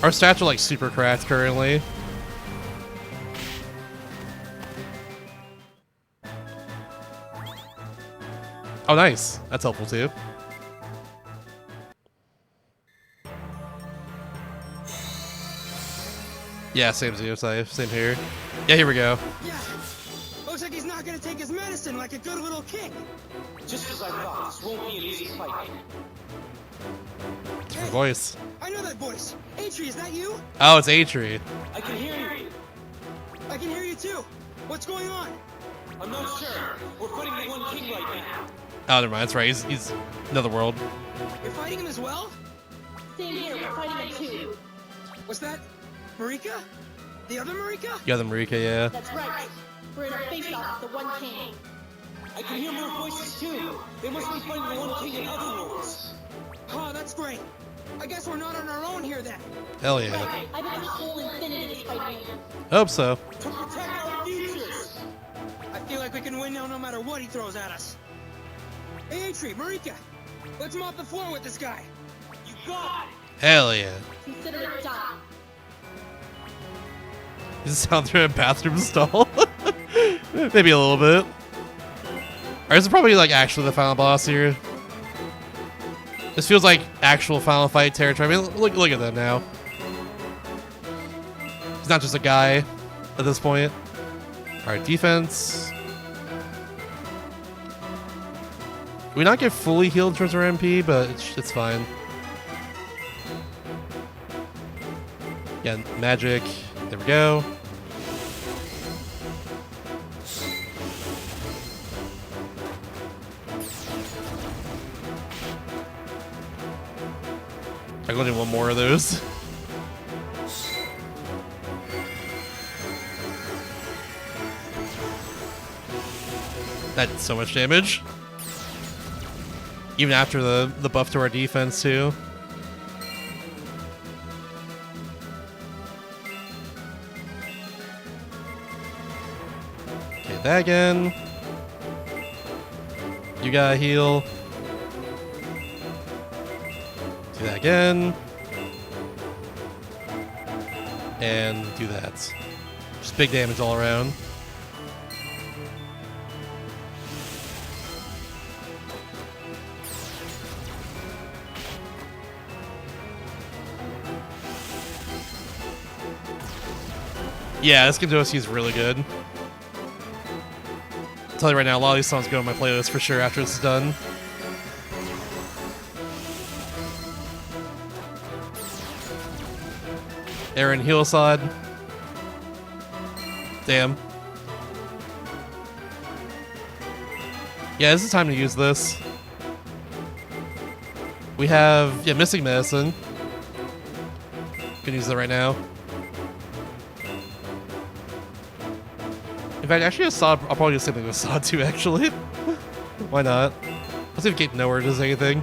Our stats are like super cracked currently. Oh, nice. That's helpful too. Yeah, same Xenosafe, same here. Yeah, here we go. Yeah. Looks like he's not gonna take his medicine like a good little king. Just as I thought, this won't be an easy fight. Different voice. I know that voice. Atri, is that you? Oh, it's Atri. I can hear you. I can hear you too. What's going on? I'm not sure. We're fighting the One King right now. Oh, never mind. That's right. He's another world. You're fighting him as well? Same here. We're fighting him too. Was that Marika? The other Marika? The other Marika, yeah. That's right. We're in a face-off with the One King. I can hear more voices too. They must be fighting the One King in other worlds. Oh, that's great. I guess we're not on our own here then. Hell yeah. Right. I bet the whole infinity is fighting him. Hope so. To protect our futures. I feel like we can win now no matter what he throws at us. Hey, Atri, Marika, let's mop the floor with this guy. You got it. Hell yeah. Consider it done. Does it sound through a bathroom stall? Maybe a little bit. Or is it probably like actually the final boss here? This feels like actual Final Fight territory. I mean, look at them now. He's not just a guy at this point. Alright, defense. We not get fully healed in terms of our MP, but it's fine. Yeah, magic. There we go. I'm gonna do one more of those. That did so much damage. Even after the buff to our defense too. Okay, that again. You gotta heal. Do that again. And do that. Just big damage all around. Yeah, this Kendosi is really good. I'll tell you right now, a lot of these songs go on my playlist for sure after it's done. Aaron Heelsod. Damn. Yeah, this is time to use this. We have, Missing Medicine. Can use that right now. In fact, actually, I'll probably do the same thing with Saw 2, actually. Why not? Let's see if Gate Nowhere does anything.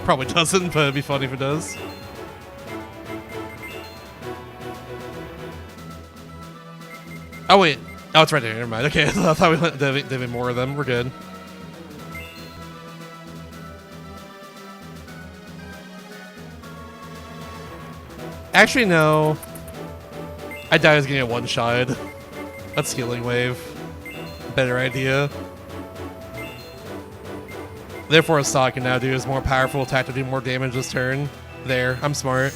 Probably doesn't, but it'd be funny if it does. Oh, wait. Oh, it's right there. Never mind. Okay, I thought we went to more of them. We're good. Actually, no. I doubt I was getting a one-shot. That's Healing Wave. Better idea. Therefore, a Saw can now do his more powerful attack to do more damage this turn. There, I'm smart.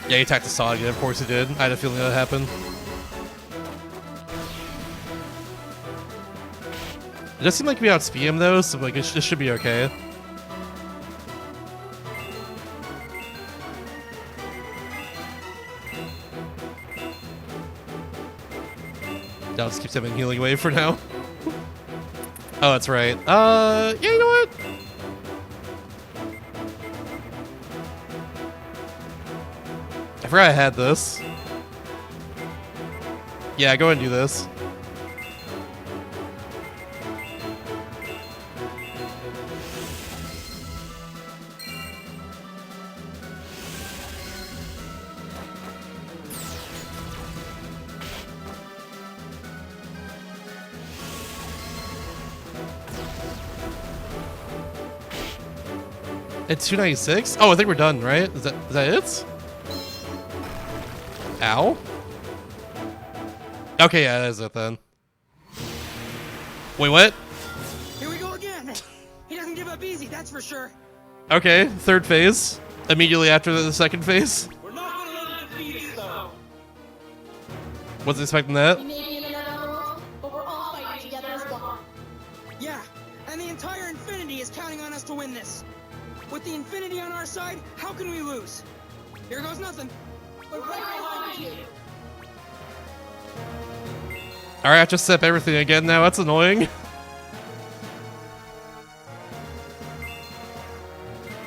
Yeah, he attacked the saw again. Of course he did. I had a feeling that would happen. It does seem like we outspeed him though, so like this should be okay. I'll just keep him in healing wave for now. Oh, that's right. Yeah, you know what? I forgot I had this. Yeah, go ahead and do this. It's 296? Oh, I think we're done, right? Is that it? Ow. Okay, yeah, that is it then. Wait, what? Here we go again. He doesn't give up easy, that's for sure. Okay, third phase. Immediately after the second phase. We're not gonna let him defeat us, though. Wasn't expecting that. We may be in another world, but we're all fighting together as one. Yeah, and the entire Infinity is counting on us to win this. With the Infinity on our side, how can we lose? Here goes nothing. We're right behind you. Alright, I have to set up everything again now. That's annoying.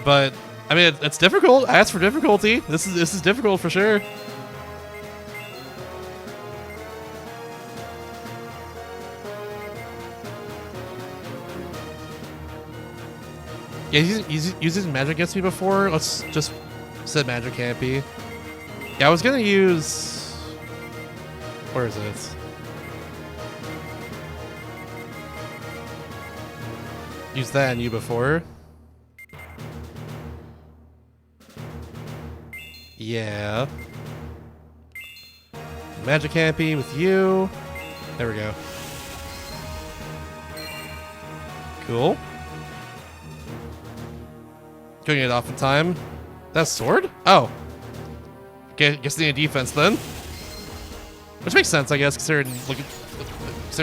But, I mean, it's difficult. I asked for difficulty. This is difficult for sure. Yeah, he's used magic against me before. Let's just set magic can't be. Yeah, I was gonna use... Where is it? Use that on you before. Yeah. Magic can't be with you. There we go. Cool. Couldn't get it off in time. That's sword? Oh. Okay, guess they need defense then. Which makes sense, I guess, considering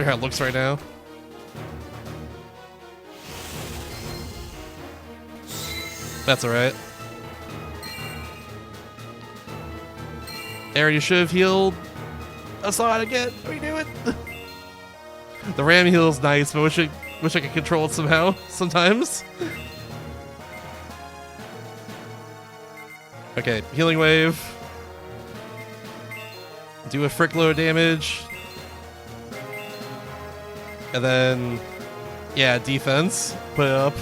how it looks right now. That's alright. Aaron, you should have healed Assad again. What are you doing? The ram heal is nice, but wish I could control it somehow. Sometimes. Okay, healing wave. Do a frick load damage. And then, yeah, defense. Put it up.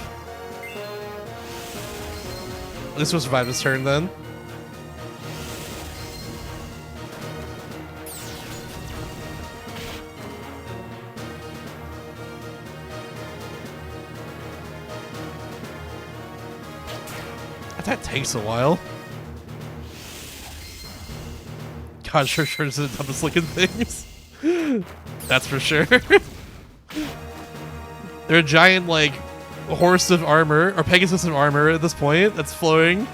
This will survive his turn then. That takes a while. God, sure is the dumbest looking things. That's for sure. They're a giant, like, horse of armor, or Pegasus of armor at this point, that's floating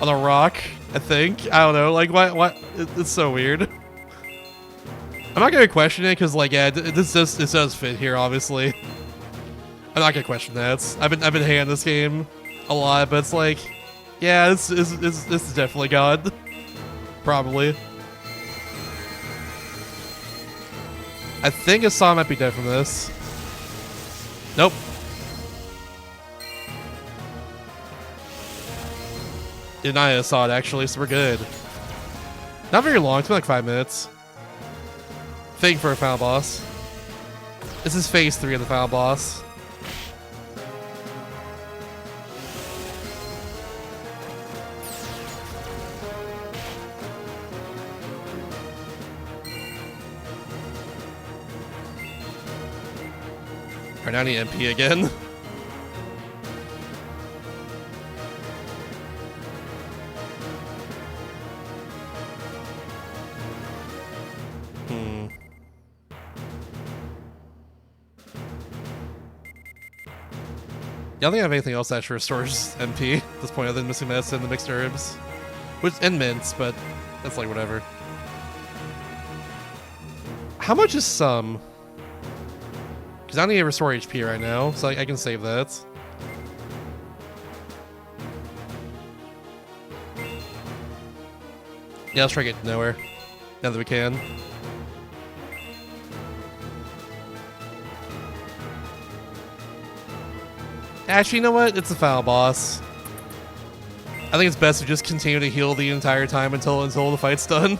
on a rock, I think. I don't know, like, what? It's so weird. I'm not gonna question it, because, like, yeah, this does fit here, obviously. I'm not gonna question that. I've been hating this game a lot, but it's like, yeah, this is definitely God. Probably. I think Assad might be dead from this. Nope. Deny Assad, actually, so we're good. Not very long, it's been like 5 minutes. Fitting for a final boss. This is phase 3 of the final boss. Alright, now I need MP again. Yeah, I don't think I have anything else that actually restores MP at this point other than missing medicine and the mixed herbs. Which, and mints, but that's like whatever. How much is some? Because I need to restore HP right now, so I can save that. Yeah, let's try to get nowhere. Now that we can. Actually, you know what? It's a final boss. I think it's best to just continue to heal the entire time until the fight's done.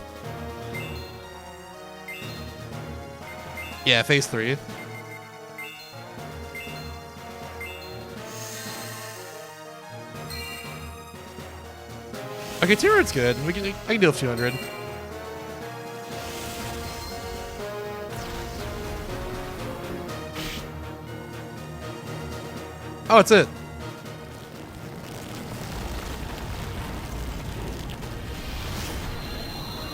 Yeah, phase 3. Okay, 200's good. I can do a 200. Oh, that's it.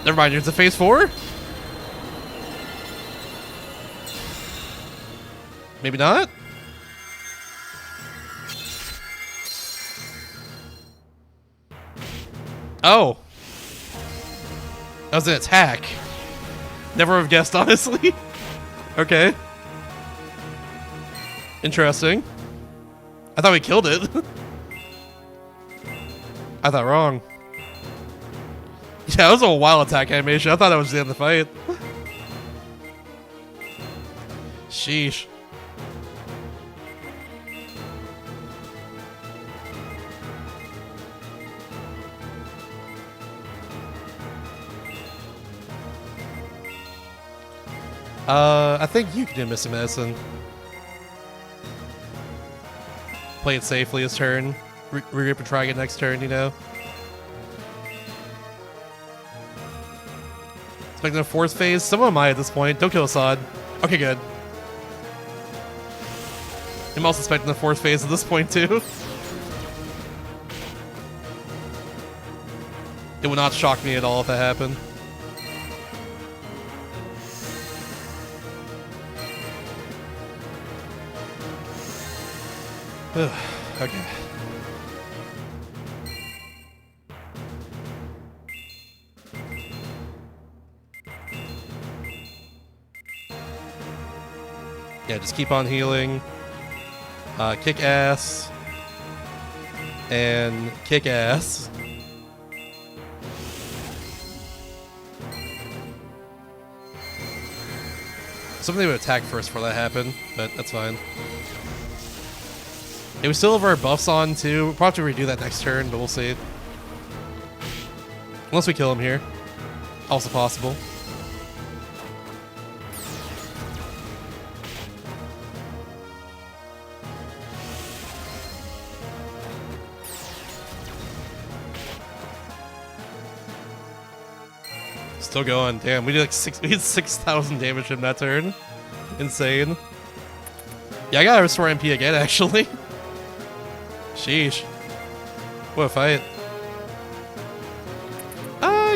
Never mind, it's a phase 4? Maybe not? Oh. That was an attack. Never have guessed, honestly. Okay. Interesting. I thought we killed it. I thought wrong. Yeah, that was a wild attack animation. I thought that was the end of the fight. Sheesh. I think you can do Missing Medicine. Play it safely this turn. Regroup and try again next turn, you know? Expecting a fourth phase? Someone might at this point. Don't kill Assad. Okay, good. I'm also expecting the fourth phase at this point, too. It would not shock me at all if that happened. Okay. Yeah, just keep on healing. Kick ass. And kick ass. Something would attack first before that happened, but that's fine. Yeah, we still have our buffs on too. We'll probably have to redo that next turn, but we'll see. Unless we kill him here. Also possible. Still going. Damn, we did like we did 6,000 damage in that turn. Insane. Yeah, I gotta restore MP again, actually. Sheesh. What a fight.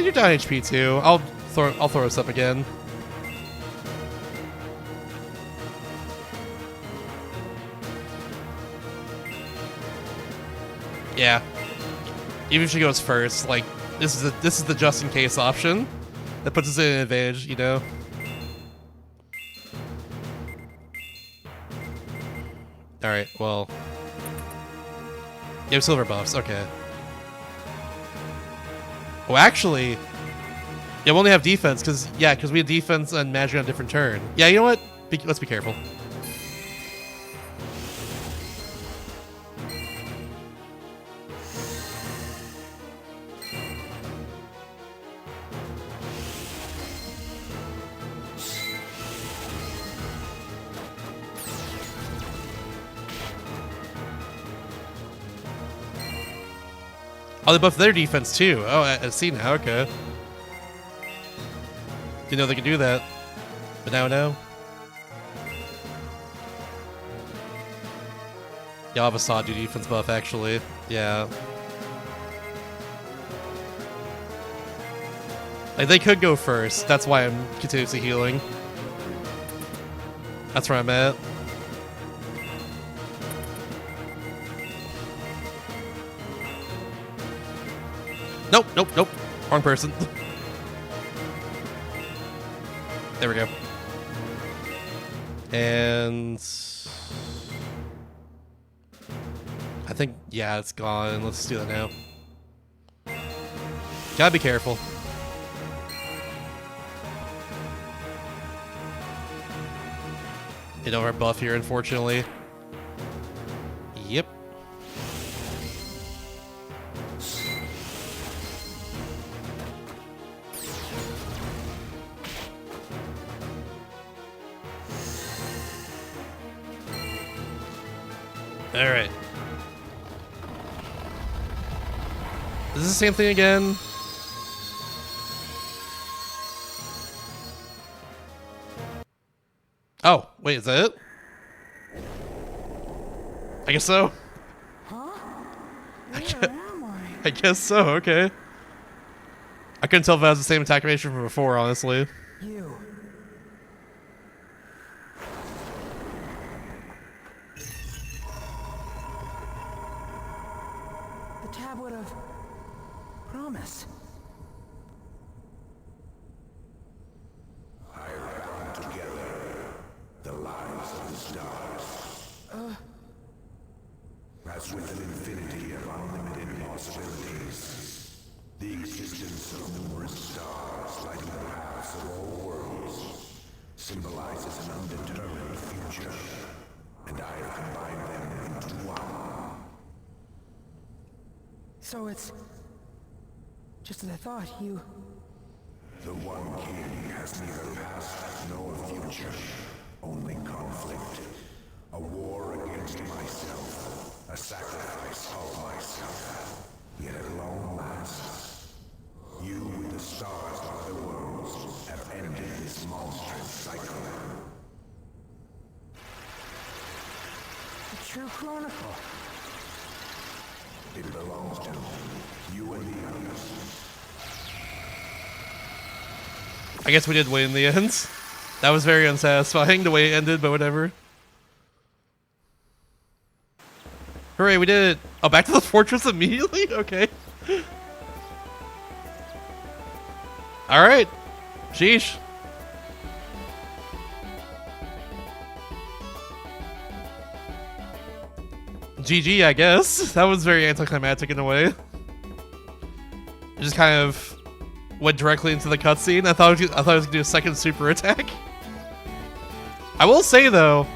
You're down HP too. I'll throw us up again. Yeah. Even if she goes first, like this is the just in case option that puts us in an advantage, you know. All right. Well. You have silver buffs, okay. Oh, actually, yeah, we only have defense because we have defense and magic on a different turn. Yeah, you know what? Let's be careful. Oh, they buffed their defense too. Oh, I see now. Okay. Didn't know they could do that. But now I know. Yeah, I'll have a Saw do defense buff, actually. Yeah. Like, they could go first. That's why I'm continuously healing. That's where I'm at. Nope, nope, nope. Wrong person. There we go. And I think, yeah, it's gone. Let's do that now. Gotta be careful. You know our buff here, unfortunately. Yep. Alright. Is this the same thing again? Oh, wait, is that it? I guess so. I guess so, okay. I couldn't tell if that was the same attack animation from before, honestly. You. The tablet of promise. I have bound together the lives of the stars. As with an infinity of unlimited possibilities, the existence of numerous stars lighting the paths of all worlds symbolizes an undetermined future, and I have combined them into one. So it's just as I thought. You. The One King has neither past nor future, only conflict. A war against myself, a sacrifice of myself. Yet at long last, you and the stars of other worlds have ended this monstrous cycle. The true chronicle. It belongs to you and the others. I guess we did win in the end. That was very unsatisfying the way it ended, but whatever. Hooray, we did it! Oh, back to the fortress immediately? Okay. Alright. Sheesh. GG, I guess. That was very anticlimactic in a way. It just kind of went directly into the cutscene. I thought I was gonna do a second super attack. I will say though,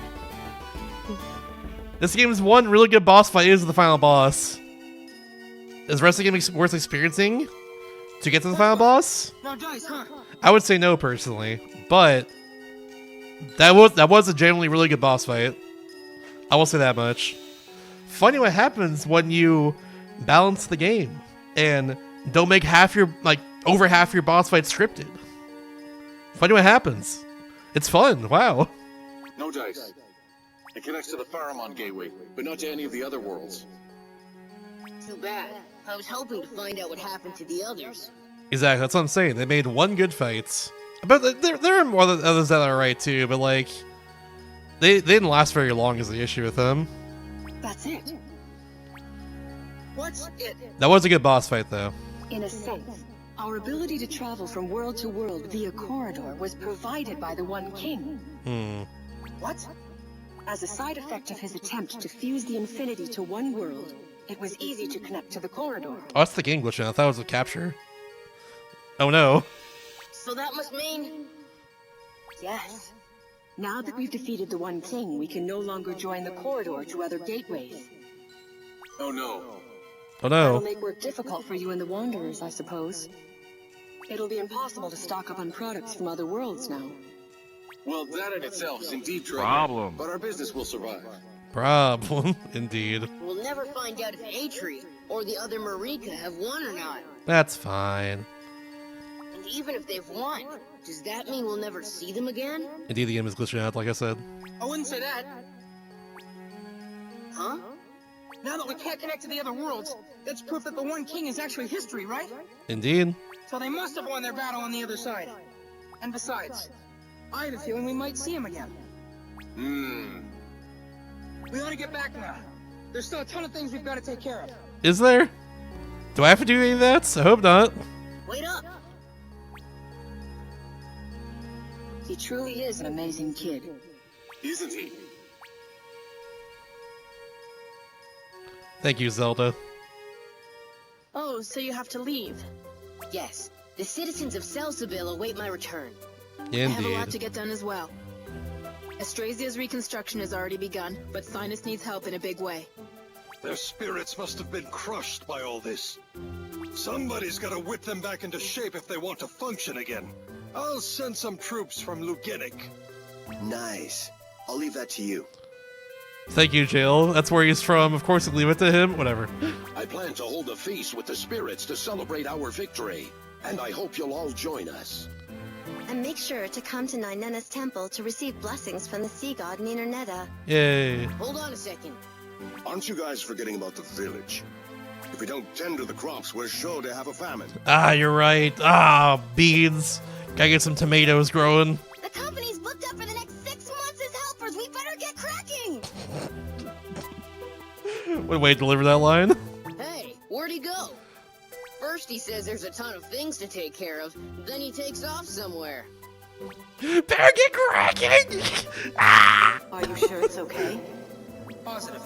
this game's one really good boss fight is the final boss. Is the rest of the game worth experiencing to get to the final boss? No dice, huh? I would say no personally, but that was a genuinely really good boss fight. I will say that much. Funny what happens when you balance the game and don't make over half your boss fight scripted. Funny what happens. It's fun. Wow. No dice. It connects to the Faramon gateway, but not to any of the other worlds. Too bad. I was hoping to find out what happened to the others. Exactly. That's what I'm saying. They made one good fight, but there are more others that are right too. But like, they didn't last very long. Is the issue with them? That's it. What's it? That was a good boss fight though. In a sense, our ability to travel from world to world via corridor was provided by the One King. What? As a side effect of his attempt to fuse the infinity to one world, it was easy to connect to the corridor. Oh, that's the game glitch. I thought it was a capture. Oh no. So that must mean... Yes. Now that we've defeated the One King, we can no longer join the corridor to other gateways. Oh no. Oh That'll no. make work difficult for you and the Wanderers, I suppose. It'll be impossible to stock up on products from other worlds now. Well, that in itself is indeed true. Problem. But our business will survive. Problem, indeed. We'll never find out if Atri or the other Marika have won or not. That's fine. And even if they've won, does that mean we'll never see them again? Indeed, the game is glitching out, like I said. I wouldn't say that. Huh? Now that we can't connect to the other worlds, that's proof that the One King is actually history, right? Indeed. So they must have won their battle on the other side. And besides, I have a feeling we might see him again. We ought to get back now. There's still a ton of things we've got to take care of. Is there? Do I have to do any of that? I hope not. Wait up! He truly is an amazing kid. Isn't he? Thank you, Zelda. Oh, so you have to leave. Yes, the citizens of Salsabil await my return. I have a lot Indeed. to get done as well. Astrasia's reconstruction has already begun, but Sinus needs help in a big way. Their spirits must have been crushed by all this. Somebody's gotta whip them back into shape if they want to function again. I'll send some troops from Lugenik. Nice. I'll leave that to you. Thank you, Jill. That's where he's from. Of course, leave it to him. Whatever. I plan to hold a feast with the spirits to celebrate our victory, and I hope you'll all join us. And make sure to come to Ninena's temple to receive blessings from the sea god Ninernetta. Yay. Hold on a second. Aren't you guys forgetting about the village? If we don't tend to the crops, we're sure to have a famine. Ah, you're right. Ah, beans. Gotta get some tomatoes growing. The company's booked up for the next 6 months as helpers. We better get cracking. What a way to deliver that line. Hey, where'd he go? First he says there's a ton of things to take care of, then he takes off somewhere. Better get cracking! Ah! Are you sure it's okay? Positive.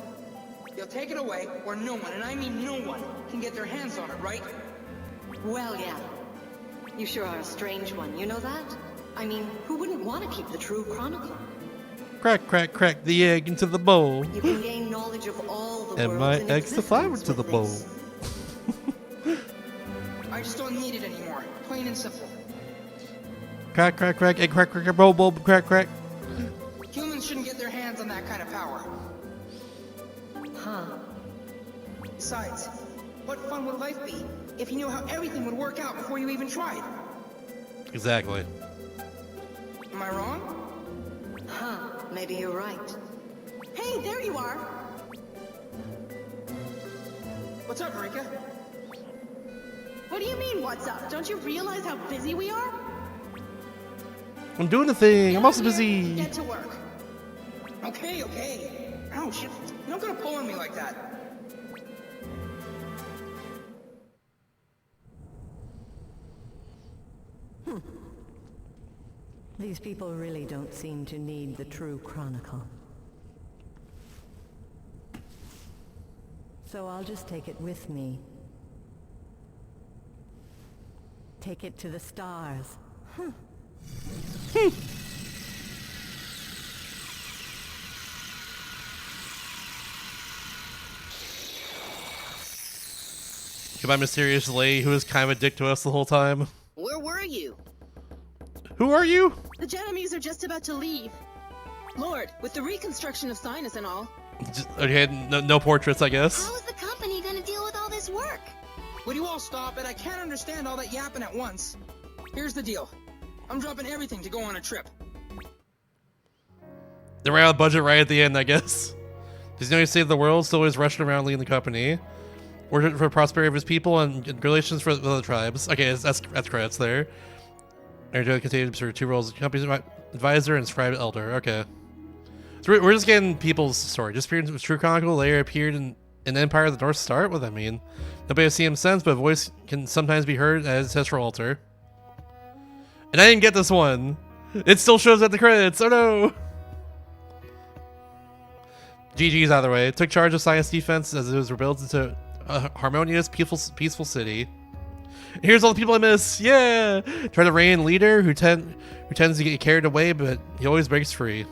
They'll take it away where no one, and I mean no one, can get their hands on it, right? Well, yeah. You sure are a strange one, you know that? I mean, who wouldn't want to keep the true chronicle? Crack, crack, crack the egg into the bowl. You can gain knowledge of all the And worlds my in eggs the flour existence to the with bowl. this. I just don't need it anymore. Plain and simple. Crack, crack, crack, egg, crack, crack, bowl, bowl, crack, crack. Humans shouldn't get their hands on that kind of power. Huh. Besides, what fun would life be if you knew how everything would work out before you even tried? Exactly. Am I wrong? Huh. Maybe you're right. Hey, there you are! What's up, Marika? What do you mean, what's up? Don't you realize how busy we are? I'm doing the thing. I'm also Here, busy. Get to work. Okay, okay. Ouch. You're not gonna pull on me like that. These people really don't seem to need the true chronicle. So I'll just take it with me. Take it to the stars. Goodbye, mysterious lady who was kind of a dick to us the whole time. Where were you? Who are you? The Genoese are just about to leave. Lord, with the reconstruction of Sinus and all. Just, okay, no portraits, I guess. How is the company gonna deal with all this work? Would you all stop it? I can't understand all that yapping at once. Here's the deal. I'm dropping everything to go on a trip. They ran out of budget right at the end, I guess. Does he know he saved the world? Still always rushing around leading the company. Working for the prosperity of his people and relations for the other tribes. Okay, that's credits there. They're doing continue to serve 2 roles: company's advisor and scribe elder. Okay. So we're just getting people's story. Just appeared in True Chronicle, later appeared in Empire of the North Star. What does that mean? Nobody has seen him since, but a voice can sometimes be heard as ancestral altar. And I didn't get this one. It still shows at the credits. Oh no! GG's either way. Took charge of science defense as it was rebuilt into a harmonious, peaceful city. And here's all the people I miss. Yeah! Try to reign leader who tends to get carried away, but he always breaks free.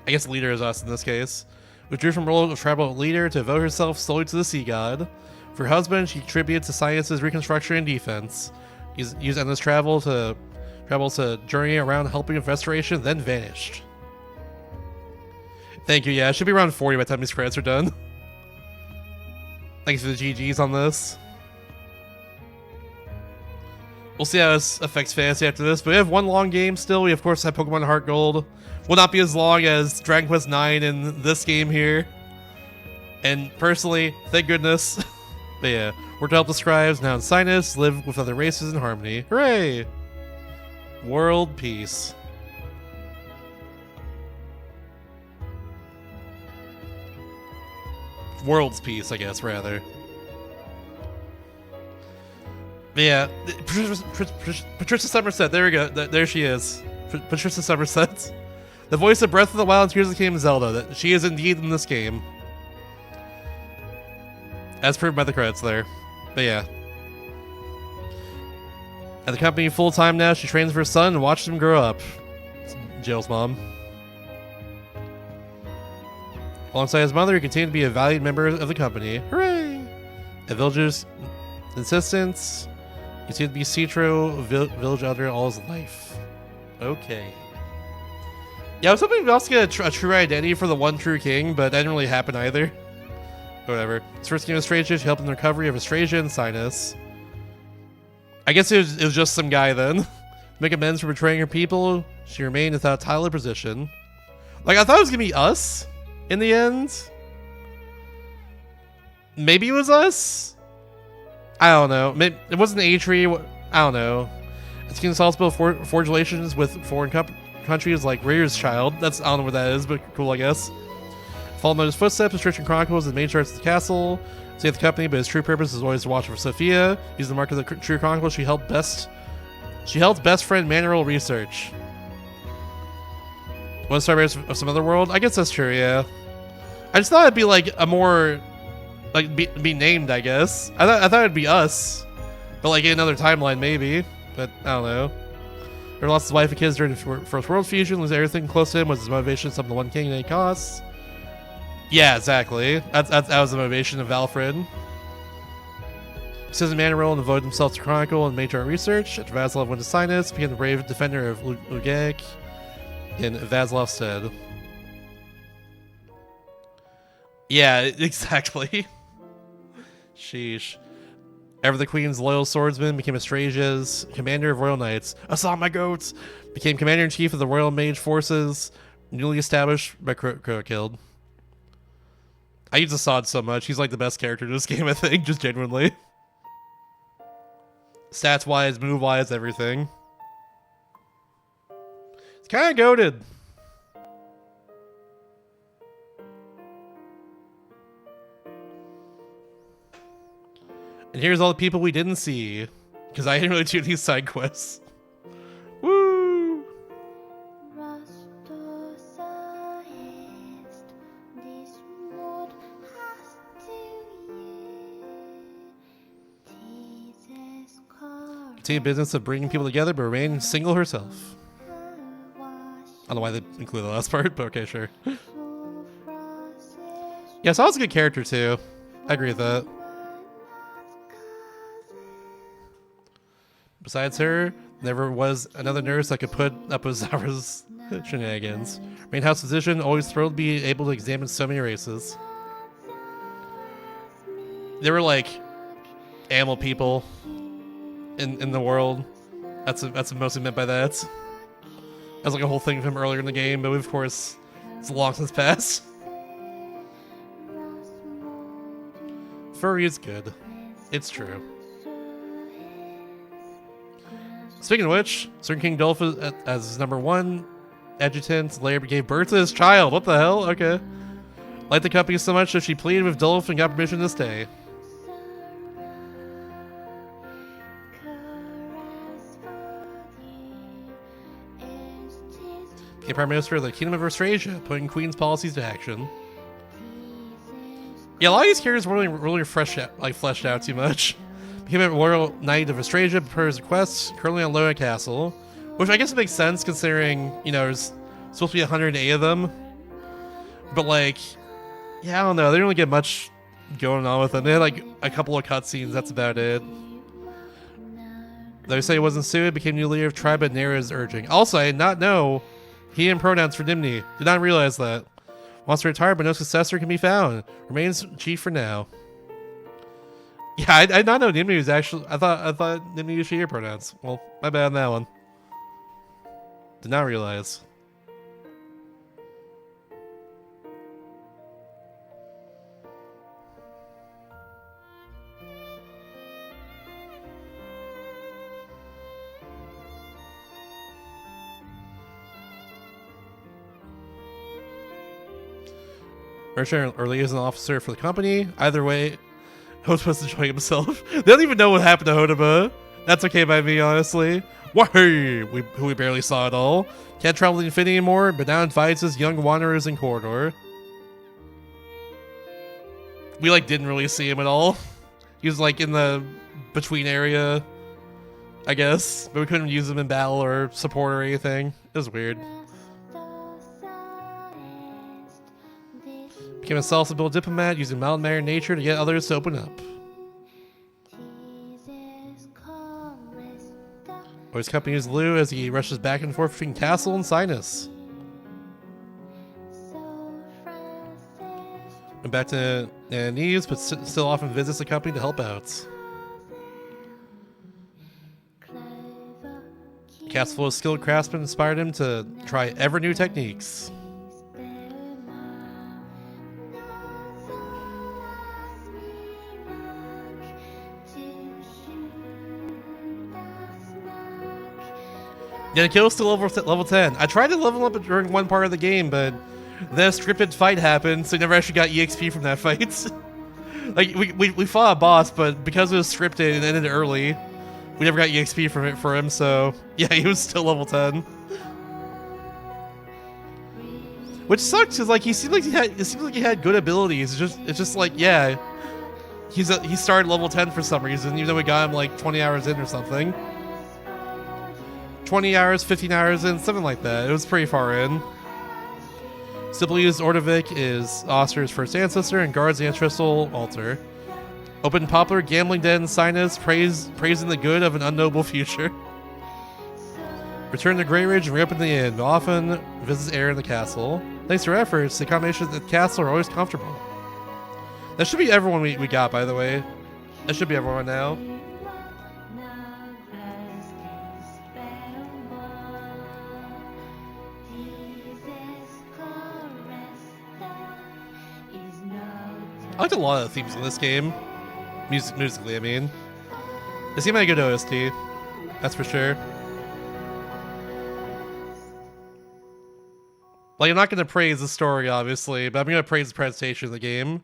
I guess leader is us in this case. Withdrew from role of tribal leader to devote herself solely to the sea god. For her husband, she contributed to science's reconstruction and defense. Used endless travel to journey around helping with restoration, then vanished. Thank you, yeah, it should be around 40 by the time these credits are done. Thanks for the GGs on this. We'll see how this affects fantasy after this, but we have one long game still. We, of course, have Pokemon Heart Gold. Will not be as long as Dragon Quest IX in this game here. And personally, thank goodness. But yeah, we're to help the scribes now in Sinus, live with other races in harmony. Hooray! World peace. World's peace, I guess, rather. Yeah, Patricia Somerset. There we go. There she is. Patricia Somerset, the voice of Breath of the Wild, Tears of the Kingdom, Zelda. That she is indeed in this game, as proved by the credits there. But yeah, at the company full time now, she trains for her son and watches him grow up. Jill's mom. Alongside his mother, he continued to be a valued member of the company. Hooray! At villagers' insistence, he continued to be Citro, village elder all his life. Okay. Yeah, I was hoping we'd also get a true identity for the one true king, but that didn't really happen either. Whatever. His first game of Astrasia, she helped in the recovery of Astrasia and Sinus. I guess it was just some guy then. To make amends for betraying her people, she remained without a title or position. Like, I thought it was gonna be us in the end. Maybe it was us? I don't know. Maybe it wasn't Atri. I don't know. It's responsible for forge relations with foreign countries like Rear's Child. I don't know what that is, but cool, I guess. Followed in his footsteps, Restriction Chronicles and main charts of the castle. Save the company, but his true purpose is always to watch for Sophia. Using the mark of the true Chronicles, she helped best friend Manual research. Want to start of some other world? I guess that's true, yeah. I just thought it'd be like a more, like, be named, I guess. I thought it'd be us. But like in another timeline, maybe. But I don't know. He lost his wife and kids during the First World Fusion. Losing everything close to him was his motivation to summon the One King at any cost. Yeah, exactly. That was the motivation of Valfred. Citizen Manaril devoted himself to Chronicle and major research. After Vasilov went to Sinus, became the brave defender of Lugek in Vaslov's stead. Yeah, exactly. Sheesh. Ever the Queen's loyal swordsman, became Astrasia's commander of Royal Knights. I saw my goats! Became commander-in-chief of the Royal Mage Forces, newly established by killed. I use Assad so much. He's like the best character in this game, I think, just genuinely. Stats-wise, move-wise, everything. It's kind of goated. And here's all the people we didn't see, because I didn't really do these side quests. Woo! Continue business of bringing people together, but remain single herself. I don't know why they included the last part, but okay, sure. Yeah, Saul's a good character too. I agree with that. Besides her, never was another nurse that could put up with Zara's shenanigans. Main house physician, always thrilled to be able to examine so many races. There were like animal people in the world. That's what mostly meant by that. That was like a whole thing of him earlier in the game, but of course, it's long since passed. Furry is good. It's true. Speaking of which, Certain King Dolph as his #1 adjutant later gave birth to his child. What the hell? Okay. Liked the company so much that she pleaded with Dolph and got permission to stay. Became Prime Minister of the Kingdom of Austrasia, putting Queen's policies to action. Yeah, a lot of these characters weren't really fleshed out too much. Became a Royal Knight of Austrasia, prepared his requests, currently on Loa Castle. Which I guess makes sense considering, you know, there's supposed to be 108 of them. But like, yeah, I don't know, they didn't really get much going on with them. They had like a couple of cutscenes, that's about it. They say he wasn't suited, became new leader of tribe at Nera's urging. Also, I did not know he and pronouns for Nimni. Did not realize that. Wants to retire, but no successor can be found. Remains chief for now. Yeah, I did not know Nimni was actually. I thought Nimni used she her pronouns. Well, my bad on that one. Did not realize. Merchant or liaison officer for the company. Either way, Hodaba's enjoying himself. They don't even know what happened to Hodaba. That's okay by me, honestly. Wahey! Who we barely saw at all. Can't travel the infinity anymore, but now invites us young wanderers in corridor. We like didn't really see him at all. He was like in the between area, I guess, but we couldn't use him in battle or support or anything. It was weird. Became a self-built diplomat using mild mannered nature to get others to open up. Always accompanies Lou as he rushes back and forth between Castle and Sinus. And back to Anise, but still often visits the company to help out. Castle full of skilled craftsmen inspired him to try ever new techniques. Yeah, Kill's still level 10. I tried to level up during one part of the game, but then a scripted fight happened, so I never actually got EXP from that fight. Like, we fought a boss, but because it was scripted and ended early, we never got EXP from it for him, so yeah, he was still level 10. Which sucks, because like it seems like he had good abilities. It's just like, yeah, he started level 10 for some reason, even though we got him like 20 hours in or something. 20 hours, 15 hours in, something like that. It was pretty far in. Still believes Ordovik is Oster's first ancestor and guards the ancestral altar. Open popular gambling den in Sinus, praising the good of an unknowable future. Return to Grey Ridge and reopen the inn, but often visits Air in the castle. Thanks to her efforts, the combinations at the castle are always comfortable. That should be everyone we got, by the way. That should be everyone now. I liked a lot of the themes in this game. Musically, I mean. This game had a good OST. That's for sure. Like, I'm not going to praise the story, obviously, but I'm going to praise the presentation of the game.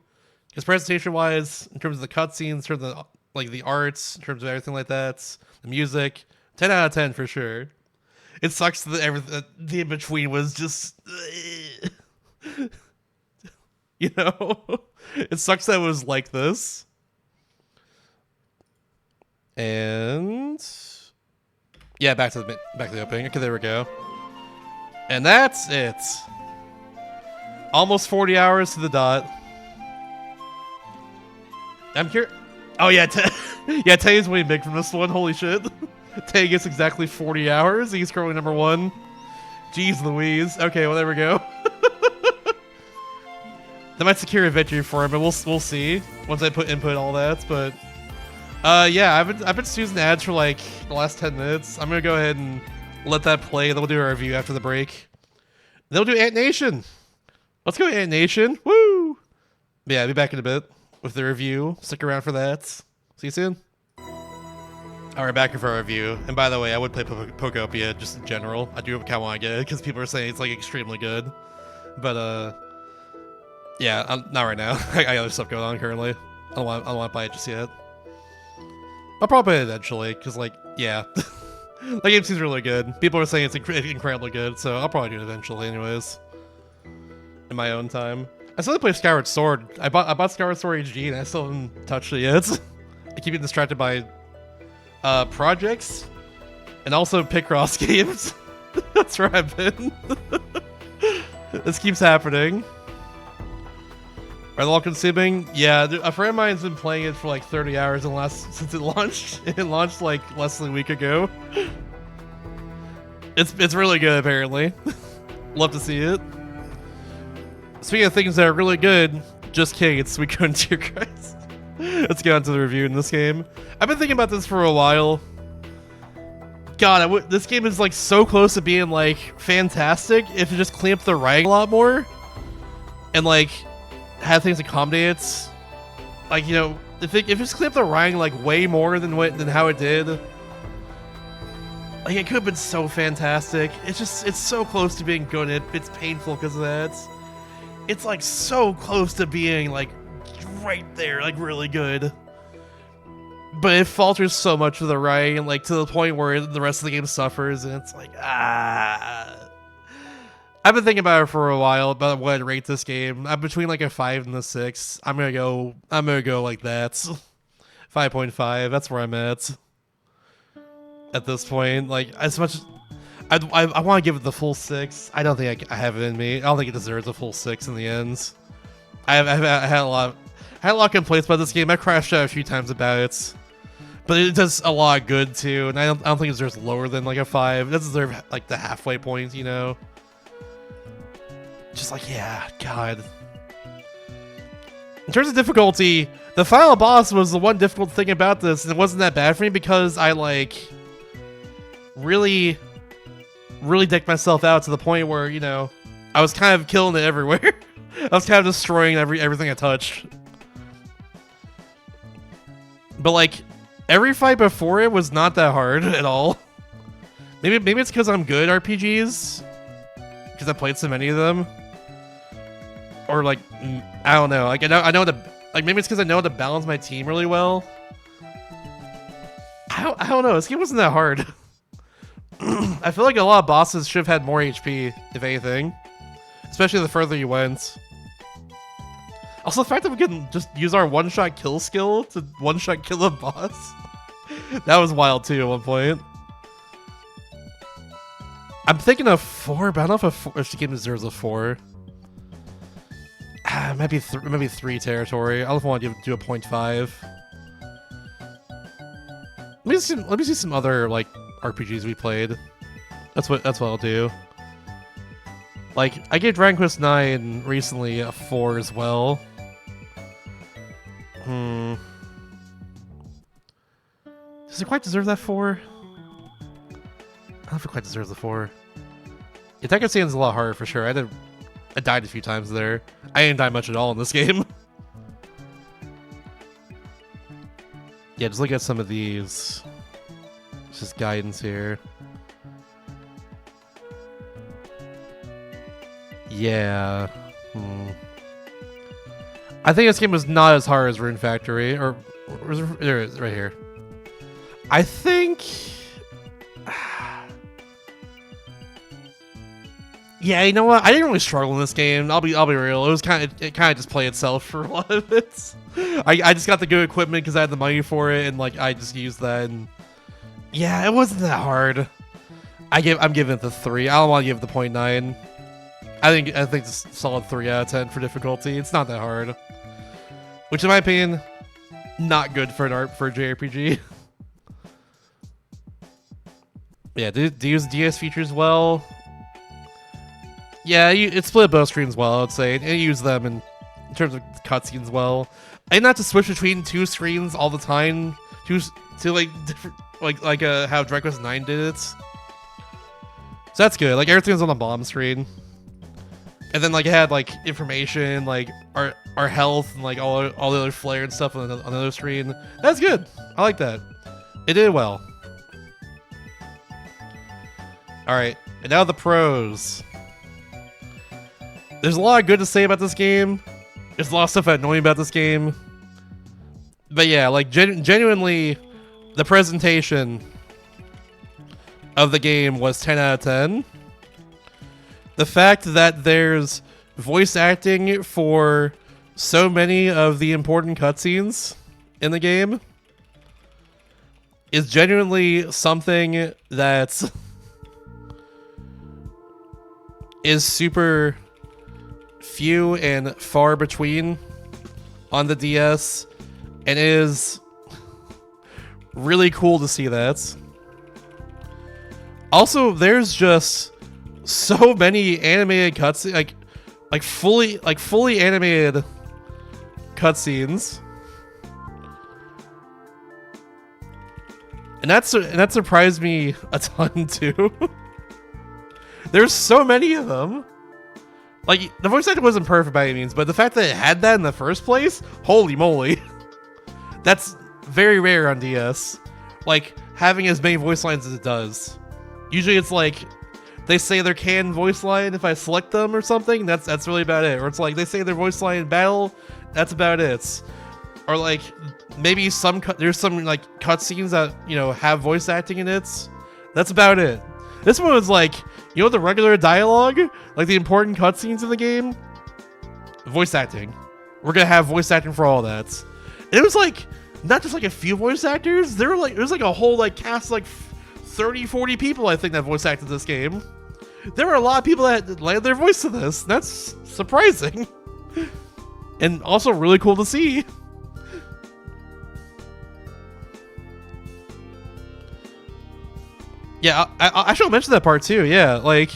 Because presentation-wise, in terms of the cutscenes, in terms of like the arts, in terms of everything like that, the music, 10 out of 10 for sure. It sucks that the in-between was just... you know? It sucks that it was like this. And... yeah, back to the opening. Okay, there we go. And that's it. Almost 40 hours to the dot. I'm here. Oh yeah, yeah, Tay's winning big from this one. Holy shit. Tay gets exactly 40 hours. He's currently number 1. Jeez Louise. Okay, well there we go. That might secure a victory for him, but we'll see once I input all that. But yeah, I've been snoozing ads for like the last 10 minutes. I'm gonna go ahead and let that play. Then we'll do a review after the break. Then we'll do Ant Nation. Let's go Ant Nation. Woo! But yeah, I'll be back in a bit with the review. Stick around for that. See you soon. Alright, back here for our review. And by the way, I would play Pokopia just in general. I do kind of want to get it because people are saying it's like extremely good. But yeah, not right now. I got other stuff going on currently. I don't want to buy it just yet. I'll probably play it eventually because, like, yeah. That game seems really good. People are saying it's incredibly good, so I'll probably do it eventually anyways. In my own time. I still have to play Skyward Sword. I bought Skyward Sword HD and I still haven't touched it yet. I keep getting distracted by projects and also Picross games. That's where I've been. This keeps happening. Are they all consuming? Yeah, a friend of mine's been playing it for like 30 hours since it launched. It launched like less than a week ago. It's really good apparently. Love to see it. Speaking of things that are really good, just kidding, it's Suikoden and Tierkreis. Let's get on to the review in this game. I've been thinking about this for a while. God, this game is like so close to being like fantastic if you just clean up the writing a lot more. And like have things accommodate it. Like, you know, if you just clean up the writing like way more than how it did. Like, it could have been so fantastic. It's so close to being good. It's painful because of that. It's like so close to being like right there, like really good. but it falters so much to the right, and like to the point where the rest of the game suffers, and it's like I've been thinking about it for a while about what I'd rate this game. I'm between like a 5 and a 6. I'm gonna go like that. 5.5. That's where I'm at this point. Like as much as I want to give it the full 6. I don't think I have it in me. I don't think it deserves a full 6 in the end. I had a lot of complaints about this game. I crashed out a few times about it, but it does a lot of good too. And I don't think it deserves lower than like a 5. It doesn't deserve like the halfway point, you know. Just like, yeah, God. In terms of difficulty, the final boss was the one difficult thing about this, and it wasn't that bad for me because I like really decked myself out to the point where, you know, I was kind of killing it everywhere. I was kind of destroying everything I touched. But like every fight before it was not that hard at all. Maybe it's because I'm good at RPGs, because I played so many of them. Or like, I don't know. Like I know like maybe it's because I know how to balance my team really well. I don't know. This game wasn't that hard. I feel like a lot of bosses should have had more HP, if anything, especially the further you went. Also, the fact that we can just use our one-shot kill skill to one-shot kill a boss, that was wild too at one point. I'm thinking of 4, but I don't know if the game deserves a 4. Maybe 3 territory. I don't know if I want to do a 0.5. Let me see some other like RPGs we played. That's what I'll do. Like I gave Dragon Quest IX recently a 4 as well. Does it quite deserve that 4? I don't know if it quite deserves the 4. Attack of Titan's a lot harder for sure. I died a few times there. I didn't die much at all in this game. Yeah, just look at some of these. It's just guidance here. Yeah. I think this game was not as hard as Rune Factory, or there it is, right here. I think. Yeah, you know what? I didn't really struggle in this game. I'll be real. It kind of just played itself for a lot of it. I just got the good equipment because I had the money for it, and like I just used that. And yeah, it wasn't that hard. I'm giving it the 3. I don't want to give it the 0.9. I think it's a solid 3 out of 10 for difficulty. It's not that hard, which in my opinion, not good for a JRPG. Yeah, do use DS features well. Yeah, it split both screens well, I would say, and use them in terms of cutscenes well. And not to switch between 2 screens all the time, to like different, like how Dragon Quest IX did it. So that's good. Like everything's on the bottom screen, and then like it had like information, like our health and like all the other flair and stuff on the other screen. That's good. I like that. It did well. All right, and now the pros. There's a lot of good to say about this game. There's a lot of stuff that annoys me about this game. But yeah, like genuinely, the presentation of the game was 10 out of 10. The fact that there's voice acting for so many of the important cutscenes in the game is genuinely something that is super few and far between on the DS, and it is really cool to see that. Also, there's just so many animated cutscenes, like fully animated cutscenes, and that surprised me a ton too. There's so many of them. Like, the voice acting wasn't perfect by any means, but the fact that it had that in the first place, holy moly. That's very rare on DS. Like, having as many voice lines as it does. Usually it's like, they say their canned voice line if I select them or something, that's really about it. Or it's like, they say their voice line in battle, that's about it. or like maybe there's some like cutscenes that have voice acting in it. That's about it. This one was like, the regular dialogue, like the important cutscenes in the game, voice acting. We're gonna have voice acting for all that. It was like not just like a few voice actors. There were like it was like a whole like cast like 30, 40 people I think that voice acted this game. There were a lot of people that landed their voice to this. That's surprising. And also really cool to see. Yeah, I should mention that part too. Yeah, like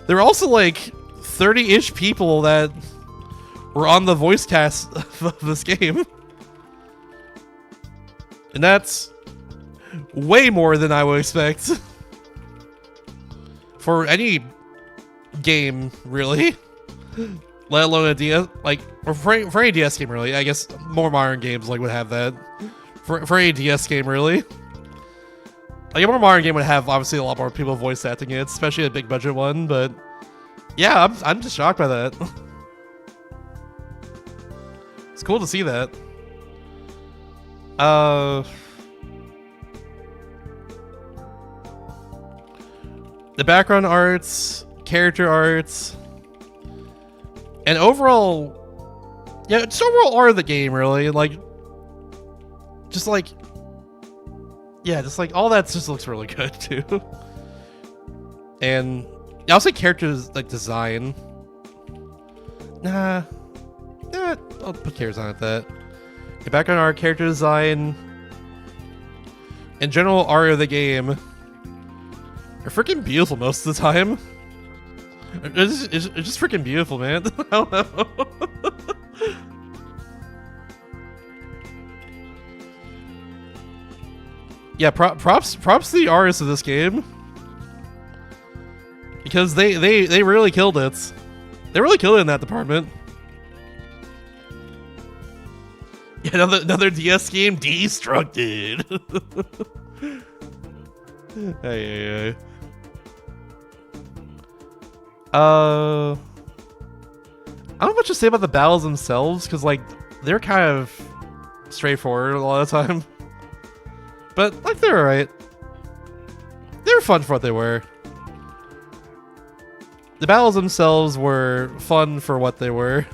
there were also like 30-ish people that were on the voice cast of this game. And that's way more than I would expect for any game, really. Let alone a DS, like, or for any DS game, really. I guess more modern games like would have that. For any DS game, really. Like a more modern game would have obviously a lot more people voice acting it, especially a big budget one. But yeah, I'm just shocked by that. It's cool to see that. The background arts, character arts, and overall, yeah, just overall art of the game, really, like, just like, yeah, just like all that just looks really good too. And I'll say characters like design. Nah, I'll put characters on at that. The background art, character design, and general art of the game are freaking beautiful most of the time. It's just freaking beautiful, man. I don't know. Yeah, props to the artists of this game, because they really killed it. They really killed it in that department. Yeah, another DS game, Destructed. Hey. I don't have much to say about the battles themselves, because like they're kind of straightforward a lot of the time. But like they're alright. They were fun for what they were. The battles themselves were fun for what they were.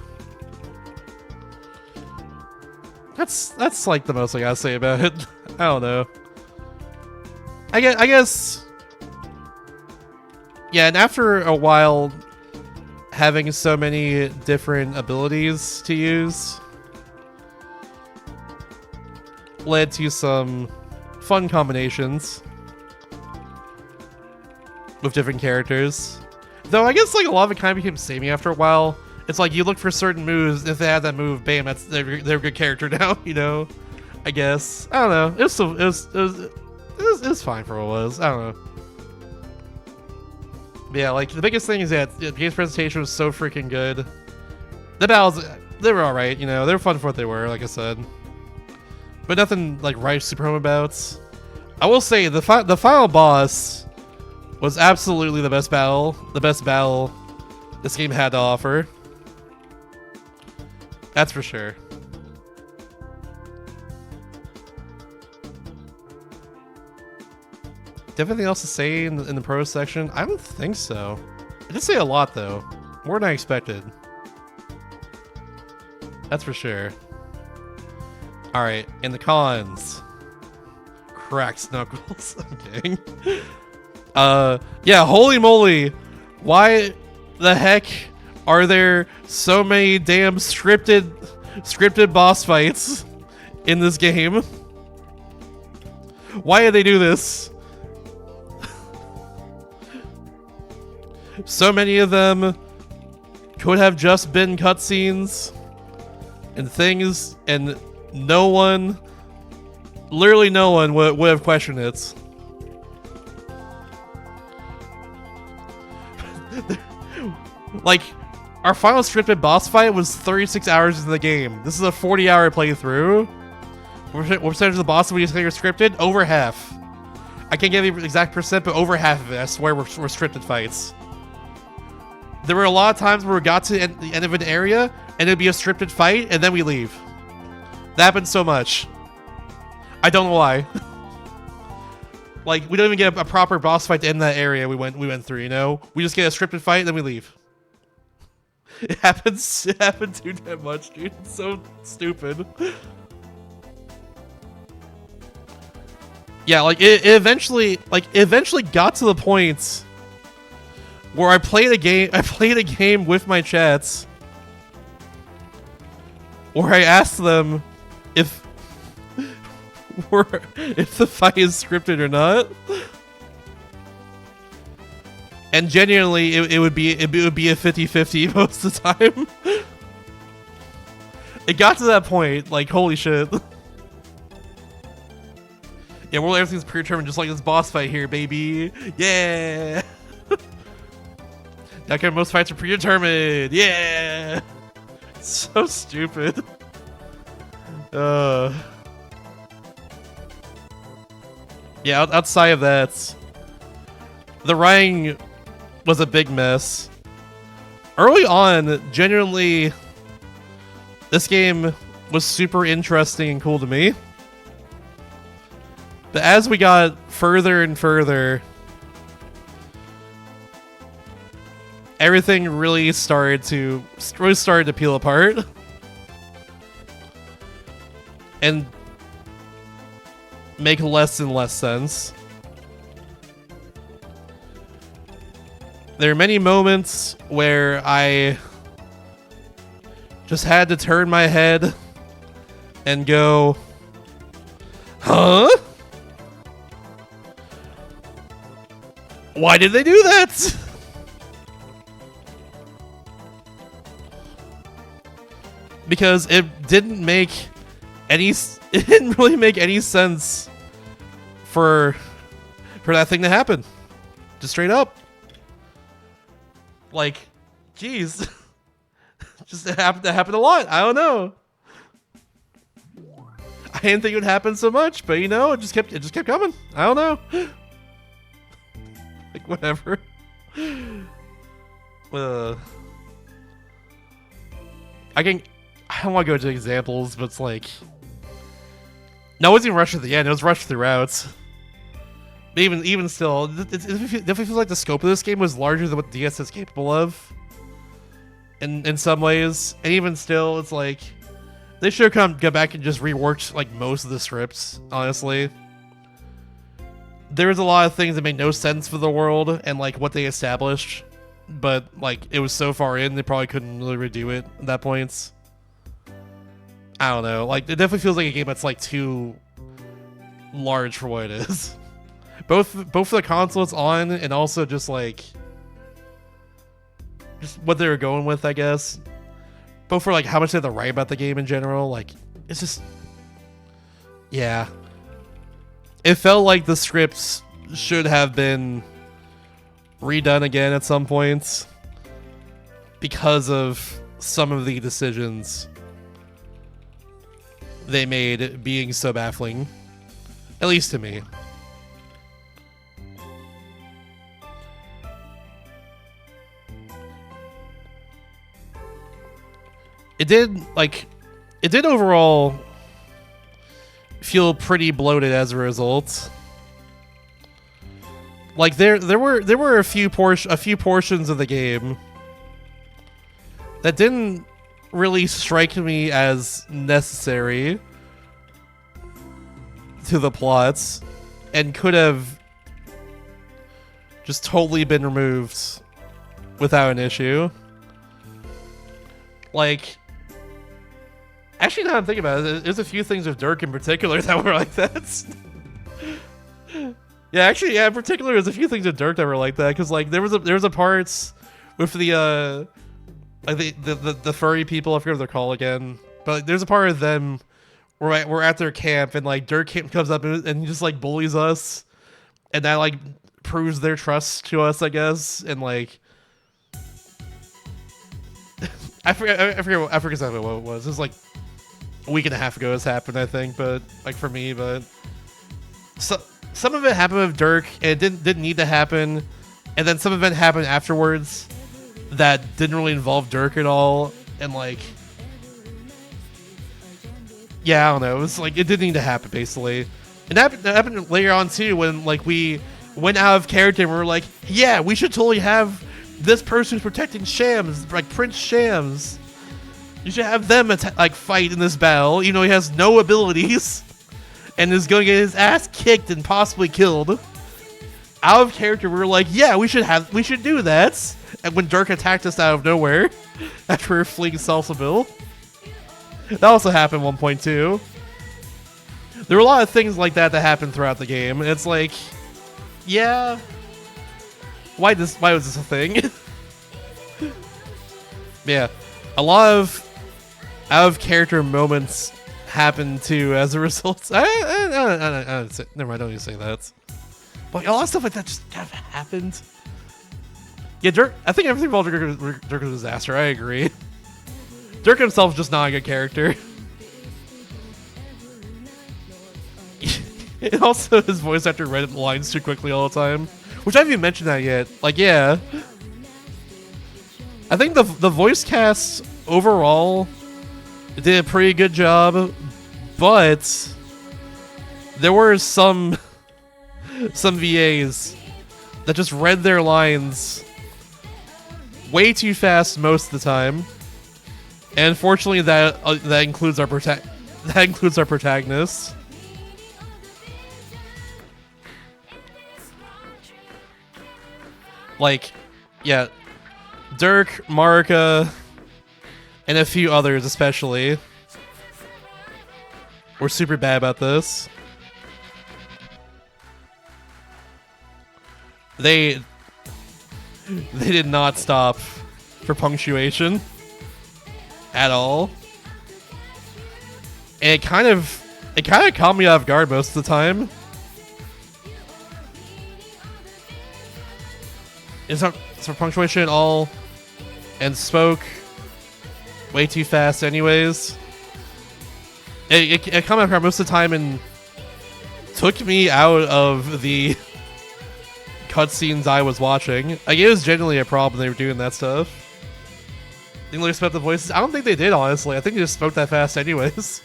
That's like the most I gotta say about it. I don't know. I guess. Yeah, and after a while, having so many different abilities to use led to some fun combinations with different characters. Though I guess like a lot of it kind of became samey after a while. It's like you look for certain moves. If they have that move, bam, they're a good character now. I guess I don't know. It was fine for what it was. I don't know. But yeah, like the biggest thing is that the game's presentation was so freaking good. The battles, they were alright. They were fun for what they were. Like I said, but nothing like right super home about. I will say the final boss was absolutely the best battle this game had to offer. That's for sure. Anything else to say in the pro section? I don't think so. I did say a lot though, more than I expected. That's for sure. All right, in the cons, cracked knuckles. I'm kidding. Yeah, holy moly! Why the heck are there so many damn scripted boss fights in this game? Why did they do this? So many of them could have just been cutscenes and things, and literally no one would have questioned it. Like, our final scripted boss fight was 36 hours into the game. This is a 40-hour playthrough. What percentage of the bosses would you say are scripted? Over half. I can't give you the exact percent, but over half of it, I swear, were scripted fights. There were a lot of times where we got to the end of an area, and it'd be a scripted fight, and then we leave. That happens so much. I don't know why. Like, we don't even get a proper boss fight in that area we went through, you know? We just get a scripted fight, and then we leave. It happens too damn much, dude. It's so stupid. Yeah, like, it eventually got to the point where I played a game with my chats where I asked them if the fight is scripted or not. And genuinely, it would be a 50-50 most of the time. It got to that point, like, holy shit. Yeah, well, everything's predetermined, just like this boss fight here, baby. Yeah. That kind of most fights are predetermined. Yeah. So stupid. Yeah, outside of that, the writing was a big mess. Early on, genuinely, this game was super interesting and cool to me. But as we got further and further, everything really started to peel apart. And make less and less sense. There are many moments where I just had to turn my head and go, huh? Why did they do that? Because it didn't really make any sense for that thing to happen. Just straight up. Like, geez. Just it happened a lot. I don't know. I didn't think it would happen so much, but you know, it just kept coming. I don't know. Like, whatever. I don't want to go into examples, but it's like, no, it wasn't even rushed at the end. It was rushed throughout. But even still, it definitely feels like the scope of this game was larger than what DS is capable of. In some ways, and even still, it's like they should have go back and just reworked like most of the scripts. Honestly, there was a lot of things that made no sense for the world and like what they established, but like it was so far in, they probably couldn't really redo it at that point. I don't know. Like, it definitely feels like a game that's like too large for what it is. Both for the console it's on, and also just like what they were going with, I guess. Both for like how much they had to write about the game in general. Like, it's just, yeah. It felt like the scripts should have been redone again at some points because of some of the decisions they made being so baffling, at least to me. It did overall feel pretty bloated as a result. Like there were a few portions of the game that didn't really strike me as necessary to the plots and could have just totally been removed without an issue. Like, actually, now I'm thinking about it, there's a few things with Dirk in particular that were like that. Yeah, in particular, there's a few things with Dirk that were like that, because like there was a part with the the furry people, I forget what they're called again, but like, there's a part of them where we're at their camp and like Dirk comes up and he just like bullies us, and that like proves their trust to us, I guess, and like I forget exactly what it was. It was like a week and a half ago this happened, I think, but like for me, but so some of it happened with Dirk and it didn't need to happen, and then some of it happened afterwards that didn't really involve Dirk at all, and like yeah, I don't know. It was like it didn't need to happen basically. And that happened later on too when like we went out of character and we were like, yeah, we should totally have this person who's protecting Shams, like Prince Shams. You should have them like fight in this battle. You know, he has no abilities and is going to get his ass kicked and possibly killed. Out of character, we were like, yeah, we should do that. And when Dirk attacked us out of nowhere after we were fleeing Salsabil, that also happened at 1.2. There were a lot of things like that happened throughout the game. And it's like, yeah, why was this a thing? Yeah, a lot of out of character moments happened too as a result. Never mind, I don't even say that. But a lot of stuff like that just kind of happened. Yeah, Dirk. I think everything about Dirk was a disaster. I agree. Dirk himself is just not a good character. And also, his voice actor read lines too quickly all the time, which I haven't even mentioned that yet. Like, yeah, I think the voice cast overall did a pretty good job, but there were some VAs that just read their lines way too fast most of the time, and unfortunately, that includes our protagonist. Like, yeah, Dirk, Marika, and a few others especially were super bad about this. They did not stop for punctuation at all. And it kind of caught me off guard most of the time. It's not for punctuation at all, and spoke way too fast anyways. It caught me off guard most of the time and took me out of the cutscenes I was watching. Like, it was genuinely a problem they were doing that stuff. Didn't really sped up the voices. I don't think they did, honestly. I think they just spoke that fast anyways.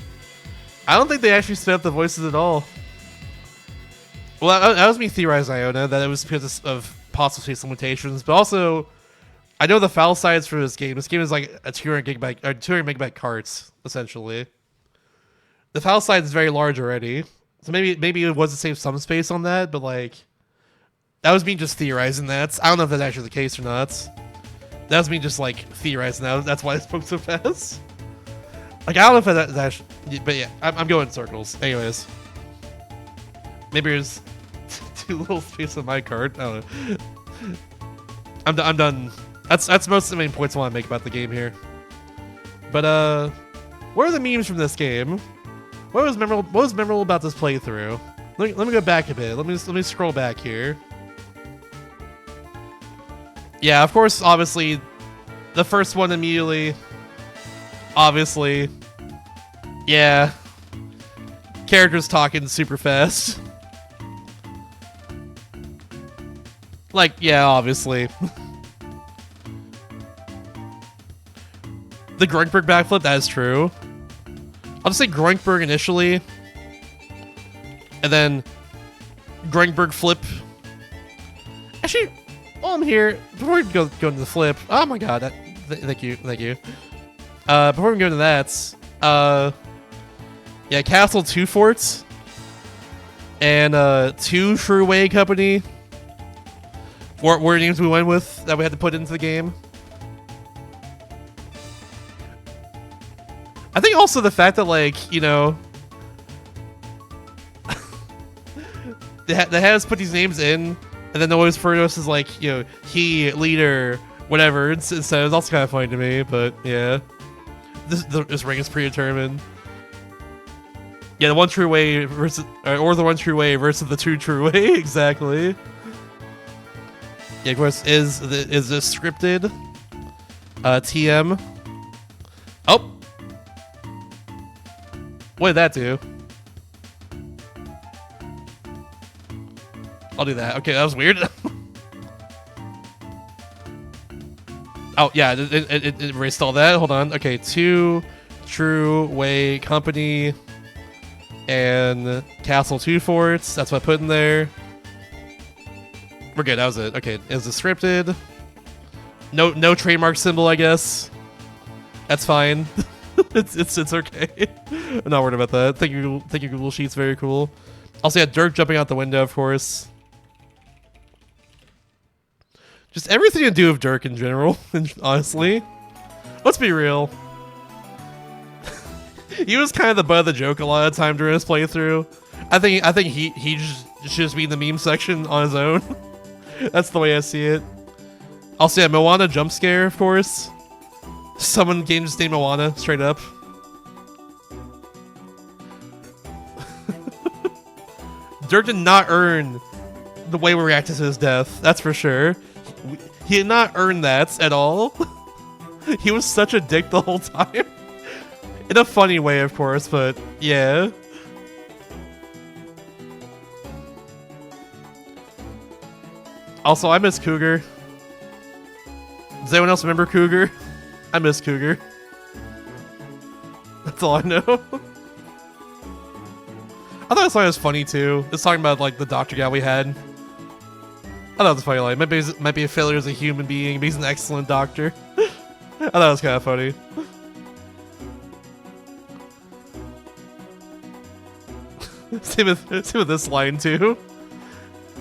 I don't think they actually sped up the voices at all. Well, that was me theorizing, Iona, that it was because of possible space limitations, but also I know the file size for this game. This game is like a 200 megabyte carts, essentially. The file size is very large already, so maybe it was to save some space on that, but like that was me just theorizing that. I don't know if that's actually the case or not. That was me just like theorizing that. That's why I spoke so fast. Like, I don't know if that's actually, but yeah, I'm going in circles. Anyways, maybe there's too little space on my card. I don't know. I'm done. That's most of the main points I want to make about the game here. But what are the memes from this game? What was memorable about this playthrough? Let me go back a bit. Let me scroll back here. Yeah, of course, obviously, the first one immediately. Obviously, yeah. Characters talking super fast. Like, yeah, obviously. The Groinkberg backflip, that is true. I'll just say Groinkberg initially. And then Groinkberg flip. Actually, while I'm here, before we go into the flip. Oh my god, thank you. Before we go into that, yeah, Castle 2 Forts. And 2 True Way Company. Were names we went with that we had to put into the game. I think also the fact that, like, you know, they had us put these names in, and then always refer to us as, like, you know, he, leader, whatever. So it was also kind of funny to me, but yeah. This ring is predetermined. Yeah, the one true way versus, or the one true way versus the two true way, exactly. Yeah, of course, is this scripted? TM. Oh! What did that do? I'll do that. Okay, that was weird. Oh, yeah, it erased all that. Hold on. Okay, 2 True Way Company, and Castle 2 Forts. That's what I put in there. We're good. That was it. Okay, is it scripted? No trademark symbol, I guess. That's fine. it's okay. I'm not worried about that. Thank you, Google Sheets. Very cool. Also, yeah, Dirk jumping out the window, of course. Just everything to do with Dirk in general, honestly. Let's be real. He was kind of the butt of the joke a lot of the time during his playthrough. I think he should just be in the meme section on his own. That's the way I see it. Also, yeah, Moana jump scare, of course. Someone game just named Moana, straight up. Dirk did not earn the way we reacted to his death, that's for sure. He did not earn that at all. He was such a dick the whole time. In a funny way, of course, but yeah. Also, I miss Cougar. Does anyone else remember Cougar? I miss Cougar. That's all I know. I thought this line was funny too. It's talking about like the doctor guy we had. I thought it was funny. Like might be a failure as a human being, but he's an excellent doctor. I thought it was kind of funny. Same with this line too.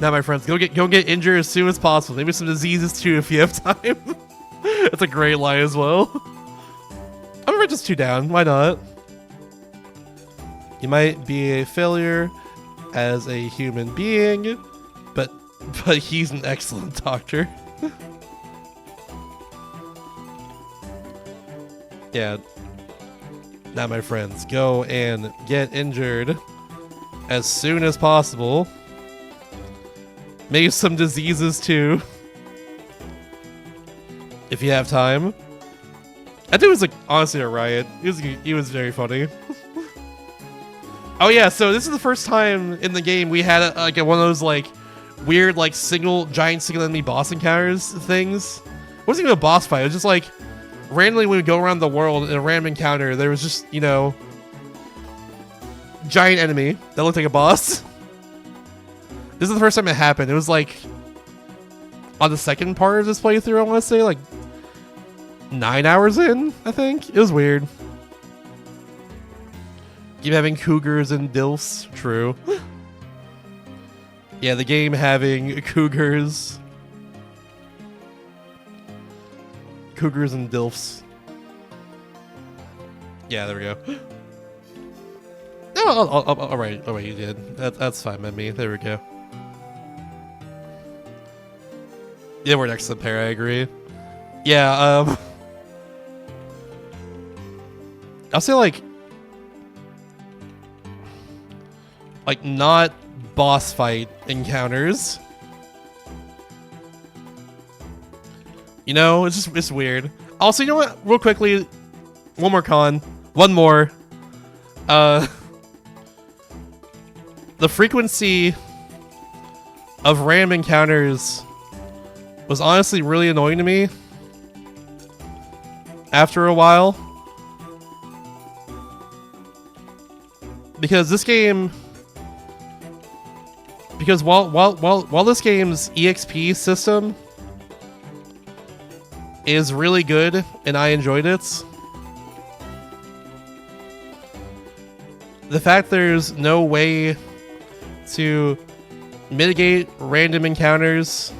Now, my friends, go get injured as soon as possible. Maybe some diseases too if you have time. That's a great line as well. I'm gonna write just 2 down. Why not? You might be a failure as a human being, but he's an excellent doctor. Yeah. Now, my friends, go and get injured as soon as possible. Maybe some diseases too, if you have time. That dude was like honestly a riot. He was very funny. Oh yeah, so this is the first time in the game we had one of those like weird like giant single enemy boss encounters things. It wasn't even a boss fight. It was just like randomly when we go around the world in a random encounter, there was just, you know, giant enemy that looked like a boss. This is the first time it happened. It was like on the second part of this playthrough, I want to say, like 9 hours in, I think. It was weird. Keep having cougars and dilfs. True. Yeah, the game having cougars. Cougars and dilfs. Yeah, there we go. No, all right, you did. That's fine by me. There we go. Yeah, we're an excellent pair, I agree. Yeah, I'll say like not boss fight encounters. You know, it's weird. Also, you know what? Real quickly, one more. The frequency of random encounters was honestly really annoying to me after a while, because this game, while this game's EXP system is really good and I enjoyed it, the fact there's no way to mitigate random encounters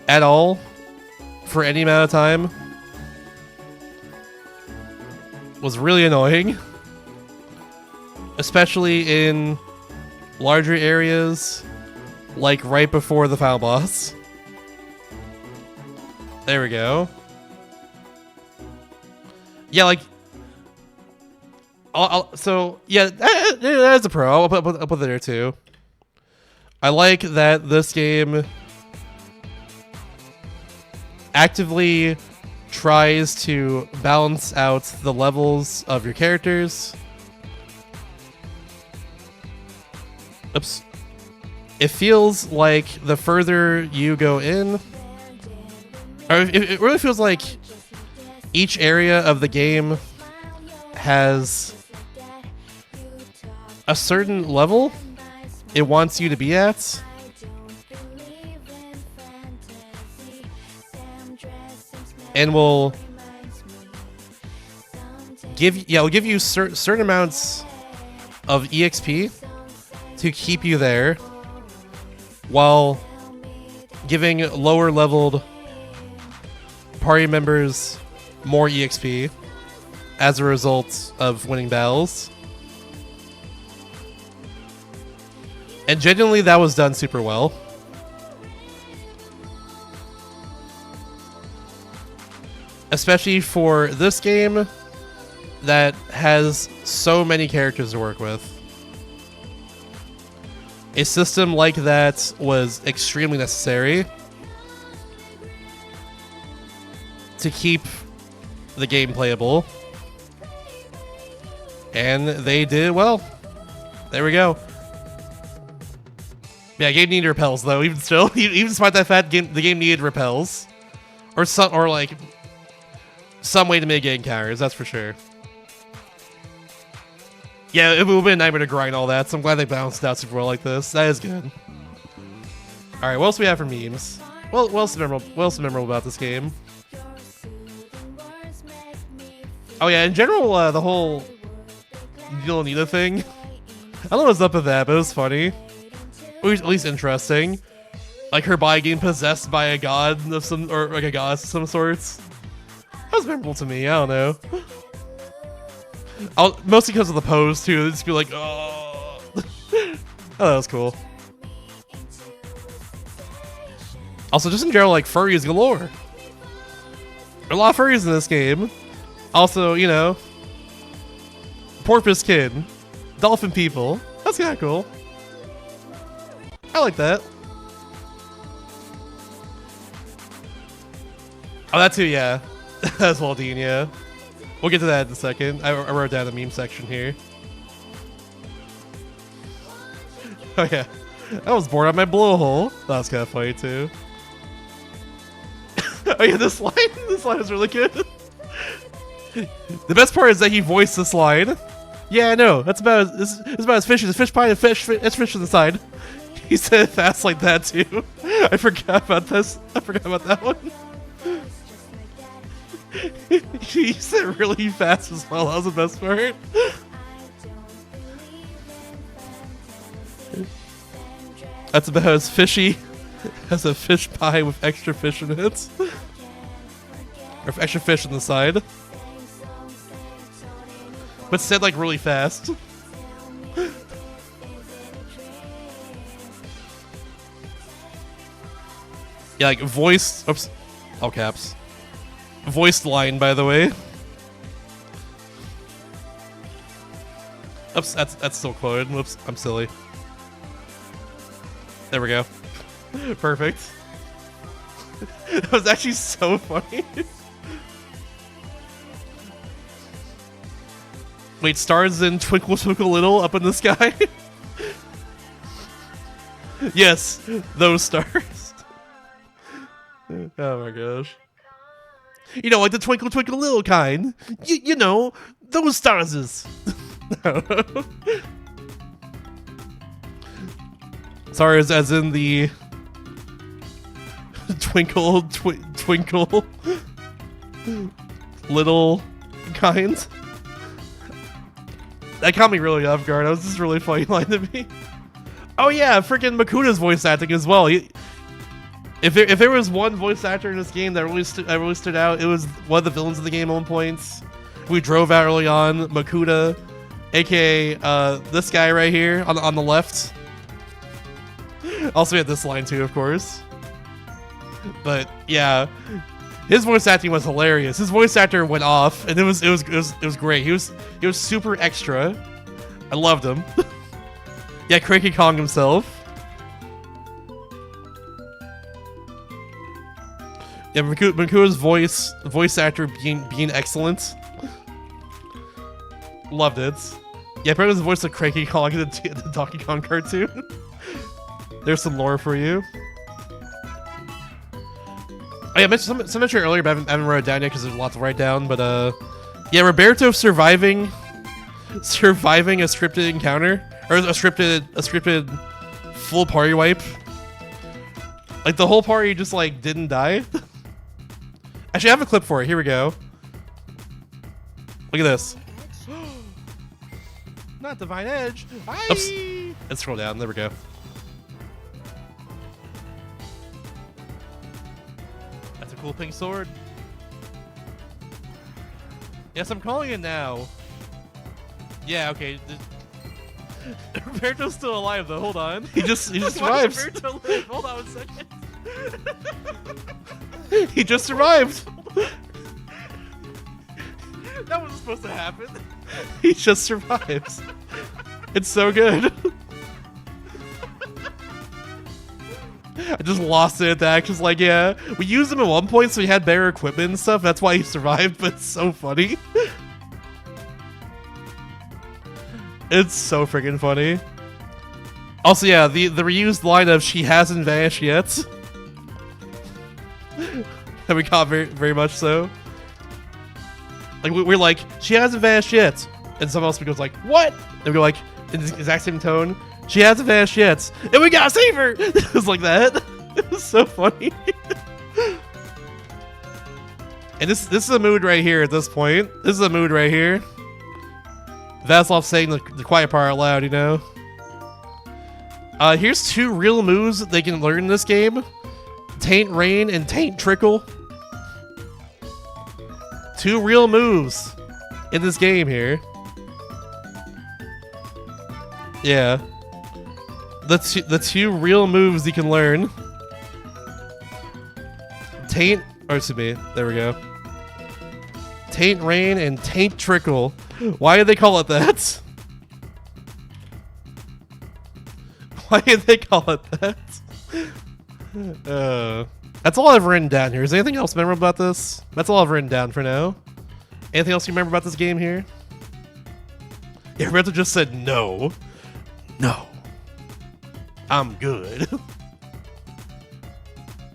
at all for any amount of time was really annoying, especially in larger areas like right before the final boss. There we go. Yeah, like so yeah, that's a pro. I'll put it there too. I like that this game actively tries to balance out the levels of your characters. Oops. It feels like the further you go in, or it really feels like each area of the game has a certain level it wants you to be at. And will give you certain amounts of EXP to keep you there, while giving lower leveled party members more EXP as a result of winning battles. And genuinely, that was done super well. Especially for this game that has so many characters to work with. A system like that was extremely necessary to keep the game playable. And they did well. There we go. Yeah, game needed repels though, even still. Even despite that fact, the game needed repels. Or some way to mitigate encounters, that's for sure. Yeah, it would have been a nightmare to grind all that, so I'm glad they balanced it out super well like this. That is good. Alright, what else do we have for memes? Well, what else is memorable about this game? Oh yeah, in general, the whole Nita thing. I don't know what's up with that, but it was funny. At least interesting. Like her body getting possessed by a god of some, or like a goddess of some sorts. That was memorable to me, I don't know. Mostly because of the pose too, it'd just be like, oh. Oh, that was cool. Also, just in general, like, furries galore. There are a lot of furries in this game. Also, you know, porpoise kid, dolphin people. That's kind of cool. I like that. Oh, that too, yeah. That's Waldine, yeah. We'll get to that in a second. I wrote down the meme section here. Oh yeah. I was bored on my blowhole. That was kind of funny too. Oh yeah, this line is really good. The best part is that he voiced this line. Yeah, I know. That's about it's about his fish. His fish pie and fish. It's fish on the side. He said it fast like that too. I forgot about this. I forgot about that one. He said it really fast as well. That was the best part. That's about as fishy as a fish pie with extra fish in it. Or extra fish on the side. But said like really fast. Yeah, like voice. Oops. All caps. Voiced line, by the way. Oops, that's still quoted. Whoops, I'm silly. There we go. Perfect. That was actually so funny. Wait, stars in Twinkle Twinkle Little up in the sky? Yes, those stars. Oh my gosh. You know, like the Twinkle Twinkle Little kind. You know, those stars. Sorry, as in the twinkle little kind. That caught me really off guard. That was just a really funny line to me. Oh yeah, freaking Makuda's voice acting as well. If there was one voice actor in this game that really stood out, it was one of the villains of the game at one point. We drove out early on, Makuda, aka this guy right here on the left. Also, we had this line too, of course. But yeah, his voice acting was hilarious. His voice actor went off, and it was great. He was super extra. I loved him. Yeah, Cranky Kong himself. Yeah, Makuda's voice actor being excellent. Loved it. Yeah, probably was the voice of Cranky Kong in the Donkey Kong cartoon. There's some lore for you. Oh, yeah, I mentioned some mentioned earlier, but I haven't wrote it down yet because there's a lot to write down. But yeah, Roberto surviving a scripted encounter or a scripted full party wipe. Like the whole party just like didn't die. Actually, I have a clip for it. Here we go. Look at this. Not Divine Edge. Oops. Let's scroll down. There we go. That's a cool pink sword. Yes, I'm calling it now. Yeah, okay. Roberto's still alive though. Hold on. He just survives. Roberto live? Hold on 1 second. He just survived. That wasn't supposed to happen. He just survives. It's so good. I just lost it at that. Just like, yeah, we used him at one point, so he had better equipment and stuff. That's why he survived. But it's so funny. It's so freaking funny. Also, yeah, the reused line of "she hasn't vanished yet." That we caught very much so. Like we're like, "She hasn't vanished yet," and someone else goes like, "What?" And we go like, in the exact same tone, "She hasn't vanished yet," and we gotta save her. It was like that. It was so funny. And this is a mood right here at this point. This is a mood right here. Vasilov saying the quiet part out loud, you know. Here's 2 real moves that they can learn in this game: Taint Rain and Taint Trickle. 2 real moves in this game here. Yeah. The two real moves you can learn. Taint, or excuse me, there we go. Taint Rain and Taint Trickle. Why did they call it that? Why did they call it that? That's all I've written down here. Is there anything else memorable about this? That's all I've written down for now. Anything else you remember about this game here? Yeah, Roberto just said no. No. I'm good.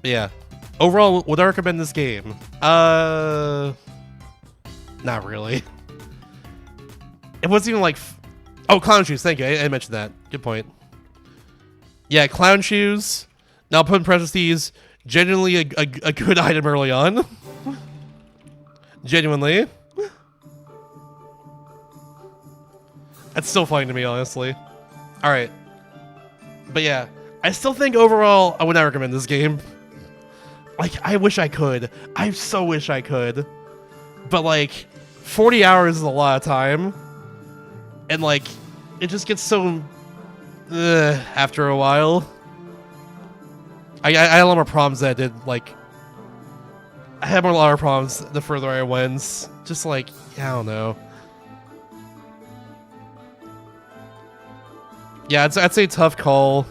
Yeah. Overall, would I recommend this game? Not really. It wasn't even like... Oh, clown shoes. Thank you. I mentioned that. Good point. Yeah, clown shoes. Now put in parentheses, genuinely a good item early on. Genuinely. That's still funny to me, honestly. Alright. But yeah, I still think overall, I would not recommend this game. Like, I wish I could. I so wish I could. But like, 40 hours is a lot of time. And like, it just gets so... after a while. I had a lot more problems than I did, like... I had a lot of problems the further I went. Just like, I don't know. Yeah, I'd say tough call.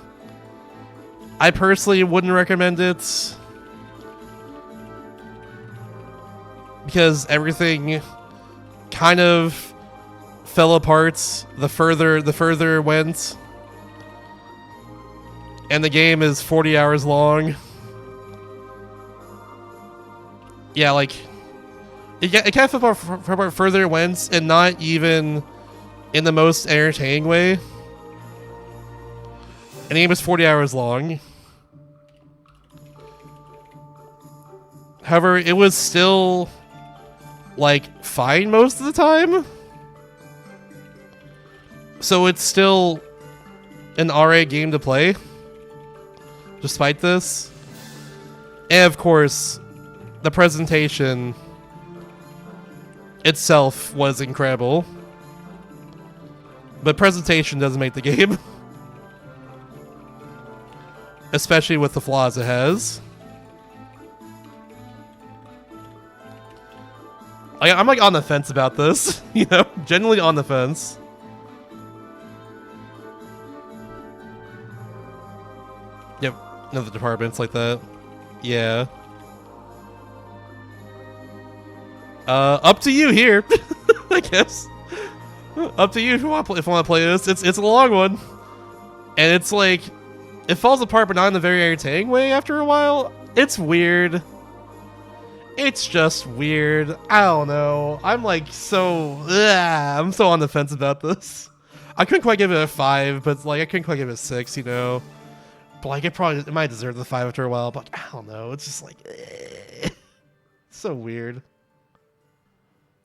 I personally wouldn't recommend it. Because everything kind of fell apart the further it went. And the game is 40 hours long. Yeah, like... It kind of fell apart further it went, and not even in the most entertaining way. And the game is 40 hours long. However, it was still, like, fine most of the time. So it's still an alright game to play. Despite this. And of course, the presentation itself was incredible. But presentation doesn't make the game. Especially with the flaws it has. I'm like on the fence about this, you know, genuinely on the fence. Yep, another departments like that. Yeah. Up to you here, I guess. Up to you if you want to play this. It's a long one, and it's like it falls apart, but not in a very entertaining way. After a while, it's weird. It's just weird. I don't know. I'm like I'm so on the fence about this. I couldn't quite give it a 5, but like I couldn't quite give it a 6, you know. But like it might deserve the 5 after a while, but I don't know. It's just like so weird.